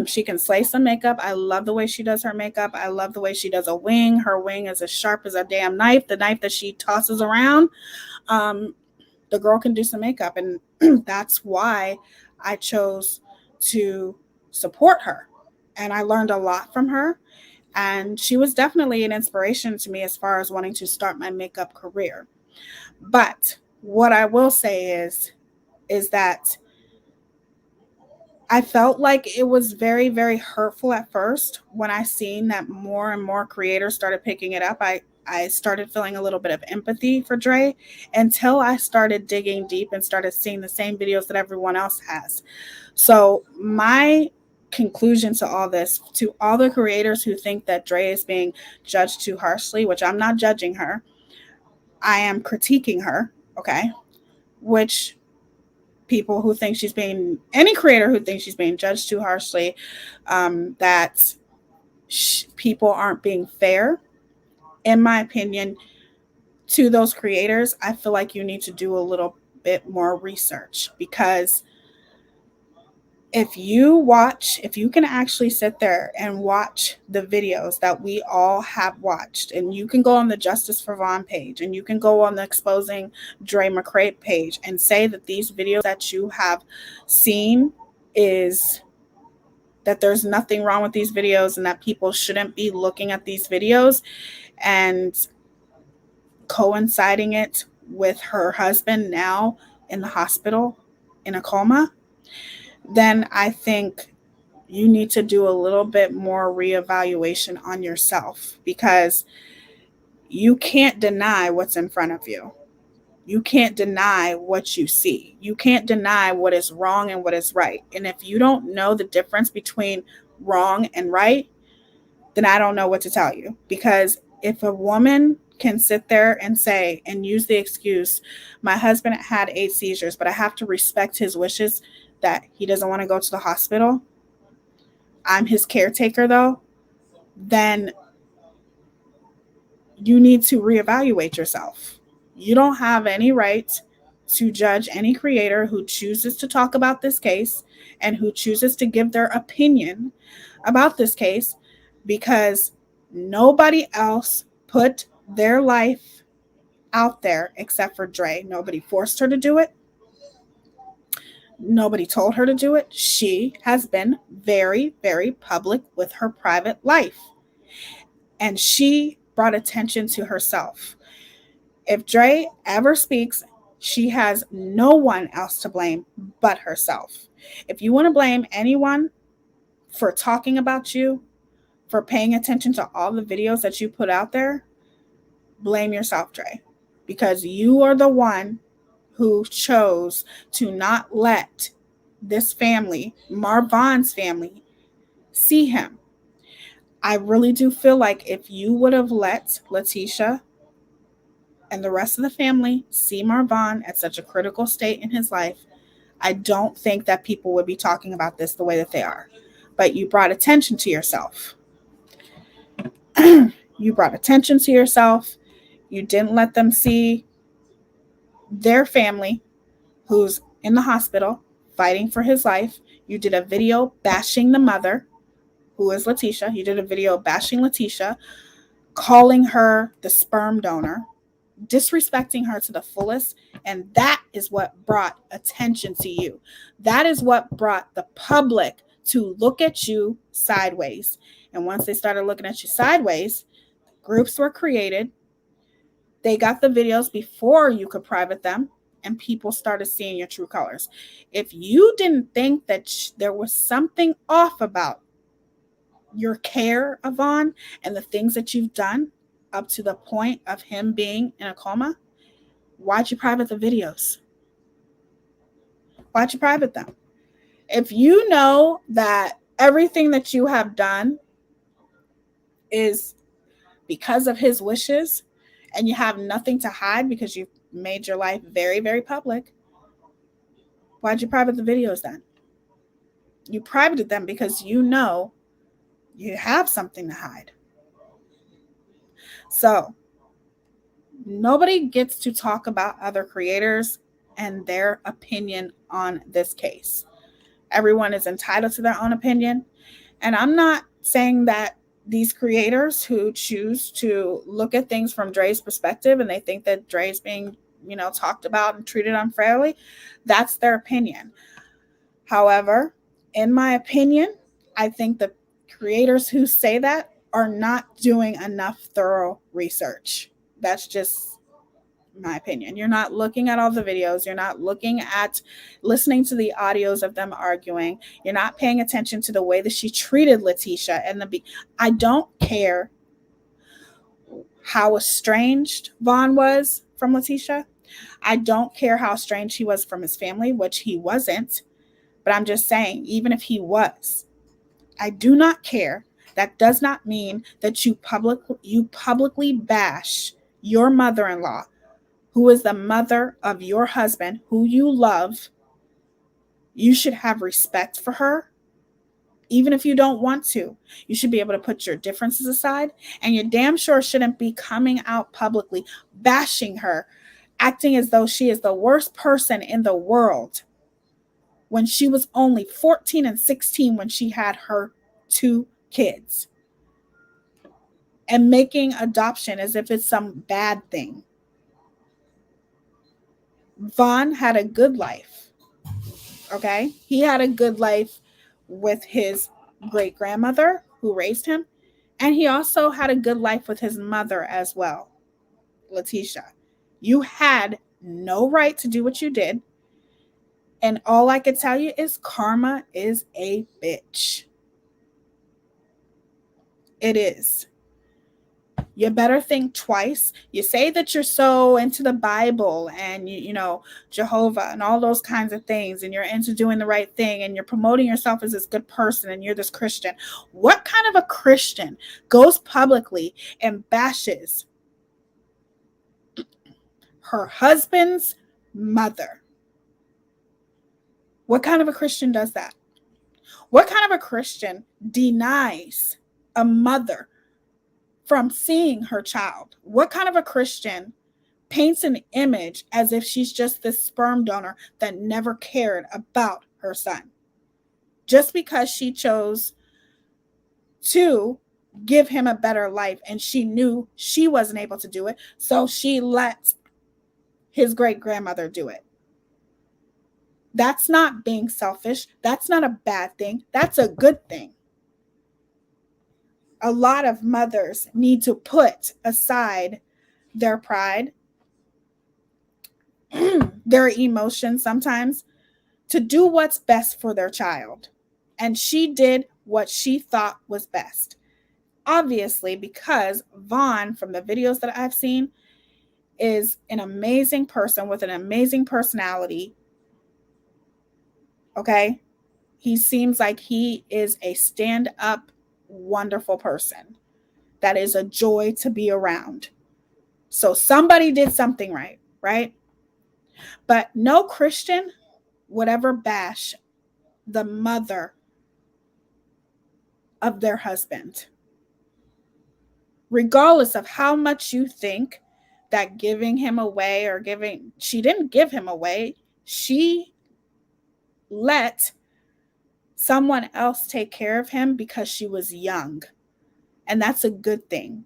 She can slay some makeup. I love the way she does her makeup. I love the way she does a wing. Her wing is as sharp as a damn knife. The knife that she tosses around. The girl can do some makeup. And that's why I chose to support her. And I learned a lot from her. And she was definitely an inspiration to me as far as wanting to start my makeup career. But what I will say is that I felt like it was very, very hurtful at first when I seen that more and more creators started picking it up. I started feeling a little bit of empathy for Dre until I started digging deep and started seeing the same videos that everyone else has. So my conclusion to all this, to all the creators who think that Dre is being judged too harshly, which I'm not judging her, I am critiquing her, okay? Which people who think she's being, any creator who thinks she's being judged too harshly, that people aren't being fair, in my opinion, to those creators, I feel like you need to do a little bit more research. Because if you can actually sit there and watch the videos that we all have watched, and you can go on the Justice for Vaughn page, and you can go on the Exposing Dre Mccray page, and say that these videos that you have seen is that there's nothing wrong with these videos, and that people shouldn't be looking at these videos, and coinciding it with her husband now in the hospital in a coma, then I think you need to do a little bit more reevaluation on yourself, because you can't deny what's in front of you. You can't deny what you see. You can't deny what is wrong and what is right. And if you don't know the difference between wrong and right, then I don't know what to tell you. Because if a woman can sit there and say and use the excuse, my husband had 8 seizures, but I have to respect his wishes that he doesn't want to go to the hospital, I'm his caretaker though, then you need to reevaluate yourself. You don't have any right to judge any creator who chooses to talk about this case and who chooses to give their opinion about this case, because nobody else put their life out there except for Dre. Nobody forced her to do it. Nobody told her to do it. She has been very, very public with her private life. And she brought attention to herself. If Dre ever speaks, she has no one else to blame but herself. If you want to blame anyone for talking about you, for paying attention to all the videos that you put out there, blame yourself, Dre. Because you are the one who chose to not let this family, Marvon's family, see him. I really do feel like if you would have let Letitia and the rest of the family see Marvon at such a critical state in his life, I don't think that people would be talking about this the way that they are. But you brought attention to yourself. You brought attention to yourself. You didn't let them see their family who's in the hospital fighting for his life. You did a video bashing the mother, who is Letitia. You did a video bashing Letitia, calling her the sperm donor, disrespecting her to the fullest. And that is what brought attention to you. That is what brought the public to look at you sideways. And once they started looking at you sideways, groups were created. They got the videos before you could private them, and people started seeing your true colors. If you didn't think that there was something off about your care of Vaughn and the things that you've done up to the point of him being in a coma, why'd you private the videos? Why'd you private them? If you know that everything that you have done is because of his wishes and you have nothing to hide because you've made your life very, very public, why'd you private the videos then? You privated them because you know you have something to hide. So nobody gets to talk about other creators and their opinion on this case. Everyone is entitled to their own opinion. And I'm not saying that these creators who choose to look at things from Dre's perspective and they think that Dre's being, talked about and treated unfairly, that's their opinion. However, in my opinion, I think the creators who say that are not doing enough thorough research. That's just my opinion. You're not looking at all the videos. You're not listening to the audios of them arguing. You're not paying attention to the way that she treated Letitia. I don't care how estranged Vaughn was from Letitia. I don't care how estranged he was from his family, which he wasn't. But I'm just saying, even if he was, I do not care. That does not mean that you publicly bash your mother-in-law, who is the mother of your husband, who you love. You should have respect for her. Even if you don't want to, you should be able to put your differences aside, and you damn sure shouldn't be coming out publicly bashing her, acting as though she is the worst person in the world when she was only 14 and 16 when she had her 2 kids, and making adoption as if it's some bad thing. Vaughn had a good life. Okay? He had a good life with his great-grandmother who raised him, and he also had a good life with his mother as well, Letitia. You had no right to do what you did, and all I can tell you is karma is a bitch. It is. You better think twice. You say that you're so into the Bible and you know Jehovah and all those kinds of things, and you're into doing the right thing, and you're promoting yourself as this good person, and you're this Christian. What kind of a Christian goes publicly and bashes her husband's mother? What kind of a Christian does that? What kind of a Christian denies a mother from seeing her child? What kind of a Christian paints an image as if she's just this sperm donor that never cared about her son just because she chose to give him a better life and she knew she wasn't able to do it, so she let his great-grandmother do it? That's not being selfish. That's not a bad thing. That's a good thing. A lot of mothers need to put aside their pride, their emotions sometimes, to do what's best for their child. And she did what she thought was best. Obviously, because Vaughn, from the videos that I've seen, is an amazing person with an amazing personality. Okay? He seems like he is a stand-up, wonderful person that is a joy to be around. So somebody did something right, right? But no Christian would ever bash the mother of their husband, regardless of how much you think that giving him away she didn't give him away. She let someone else take care of him because she was young. And that's a good thing.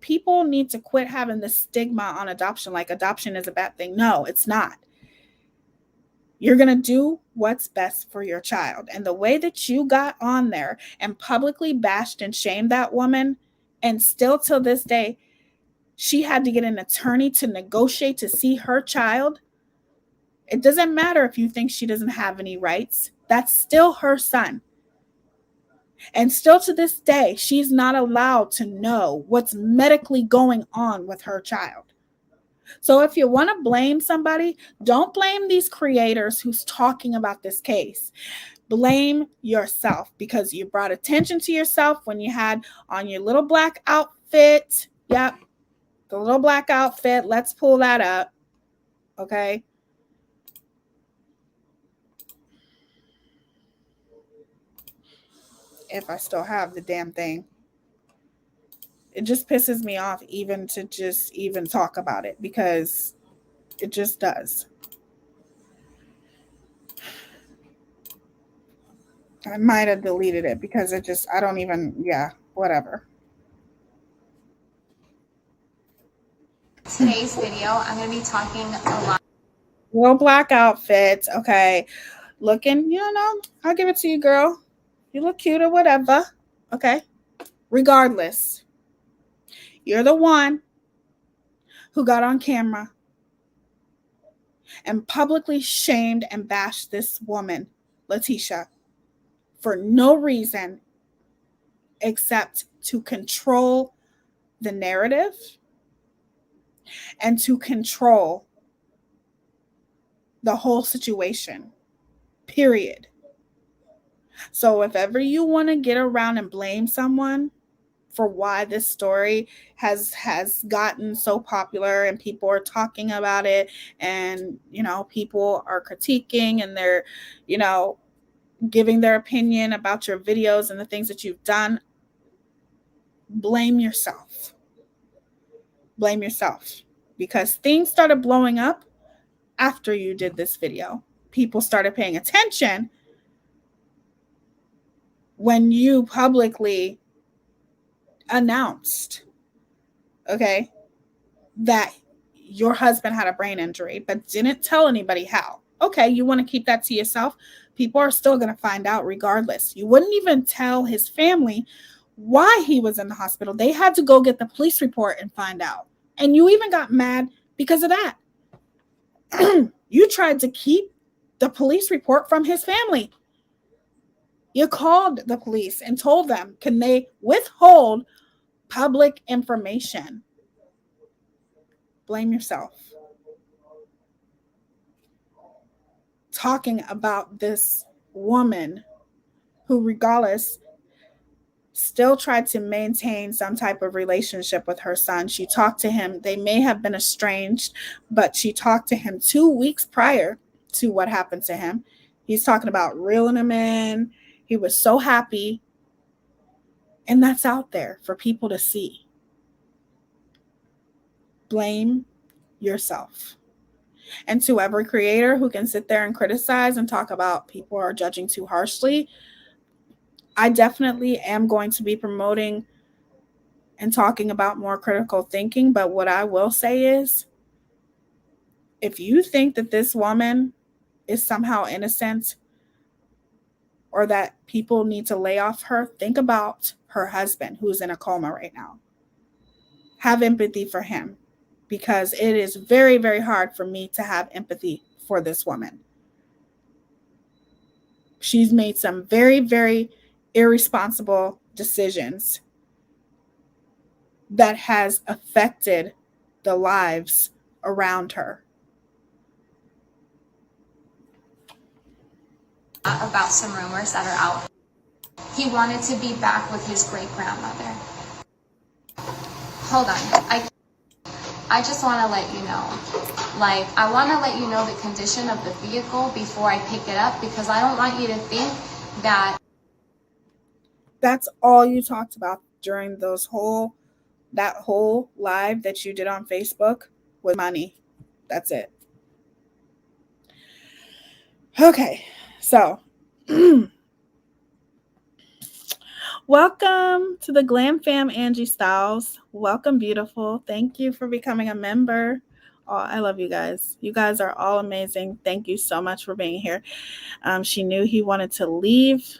People need to quit having the stigma on adoption, like adoption is a bad thing. No, it's not. You're going to do what's best for your child. And the way that you got on there and publicly bashed and shamed that woman, and still till this day, she had to get an attorney to negotiate to see her child. It doesn't matter if you think she doesn't have any rights. That's still her son. And still to this day, she's not allowed to know what's medically going on with her child. So if you want to blame somebody, don't blame these creators who's talking about this case. Blame yourself, because you brought attention to yourself when you had on your little black outfit. Yep, the little black outfit. Let's pull that up. Okay. If I still have the damn thing. It just pisses me off even to just even talk about it, because it just does. I might have deleted it because it just, I don't even, yeah, whatever. Today's video, I'm going to be talking a lot. Little black outfit, okay. Looking, you know, I'll give it to you, girl. You look cute or whatever, okay. Regardless, you're the one who got on camera and publicly shamed and bashed this woman, Letitia, for no reason except to control the narrative and to control the whole situation, period. So if ever you want to get around and blame someone for why this story has gotten so popular and people are talking about it, and you know, people are critiquing and they're, you know, giving their opinion about your videos and the things that you've done, blame yourself. Blame yourself, because things started blowing up after you did this video. People started paying attention when you publicly announced, okay, that your husband had a brain injury, but didn't tell anybody how. Okay, you want to keep that to yourself? People are still going to find out regardless. You wouldn't even tell his family why he was in the hospital. They had to go get the police report and find out. And you even got mad because of that. You tried to keep the police report from his family. You called the police and told them, can they withhold public information? Blame yourself. Talking about this woman who, regardless, still tried to maintain some type of relationship with her son. She talked to him. They may have been estranged, but she talked to him 2 weeks prior to what happened to him. He's talking about reeling him in. He was so happy. And that's out there for people to see. Blame yourself. And to every creator who can sit there and criticize and talk about people are judging too harshly, I definitely am going to be promoting and talking about more critical thinking. But what I will say is, if you think that this woman is somehow innocent or that people need to lay off her, think about her husband who's in a coma right now. Have empathy for him, because it is very, very hard for me to have empathy for this woman. She's made some very, very irresponsible decisions that has affected the lives around her. About some rumors that are out. He wanted to be back with his great-grandmother. Hold on. I just want to let you know. Like, I want to let you know the condition of the vehicle before I pick it up, because I don't want you to think that. That's all you talked about during that whole live that you did on Facebook was money. That's it. Okay, so welcome to the Glam Fam, Angie Styles. Welcome, beautiful. Thank you for becoming a member Oh, I love you guys. You guys are all amazing. Thank you so much for being here. She knew he wanted to leave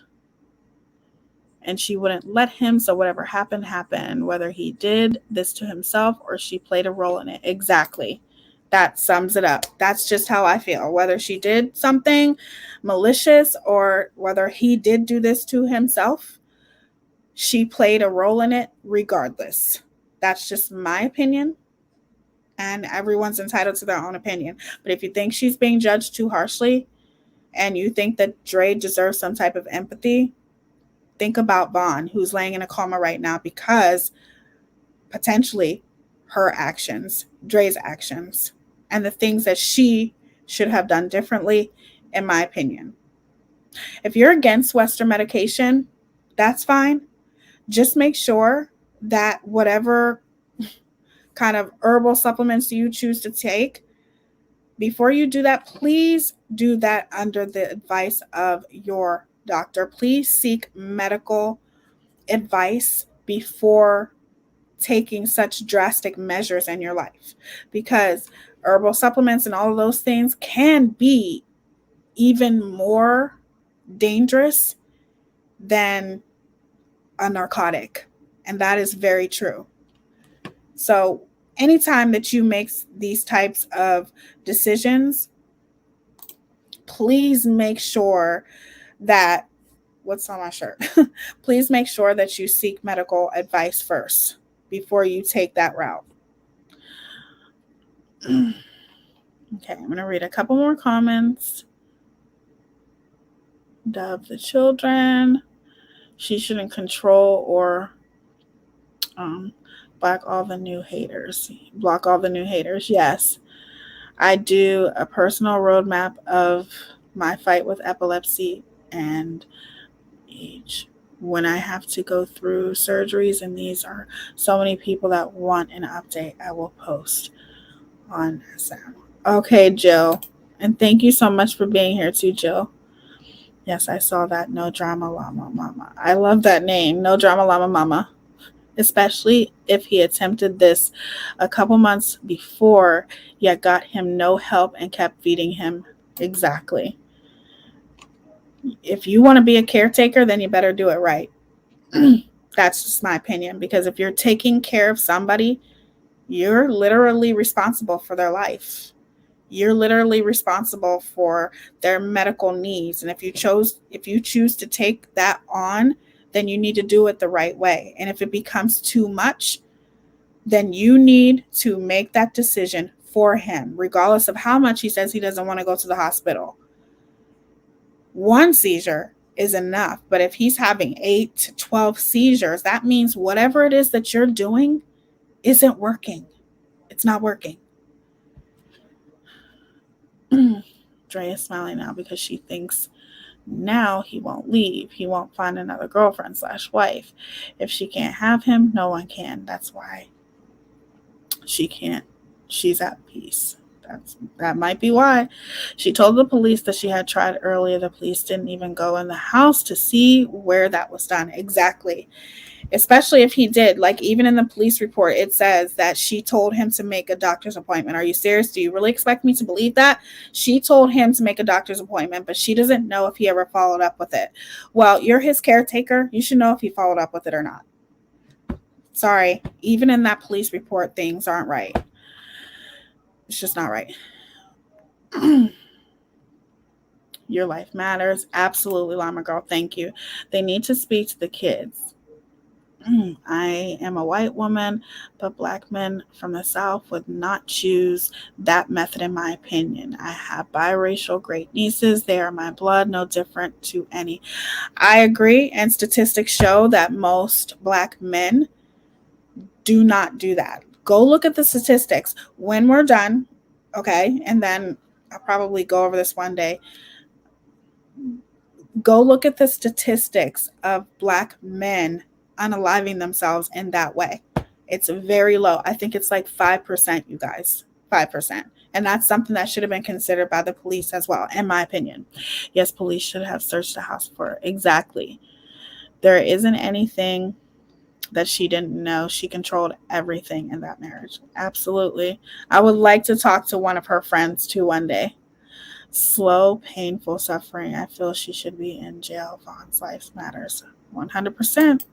and she wouldn't let him. So whatever happened, happened. Whether he did this to himself or she played a role in it. Exactly. That sums it up. That's just how I feel. Whether she did something malicious or whether he did do this to himself, she played a role in it regardless. That's just my opinion. And everyone's entitled to their own opinion. But if you think she's being judged too harshly and you think that Dre deserves some type of empathy, think about Vaughn, who's laying in a coma right now because potentially her actions, Dre's actions, and the things that she should have done differently, in my opinion. If you're against Western medication, that's fine. Just make sure that whatever kind of herbal supplements you choose to take, before you do that, please do that under the advice of your doctor. Please seek medical advice before taking such drastic measures in your life, because herbal supplements and all of those things can be even more dangerous than a narcotic. And that is very true. So anytime that you make these types of decisions, please make sure that, what's on my shirt? Please make sure that you seek medical advice first before you take that route. Okay, I'm going to read a couple more comments. Dove the children. She shouldn't control or block all the new haters. Block all the new haters. Yes. I do a personal roadmap of my fight with epilepsy and age. When I have to go through surgeries, and these are so many people that want an update, I will post on Sam. Okay, Jill. And thank you so much for being here too, Jill. Yes, I saw that. No Drama Llama Mama. I love that name. No Drama Llama Mama. Especially if he attempted this a couple months before, yet got him no help and kept feeding him. Exactly. If you want to be a caretaker, then you better do it right. That's just my opinion, because if you're taking care of somebody, you're literally responsible for their life. You're literally responsible for their medical needs. And if you choose to take that on, then you need to do it the right way. And if it becomes too much, then you need to make that decision for him, regardless of how much he says he doesn't want to go to the hospital. One seizure is enough. But if he's having 8 to 12 seizures, that means whatever it is that you're doing isn't working. It's not working. Dre is smiling now because she thinks now he won't leave. He won't find another girlfriend/wife. If she can't have him, no one can. That's why she can't. She's at peace. That might be why. She told the police that she had tried earlier. The police didn't even go in the house to see where that was done. Exactly. Especially if he did. Like, even in the police report, it says that she told him to make a doctor's appointment. Are you serious? Do you really expect me to believe that? She told him to make a doctor's appointment, but she doesn't know if he ever followed up with it. Well, you're his caretaker. You should know if he followed up with it or not. Sorry. Even in that police report, things aren't right. It's just not right. Your life matters. Absolutely, Llama Girl. Thank you. They need to speak to the kids. I am a white woman, but Black men from the South would not choose that method, in my opinion. I have biracial great nieces. They are my blood, no different to any. I agree, and statistics show that most Black men do not do that. Go look at the statistics when we're done, okay? And then I'll probably go over this one day. Go look at the statistics of Black men unaliving themselves in that way. It's very low. I think it's like 5%, you guys. 5%. And that's something that should have been considered by the police as well, in my opinion. Yes, police should have searched the house for it. Exactly. There isn't anything that she didn't know she controlled everything in that marriage. Absolutely. I would like to talk to one of her friends too one day. Slow, painful suffering. I feel she should be in jail. Vaughn's life matters. 100%.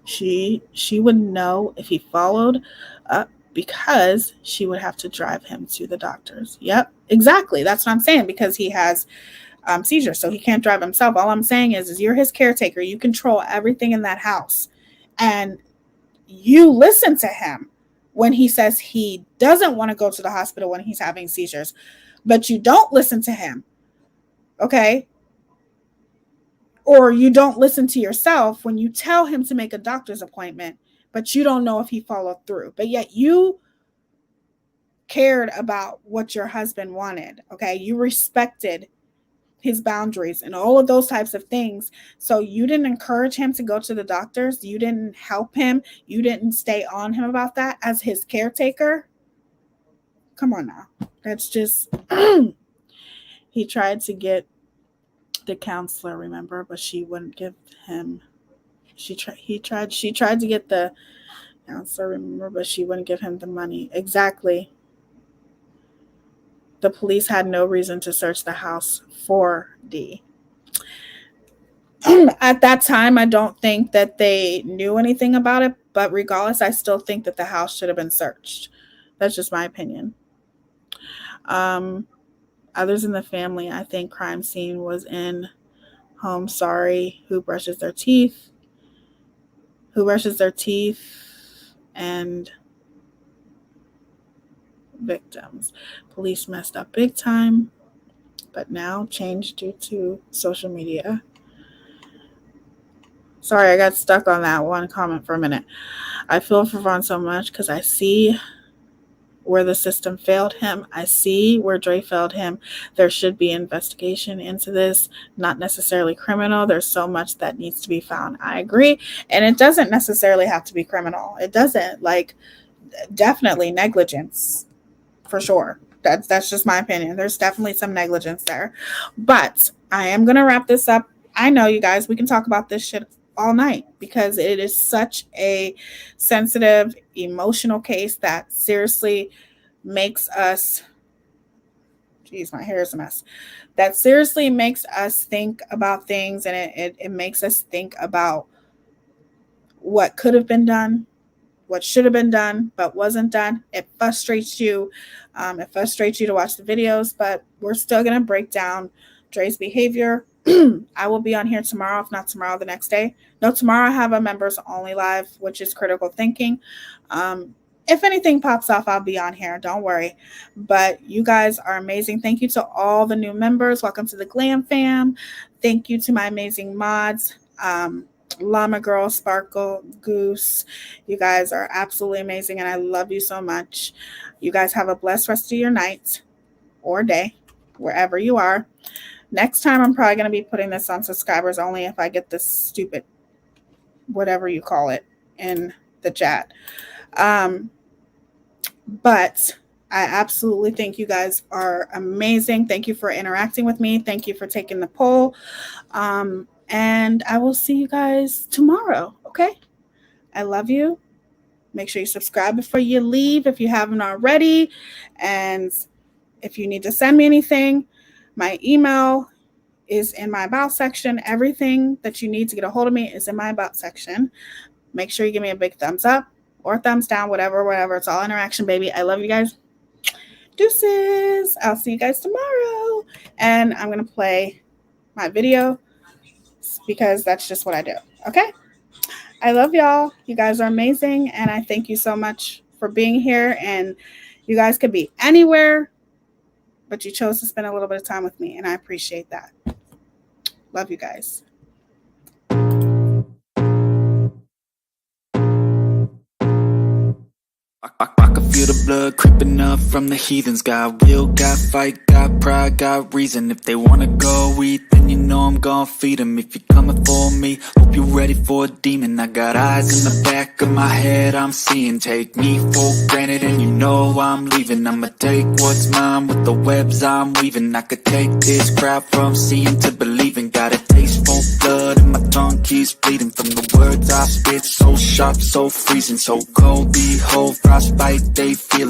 She would know if he followed up because she would have to drive him to the doctors. Yep, exactly. That's what I'm saying, because he has seizures, so he can't drive himself. All I'm saying is you're his caretaker. You control everything in that house, and you listen to him when he says he doesn't want to go to the hospital when he's having seizures, but you don't listen to him, okay? Or you don't listen to yourself when you tell him to make a doctor's appointment, but you don't know if he followed through. But yet you cared about what your husband wanted, okay? You respected his boundaries and all of those types of things. So you didn't encourage him to go to the doctors. You didn't help him. You didn't stay on him about that as his caretaker. Come on now. That's just, he tried to get the counselor, remember, but she wouldn't give him, she tried to get the counselor, remember, but she wouldn't give him the money. Exactly. The police had no reason to search the house for D. At that time, I don't think that they knew anything about it, but regardless, I still think that the house should have been searched. That's just my opinion. Others in the family, I think crime scene was in home. Sorry, who brushes their teeth? Who brushes their teeth and victims. Police messed up big time, but now changed due to social media. Sorry, I got stuck on that one comment for a minute. I feel for Vaughn so much because I see where the system failed him. I see where Dre failed him. There should be investigation into this, not necessarily criminal. There's so much that needs to be found. I agree. And it doesn't necessarily have to be criminal. It doesn't. Like, definitely negligence, for sure. That's just my opinion. There's definitely some negligence there. But I am going to wrap this up. I know, you guys, we can talk about this shit all night because it is such a sensitive, emotional case that seriously makes us, geez, my hair is a mess, that seriously makes us think about things, and it makes us think about what could have been done, what should have been done, but wasn't done. It frustrates you. It frustrates you to watch the videos, but we're still going to break down Dre's behavior. I will be on here tomorrow, if not tomorrow, the next day. No, tomorrow I have a members only live, which is critical thinking. If anything pops off, I'll be on here. Don't worry. But you guys are amazing. Thank you to all the new members. Welcome to the Glam Fam. Thank you to my amazing mods. Llama Girl, Sparkle, Goose. You guys are absolutely amazing, and I love you so much. You guys have a blessed rest of your night or day, wherever you are. Next time, I'm probably going to be putting this on subscribers only if I get this stupid, whatever you call it, in the chat. But I absolutely think you guys are amazing. Thank you for interacting with me. Thank you for taking the poll. And I will see you guys tomorrow, okay? I love you. Make sure you subscribe before you leave if you haven't already. And if you need to send me anything, my email is in my about section. Everything that you need to get a hold of me is in my about section. Make sure you give me a big thumbs up or thumbs down, whatever. It's all interaction, baby. I love you guys. Deuces. I'll see you guys tomorrow. And I'm going to play my video because that's just what I do. Okay? I love y'all. You guys are amazing. And I thank you so much for being here. And you guys could be anywhere, but you chose to spend a little bit of time with me, and I appreciate that. Love you guys. I can feel the blood creeping up from the heathens. Got will, got fight, got pride, got reason. If they wanna go eat, then you know I'm gon' feed them. If you're coming for me, hope you're ready for a demon. I got eyes in the back of my head, I'm seeing. Take me for granted and you know I'm leaving. I'ma take what's mine with the webs I'm weaving. I could take this crowd from seeing to believing. Got a taste for blood and my tongue keeps she's bleeding from the words I spit. So sharp, so freezing, so cold, behold, frostbite they feeling.